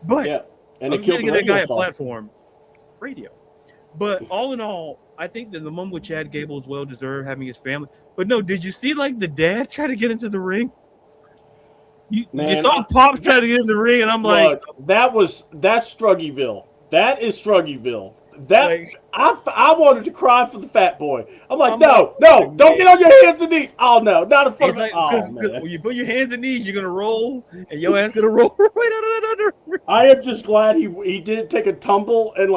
But Yeah, and I'm it killed gonna the get that guy radio a star. platform. Radio. But all in all, I think that the moment with Chad Gable is well deserved having his family. But no, did you see like the dad try to get into the ring? You saw Pops try to get in the ring, and I'm like, look, that's Struggyville. That is Struggyville. That I wanted to cry for the fat boy. I'm like, no, don't get on your hands and knees. Oh no, not in front of like, oh cause man. when you put your hands and knees, you're gonna roll, and your ass gonna roll right out of that under. I am just glad he didn't take a tumble and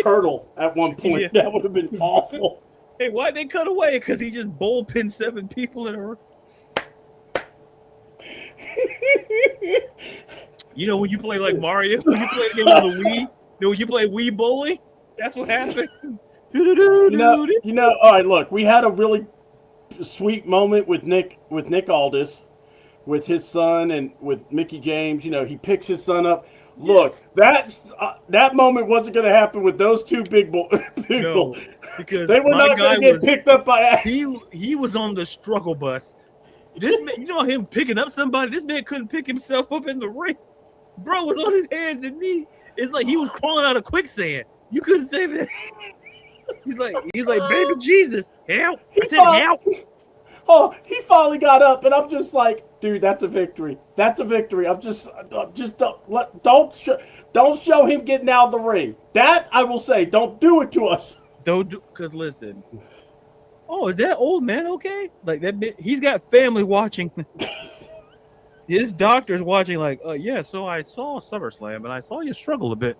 turtle at one point. Yeah. That would have been awful. Hey, why'd they cut away? Because he just bullpen 7 people in a row. You know when you play like Mario, when you play the game on the Wii, when you play Wii bowling, that's what happened. You know. All right, look, we had a really sweet moment with Nick Aldis, with his son and with Mickey James. You know, he picks his son up. Look, that moment wasn't going to happen with those two big people. Because they were not going to get picked up by. He was on the struggle bus. This man, you know him picking up somebody. This man couldn't pick himself up in the ring. Bro was on his hands and knees. It's like he was crawling out of quicksand. You couldn't say that. He's like, baby Jesus, help! I said help. Oh, he finally got up, and I'm just like, dude, that's a victory. That's a victory. I'm just don't show him getting out of the ring. That I will say, don't do it to us. Don't do, cause listen. Oh, is that old man okay? Like that? He's got family watching. His doctor's watching. Like, yeah. So I saw SummerSlam, and I saw you struggle a bit.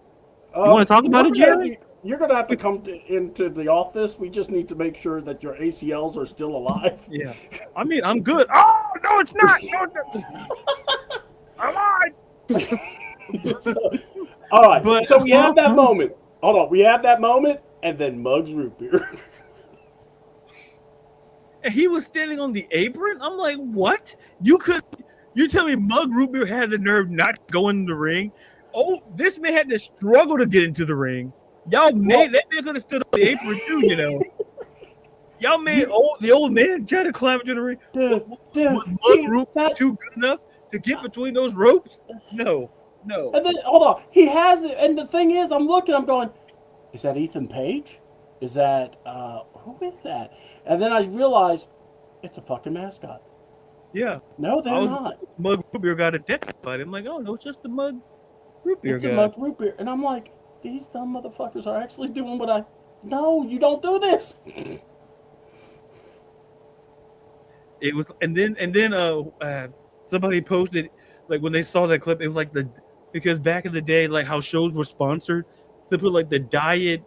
You want to talk about it, Jerry? You're going to have to come into the office. We just need to make sure that your ACLs are still alive. Yeah. I mean, I'm good. Oh, no, it's not. No, I'm on. All right. So we have that moment. Hold on. We have that moment, and then Muggs root beer. And he was standing on the apron. I'm like, what? You tell me Mug Root Beer had the nerve not to go in the ring? Oh, this man had to struggle to get into the ring. Y'all made that man could have stood on the apron too, you know. Y'all made the old man try to climb into the ring. Was Mug Root Beer too good enough to get between those ropes? No. And then hold on, he has it. And the thing is, I'm looking, I'm going, is that Ethan Page? Is that who is that? And then I realized it's a fucking mascot. Yeah. No, they're not. Mug Root Beer got identified. I'm like, oh no, it's just the Mug Root Beer It's guy. a Mug Root Beer. And I'm like, these dumb motherfuckers are actually doing what no, you don't do this. It was, and then somebody posted, like when they saw that clip, it was like because back in the day, like how shows were sponsored, they put like the diet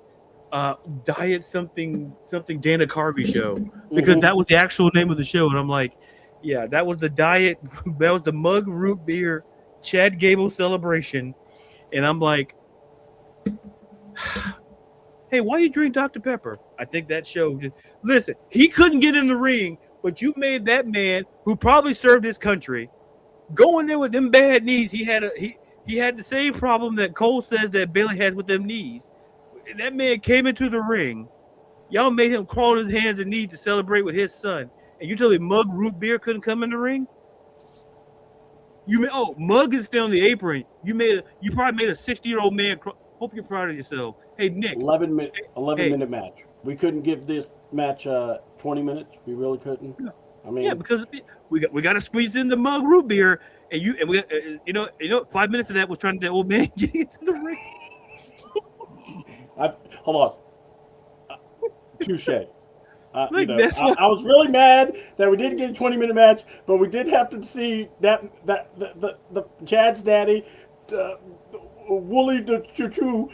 something Dana Carvey show, because that was the actual name of the show. And I'm like, yeah, that was the Mug Root Beer Chad Gable celebration. And I'm like, hey, why you drink Dr. Pepper? I think that show listen, he couldn't get in the ring, but you made that man who probably served his country go in there with them bad knees. He had the same problem that Cole says that Bailey has with them knees. And that man came into the ring. Y'all made him crawl on his hands and knees to celebrate with his son. And you tell me Mug Root Beer couldn't come in the ring? Mug is still on the apron. You probably made a 60-year-old man cry. Hope you're proud of yourself. Hey, Nick. 11 minute match. We couldn't give this match 20 minutes. We really couldn't. No. I mean, yeah, because we got to squeeze in the Mug Root Beer. and 5 minutes of that was trying to that old man get into the ring. Hold on. Touche. Like, that's what- I was really mad that we didn't get a 20-minute match, but we did have to see the Chad's daddy, Wooly the Choo-Choo.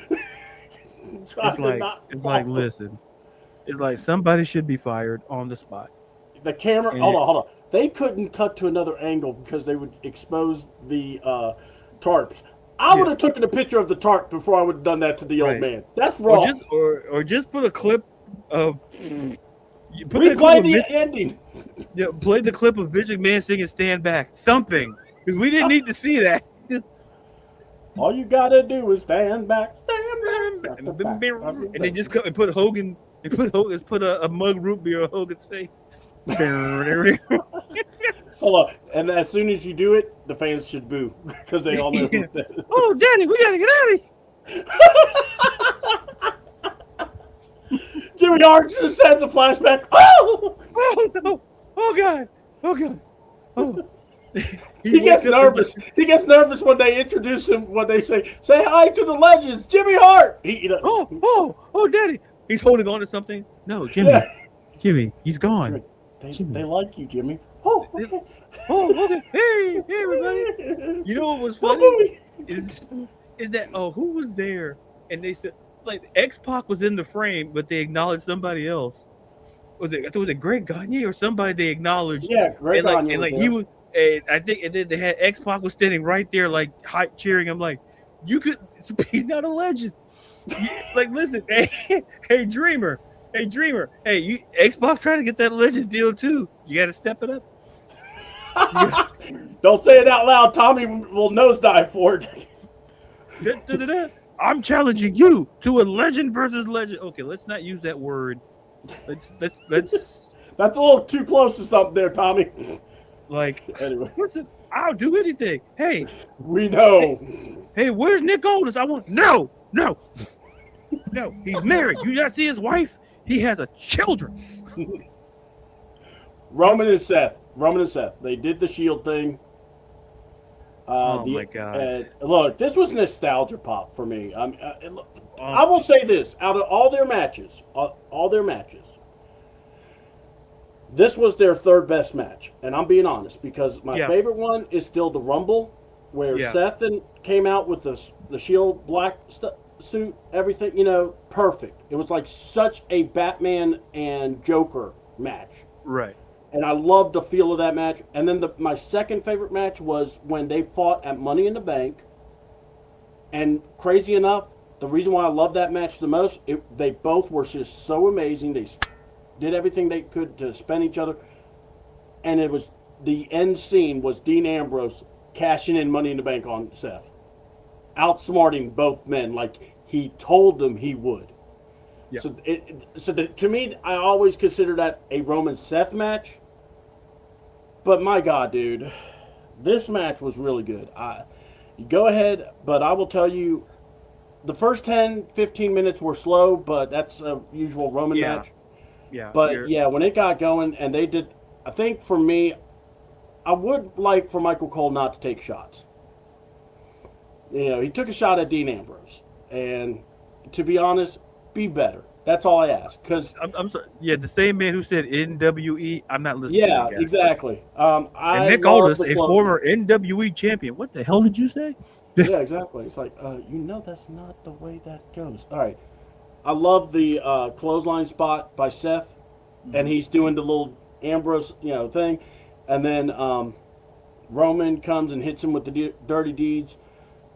It's like, listen, it's like somebody should be fired on the spot. The camera. And hold on. They couldn't cut to another angle because they would expose the tarps. I would have taken a picture of the tarp before I would have done that to the old man. That's wrong. Or just put a clip of. Replay the ending. Yeah, play the clip of Vince McMahon singing "Stand Back." Something, because we didn't need to see that. All you gotta do is stand back, and they just come and put Hogan. They put a mug root beer on Hogan's face. Hold on, and as soon as you do it, the fans should boo because they all know. Yeah. Oh, Daddy, we gotta get out of here. Jimmy Hart just has a flashback. Oh! Oh no! Oh God! Oh God! Oh. He gets nervous. He gets nervous when they introduce him. When they say hi to the legends, Jimmy Hart. Oh, Daddy! He's holding on to something. No, Jimmy. Yeah. Jimmy, he's gone. They like you, Jimmy. Oh, okay. Oh, okay. Hey, everybody. You know what was funny? Is that who was there? And they said like X-Pac was in the frame, but they acknowledged somebody else. Was it Greg Gagne or somebody they acknowledged? Yeah, Greg Gagne. And he was. And I think and then they had X-Pac was standing right there, like hype cheering. I'm like, you could. He's not a legend. Like, listen, hey, Dreamer. Hey, you X-Pac trying to get that Legends deal too. You got to step it up. Don't say it out loud. Tommy will nosedive for it. I'm challenging you to a legend versus legend. Okay, let's not use that word. Let's. That's a little too close to something there, Tommy. Like, anyway, listen, I'll do anything. Hey, we know. Hey, where's Nick Aldis? No. He's married. You not see his wife? He has a children. Roman and Seth. They did the Shield thing. My God! Look, this was nostalgia pop for me. I will say this: out of all their matches, this was their third best match, and I'm being honest because my favorite one is still the Rumble, where Seth came out with the Shield black suit, everything, perfect. It was like such a Batman and Joker match, right? And I loved the feel of that match. And then my second favorite match was when they fought at Money in the Bank. And crazy enough, the reason why I love that match the most, they both were just so amazing. They did everything they could to spend each other. And it was the end scene was Dean Ambrose cashing in Money in the Bank on Seth. Outsmarting both men like he told them he would. Yeah. To me, I always consider that a Roman Seth match. But my God, dude, this match was really good. You go ahead, but I will tell you, the first 10, 15 minutes were slow, but that's a usual Roman match. Yeah. But when it got going, and they did, I think for me, I would like for Michael Cole not to take shots. He took a shot at Dean Ambrose, and to be honest, be better. That's all I ask. Because I'm sorry. Yeah, the same man who said NWE. I'm not listening. Yeah, exactly. And Nick Aldis, a former NWE champion. What the hell did you say? Yeah, exactly. It's like that's not the way that goes. All right. I love the clothesline spot by Seth, and he's doing the little Ambrose, thing, and then Roman comes and hits him with the dirty deeds.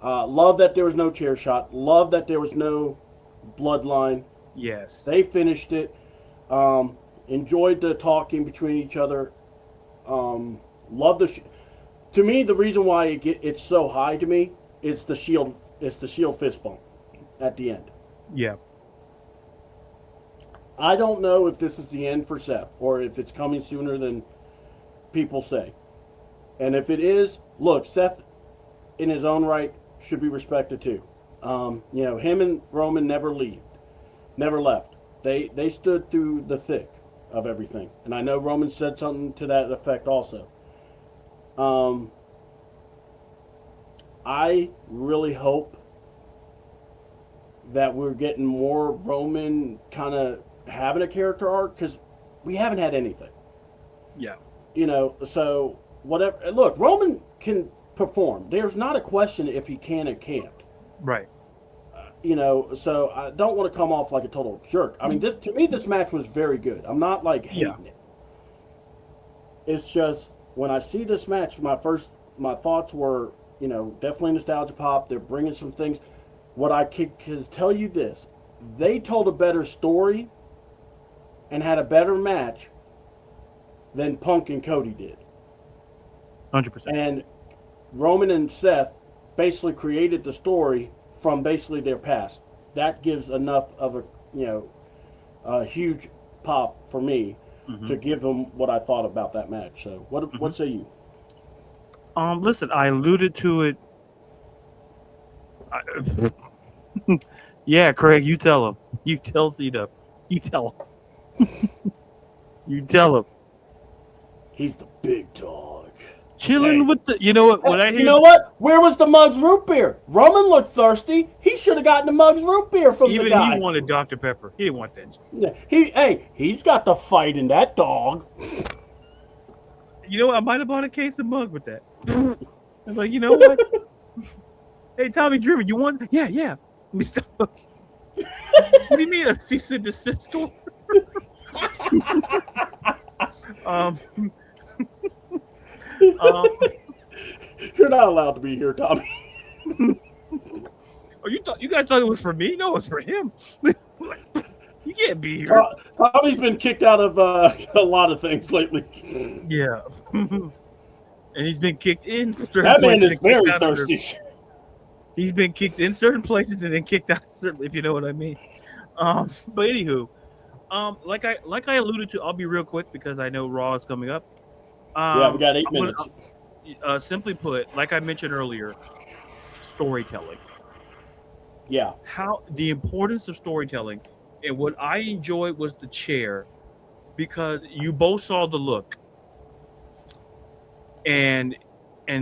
Love that there was no chair shot. Love that there was no bloodline. Yes. They finished it. Enjoyed the talking between each other. Love to me, the reason why it's so high to me is the Shield. It's the Shield fist bump at the end. Yeah. I don't know if this is the end for Seth or if it's coming sooner than people say. And if it is, look, Seth, in his own right, should be respected too. Him and Roman never left. They stood through the thick of everything. And I know Roman said something to that effect also. I really hope that we're getting more Roman kind of having a character arc because we haven't had anything. Yeah. So whatever. Look, Roman can perform. There's not a question if he can or can't. Right. So I don't want to come off like a total jerk. I mean, to me, this match was very good. I'm not like hating it. It's just when I see this match, my thoughts were, definitely nostalgia pop. They're bringing some things. What I can tell you this, they told a better story and had a better match than Punk and Cody did. 100%. And Roman and Seth basically created the story from basically their past. That gives enough of a huge pop for me to give them what I thought about that match. So what say you? Listen, I alluded to it. Yeah, Craig, you tell him. You tell C-Dub. You tell him. You tell him. He's the big dog. Chilling with the. You know what? When I hear. You know what? Where was the Muggs root beer? Roman looked thirsty. He should have gotten the Muggs root beer from Even the guy. he wanted Dr. Pepper. He didn't want that. Yeah, he's got the fight in that dog. You know what? I might have bought a case of mug with that. I was like, you know what? Hey, Tommy Dreamer, you want? Yeah. Let me stop. What do you mean a cease and desist store? You're not allowed to be here, Tommy. Oh, you guys thought it was for me? No, it's for him. You can't be here. Tommy's been kicked out of a lot of things lately. Yeah. And he's been kicked in. That man is very thirsty. He's been kicked in certain places and then kicked out, if you know what I mean. But anywho, like I alluded to, I'll be real quick because I know Raw is coming up. Yeah, we got 8 minutes. Simply put, like I mentioned earlier, storytelling. Yeah. How the importance of storytelling, and what I enjoyed was the chair, because you both saw the look, and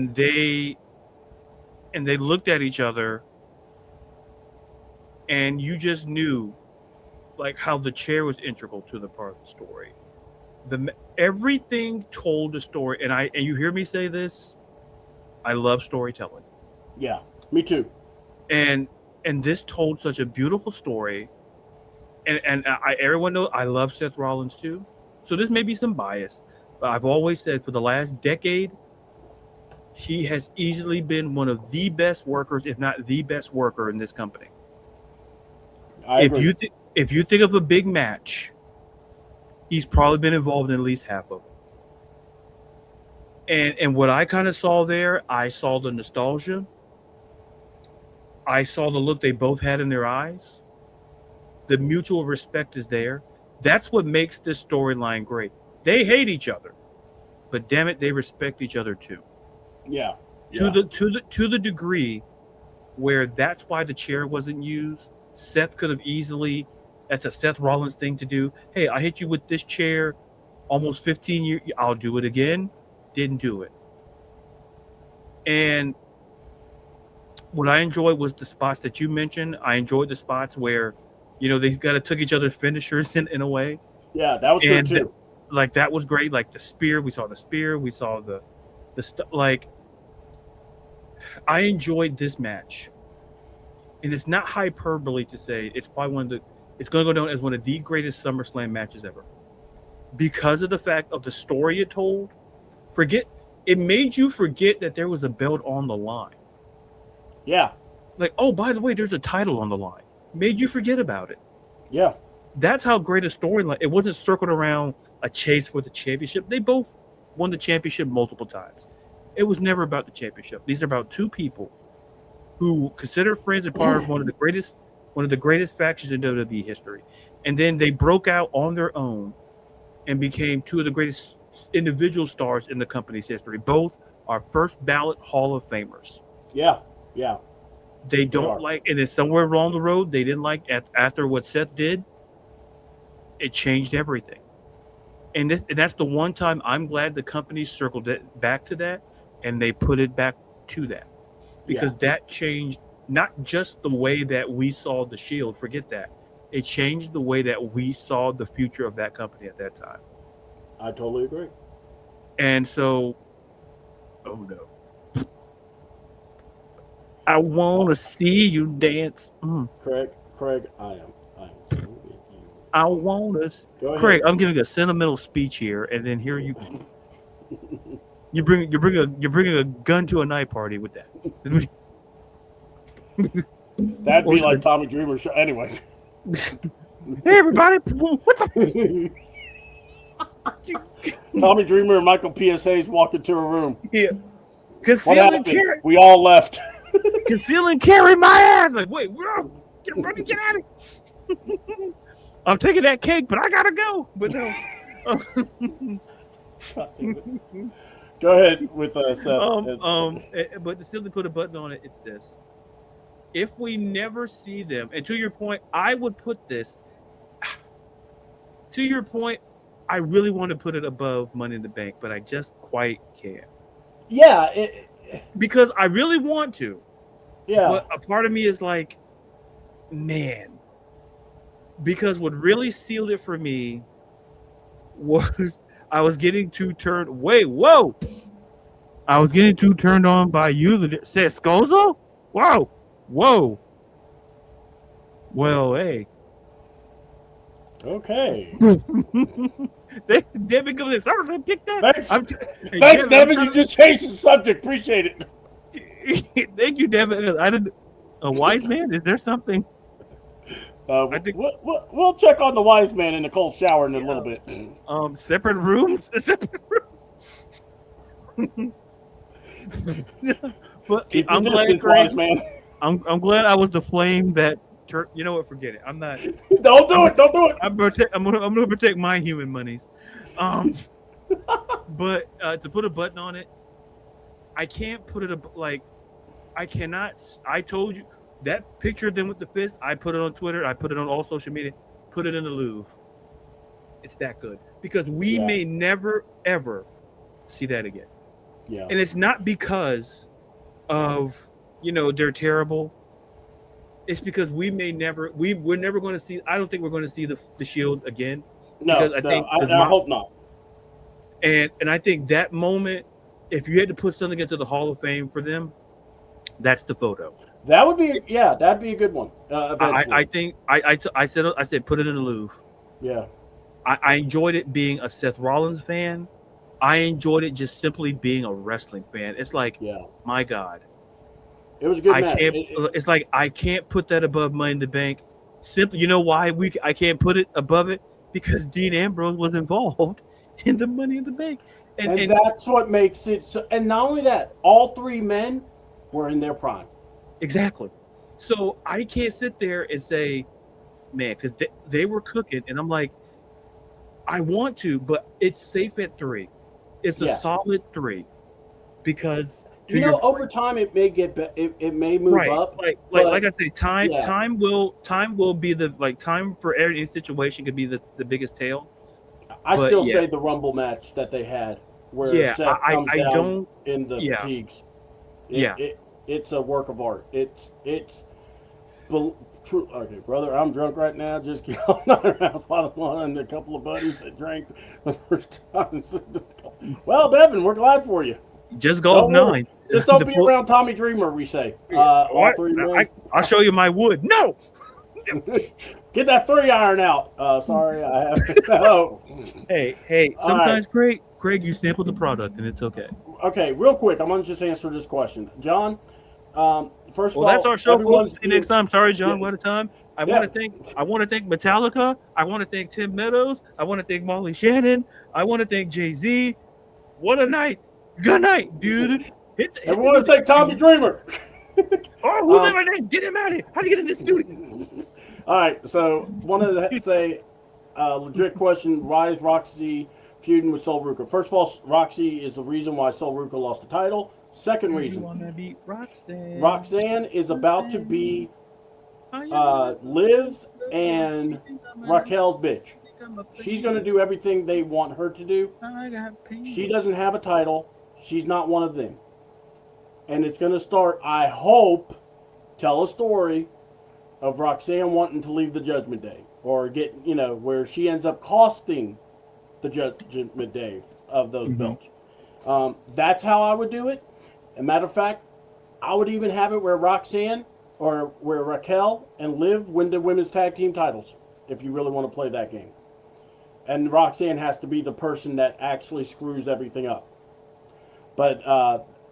they looked at each other, and you just knew, like, how the chair was integral to the part of the story. Everything told a story, and you hear me say this, I love storytelling. Yeah, me too. And this told such a beautiful story, and everyone knows I love Seth Rollins too. So this may be some bias, but I've always said for the last decade, he has easily been one of the best workers, if not the best worker in this company. I agree. If you think of a big match, he's probably been involved in at least half of them. And what I kind of saw there, I saw the nostalgia. I saw the look they both had in their eyes. The mutual respect is there. That's what makes this storyline great. They hate each other, but damn it, they respect each other too. Yeah. To the degree where that's why the chair wasn't used. Seth could have easily. That's a Seth Rollins thing to do. Hey, I hit you with this chair almost 15 years. I'll do it again. Didn't do it. And what I enjoyed was the spots that you mentioned. I enjoyed the spots where, they took each other's finishers in a way. Yeah, that was good too. That was great. Like the spear, we saw the spear. We saw the stuff. Like, I enjoyed this match. And it's not hyperbole to say it's probably it's going to go down as one of the greatest SummerSlam matches ever. Because of the fact of the story it told. It made you forget that there was a belt on the line. Yeah. Like, oh, by the way, there's a title on the line. Made you forget about it. Yeah. That's how great a storyline. It wasn't circled around a chase for the championship. They both won the championship multiple times. It was never about the championship. These are about two people who consider friends and part of one of the greatest factions in WWE history. And then they broke out on their own and became two of the greatest individual stars in the company's history. Both are first ballot Hall of Famers. Yeah. They don't and then somewhere along the road, they didn't like after what Seth did. It changed everything. And that's the one time I'm glad the company circled it back to that, and they put it back to that. because that changed not just the way that we saw the Shield. Forget that. It changed the way that we saw the future of that company at that time. I totally agree. And so, oh no, I want to see you dance. Craig, I am so with you. I want to. Go ahead. Craig, I'm giving a sentimental speech here, and then here you you're bringing a gun to a night party with that. That'd be like Tommy Dreamer's show. Anyway. Hey everybody! What the? Tommy Dreamer and Michael P.S.A.'s walked into a room. Yeah. What Conceal and happened? carry. We all left. Conceal and carry my ass. Like, wait, get out of here. I'm taking that cake, but I gotta go. But no. Go ahead with Seth. But to simply put a button on it, it's this. If we never see them, and to your point, I would put this. To your point, I really want to put it above Money in the Bank, but I just quite can't. Yeah. Because I really want to. Yeah. But a part of me is like, man. Because what really sealed it for me was I was getting too turned. Whoa! I was getting too turned on by you. Said Scozo? Whoa! Well, hey. Okay. Devin goes in. Sorry, pick that. Thanks. Thanks, Devin. You just changed the subject. Appreciate it. Thank you, Devin. I didn't. A wise man? Is there something? I think we'll check on the wise man in the cold shower in a little bit. Separate rooms. But keep I'm your glad, distance, wise man. I'm glad I was the flame that. You know what? Forget it. I'm not. Don't do it. I'm gonna protect my human monies. But to put a button on it, I can't put it like. I cannot. I told you that picture of them with the fist. I put it on Twitter. I put it on all social media. Put it in the Louvre. It's that good because we may never ever see that again. Yeah. And it's not because of they're terrible. It's because we're never going to see. I don't think we're going to see the Shield again. No, I hope not. And I think that moment, if you had to put something into the Hall of Fame for them, that's the photo. That would be that'd be a good one. I think I said put it in the Louvre. Yeah. I enjoyed it being a Seth Rollins fan. I enjoyed it just simply being a wrestling fan. It's like, my God. It was a good match. It's like I can't put that above Money in the Bank. Simply, you know why I can't put it above it? Because Dean Ambrose was involved in the Money in the Bank, and that's what makes it. So, and not only that, all three men were in their prime. Exactly. So I can't sit there and say, man, because they were cooking, and I'm like, I want to, but it's safe at 3. It's a solid 3 because. Over time it may it may move up. Like I say, time will be the time for every situation could be the biggest tale. I still say the Rumble match that they had where Seth comes down in the fatigues. It's a work of art. It's true. Okay, brother, I'm drunk right now. Just get on our house by the one and a couple of buddies that drank the first time. Well, Devin, we're glad for you. Just go 9. Just don't be around Tommy Dreamer, we say. All 3 men. I'll show you my wood. No! Get that 3 iron out. Sorry, I have no. Hey, sometimes, right. Craig, you sample the product and it's okay. Okay, real quick, I'm going to just answer this question. John, first of all, that's our show, folks. See you next time. Sorry, John, what a time. I want to thank Metallica. I want to thank Tim Meadows. I want to thank Molly Shannon. I want to thank Jay-Z. What a night. Good night, dude. I want to thank Tommy Dreamer. Who's that my name? Get him out of here. How do you get in this studio? All right, so wanted to say, legit question, why is Roxy feuding with Sol Ruka? First of all, Roxy is the reason why Sol Ruka lost the title. Second reason, Roxanne is about to be Liv's and Raquel's bitch. She's going to do everything they want her to do. She doesn't have a title. She's not one of them. and it's going to start, I hope, tell a story of Roxanne wanting to leave the Judgment Day, or get, where she ends up costing the Judgment Day of those belts. That's how I would do it. As a matter of fact, I would even have it where Roxanne or where Raquel and Liv win the women's tag team titles, if you really want to play that game. And Roxanne has to be the person that actually screws everything up. But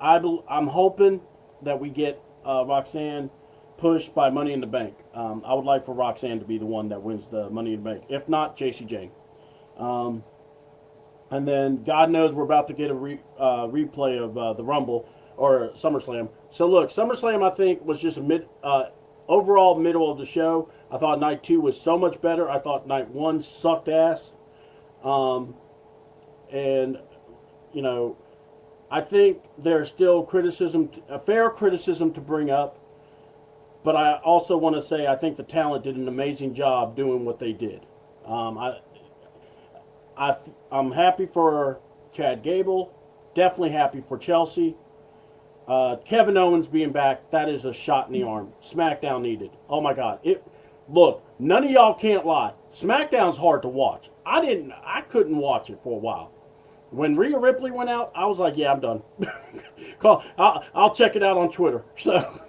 I'm hoping that we get Roxanne pushed by Money in the Bank. I would like for Roxanne to be the one that wins the Money in the Bank. If not, JC Jane. And then God knows we're about to get a replay of the Rumble or SummerSlam. So look, SummerSlam I think was just a overall middle of the show. I thought night 2 was so much better. I thought night 1 sucked ass. And I think there's still criticism, a fair criticism to bring up. But I also want to say I think the talent did an amazing job doing what they did. I'm happy for Chad Gable. Definitely happy for Chelsea. Kevin Owens being back, that is a shot in the arm. SmackDown needed. Oh my God. Look, none of y'all can't lie. SmackDown's hard to watch. I couldn't watch it for a while. When Rhea Ripley went out, I was like, yeah, I'm done. I'll check it out on Twitter. So,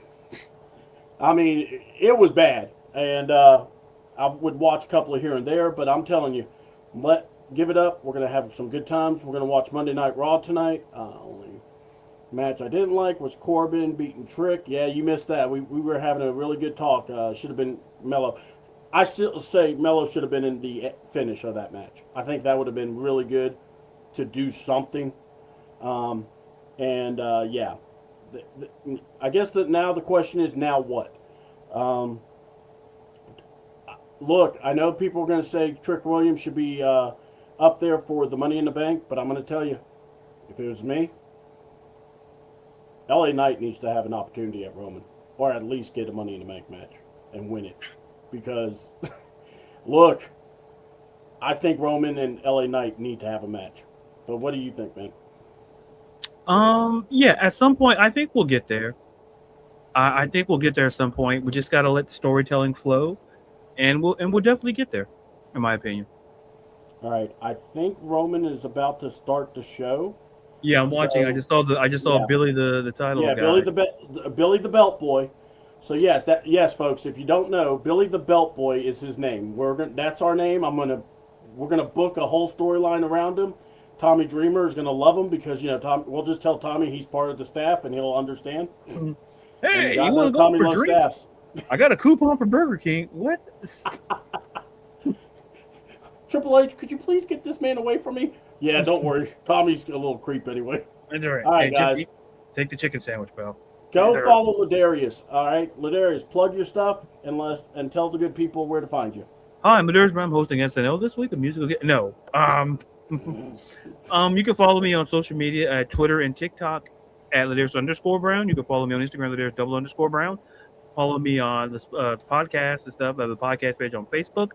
I mean, it was bad. And I would watch a couple of here and there, but I'm telling you, give it up. We're going to have some good times. We're going to watch Monday Night Raw tonight. Only match I didn't like was Corbin beating Trick. Yeah, you missed that. We were having a really good talk. Should have been Mello. I still say Mello should have been in the finish of that match. I think that would have been really good to do something. Yeah. I guess that now the question is, now what? Look, I know people are going to say Trick Williams should be up there for the Money in the Bank, but I'm going to tell you, if it was me, LA Knight needs to have an opportunity at Roman, or at least get a Money in the Bank match and win it. Because, look, I think Roman and LA Knight need to have a match. But what do you think, man? Yeah, at some point, I think we'll get there. I think we'll get there at some point. We just got to let the storytelling flow, and we'll definitely get there, in my opinion. All right, I think Roman is about to start the show. Yeah, I'm watching. I just saw Billy the title guy. Billy the Belt Boy. So yes, folks. If you don't know, Billy the Belt Boy is his name. That's our name. We're gonna book a whole storyline around him. Tommy Dreamer is gonna love him because we'll just tell Tommy he's part of the staff and he'll understand. Hey, you want to go for drinks? Staffs. I got a coupon for Burger King. What? Triple H, could you please get this man away from me? Yeah, don't worry. Tommy's a little creep anyway. All right, all right, guys. Jimmy, take the chicken sandwich, pal. Go follow Ladarius. All right, Ladarius, plug your stuff and tell the good people where to find you. Hi, I'm Ladarius Brown. I'm hosting SNL this week. A musical. No. You can follow me on social media at Twitter and TikTok at Ladarius_Brown. You can follow me on Instagram, Ladarius_Brown. Follow me on the podcast and stuff. I have a podcast page on Facebook.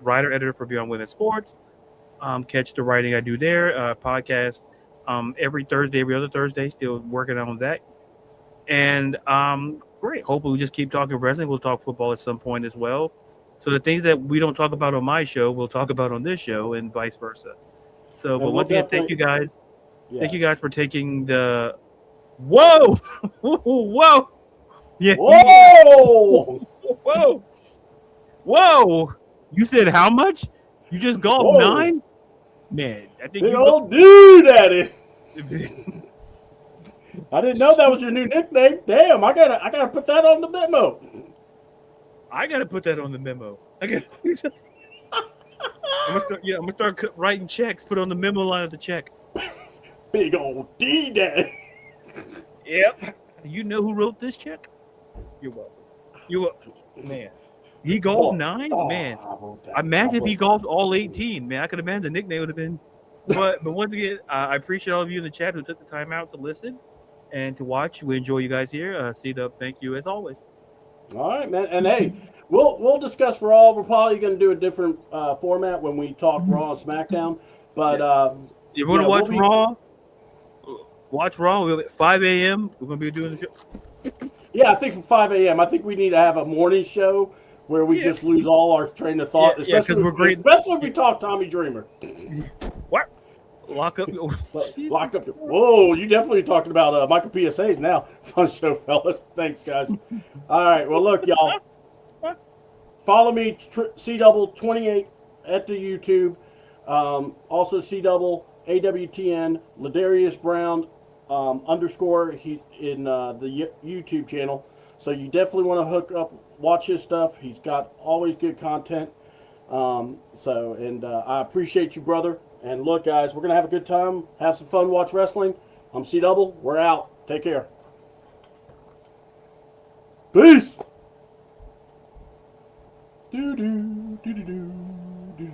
Writer, editor for Beyond Women's Sports. Catch the writing I do there. Podcast every other Thursday. Still working on that. And great. Hopefully we just keep talking wrestling. We'll talk football at some point as well. So the things that we don't talk about on my show, we'll talk about on this show, and vice versa. So, but once again, thank you guys. Yeah. Thank you guys for taking the. Whoa! Whoa! Yeah. Whoa! Whoa! Whoa! You said how much? You just golfed 9? Man, I think you old dude at it. I didn't know that was your new nickname. Damn, I gotta put that on the memo. I gotta put that on the memo. I'm gonna start writing checks. Put on the memo line of the check. Big old D-Day. Yep. You know who wrote this check? You're welcome. Man. He golfed 9? Man. Imagine if he golfed all 18. Man, I could imagine the nickname would have been. But once again, I appreciate all of you in the chat who took the time out to listen and to watch. We enjoy you guys here. C-Dub, thank you as always. All right, man. And hey, we'll discuss Raw. We're probably going to do a different format when we talk Raw and SmackDown. But you want to watch Raw? watch Raw. We'll be at 5 a.m. We're gonna be doing the show. Yeah, I think from 5 a.m. I think we need to have a morning show where we Yeah. just lose all our train of thought, Yeah, 'cause we're great. Especially if we talk Tommy Dreamer. What? Lock up. Lock up. Whoa, you definitely talking about Michael PSAs now. Fun show, fellas. Thanks, guys. All right. Well, look, y'all. Follow me, C-double28 at the YouTube. Also, C-double AWTN Ladarius Brown _. He in the YouTube channel. So you definitely want to hook up, watch his stuff. He's got always good content. I appreciate you, brother. And look, guys, we're gonna have a good time, have some fun, watch wrestling. I'm C-double. We're out. Take care. Peace. Do do do do do do do.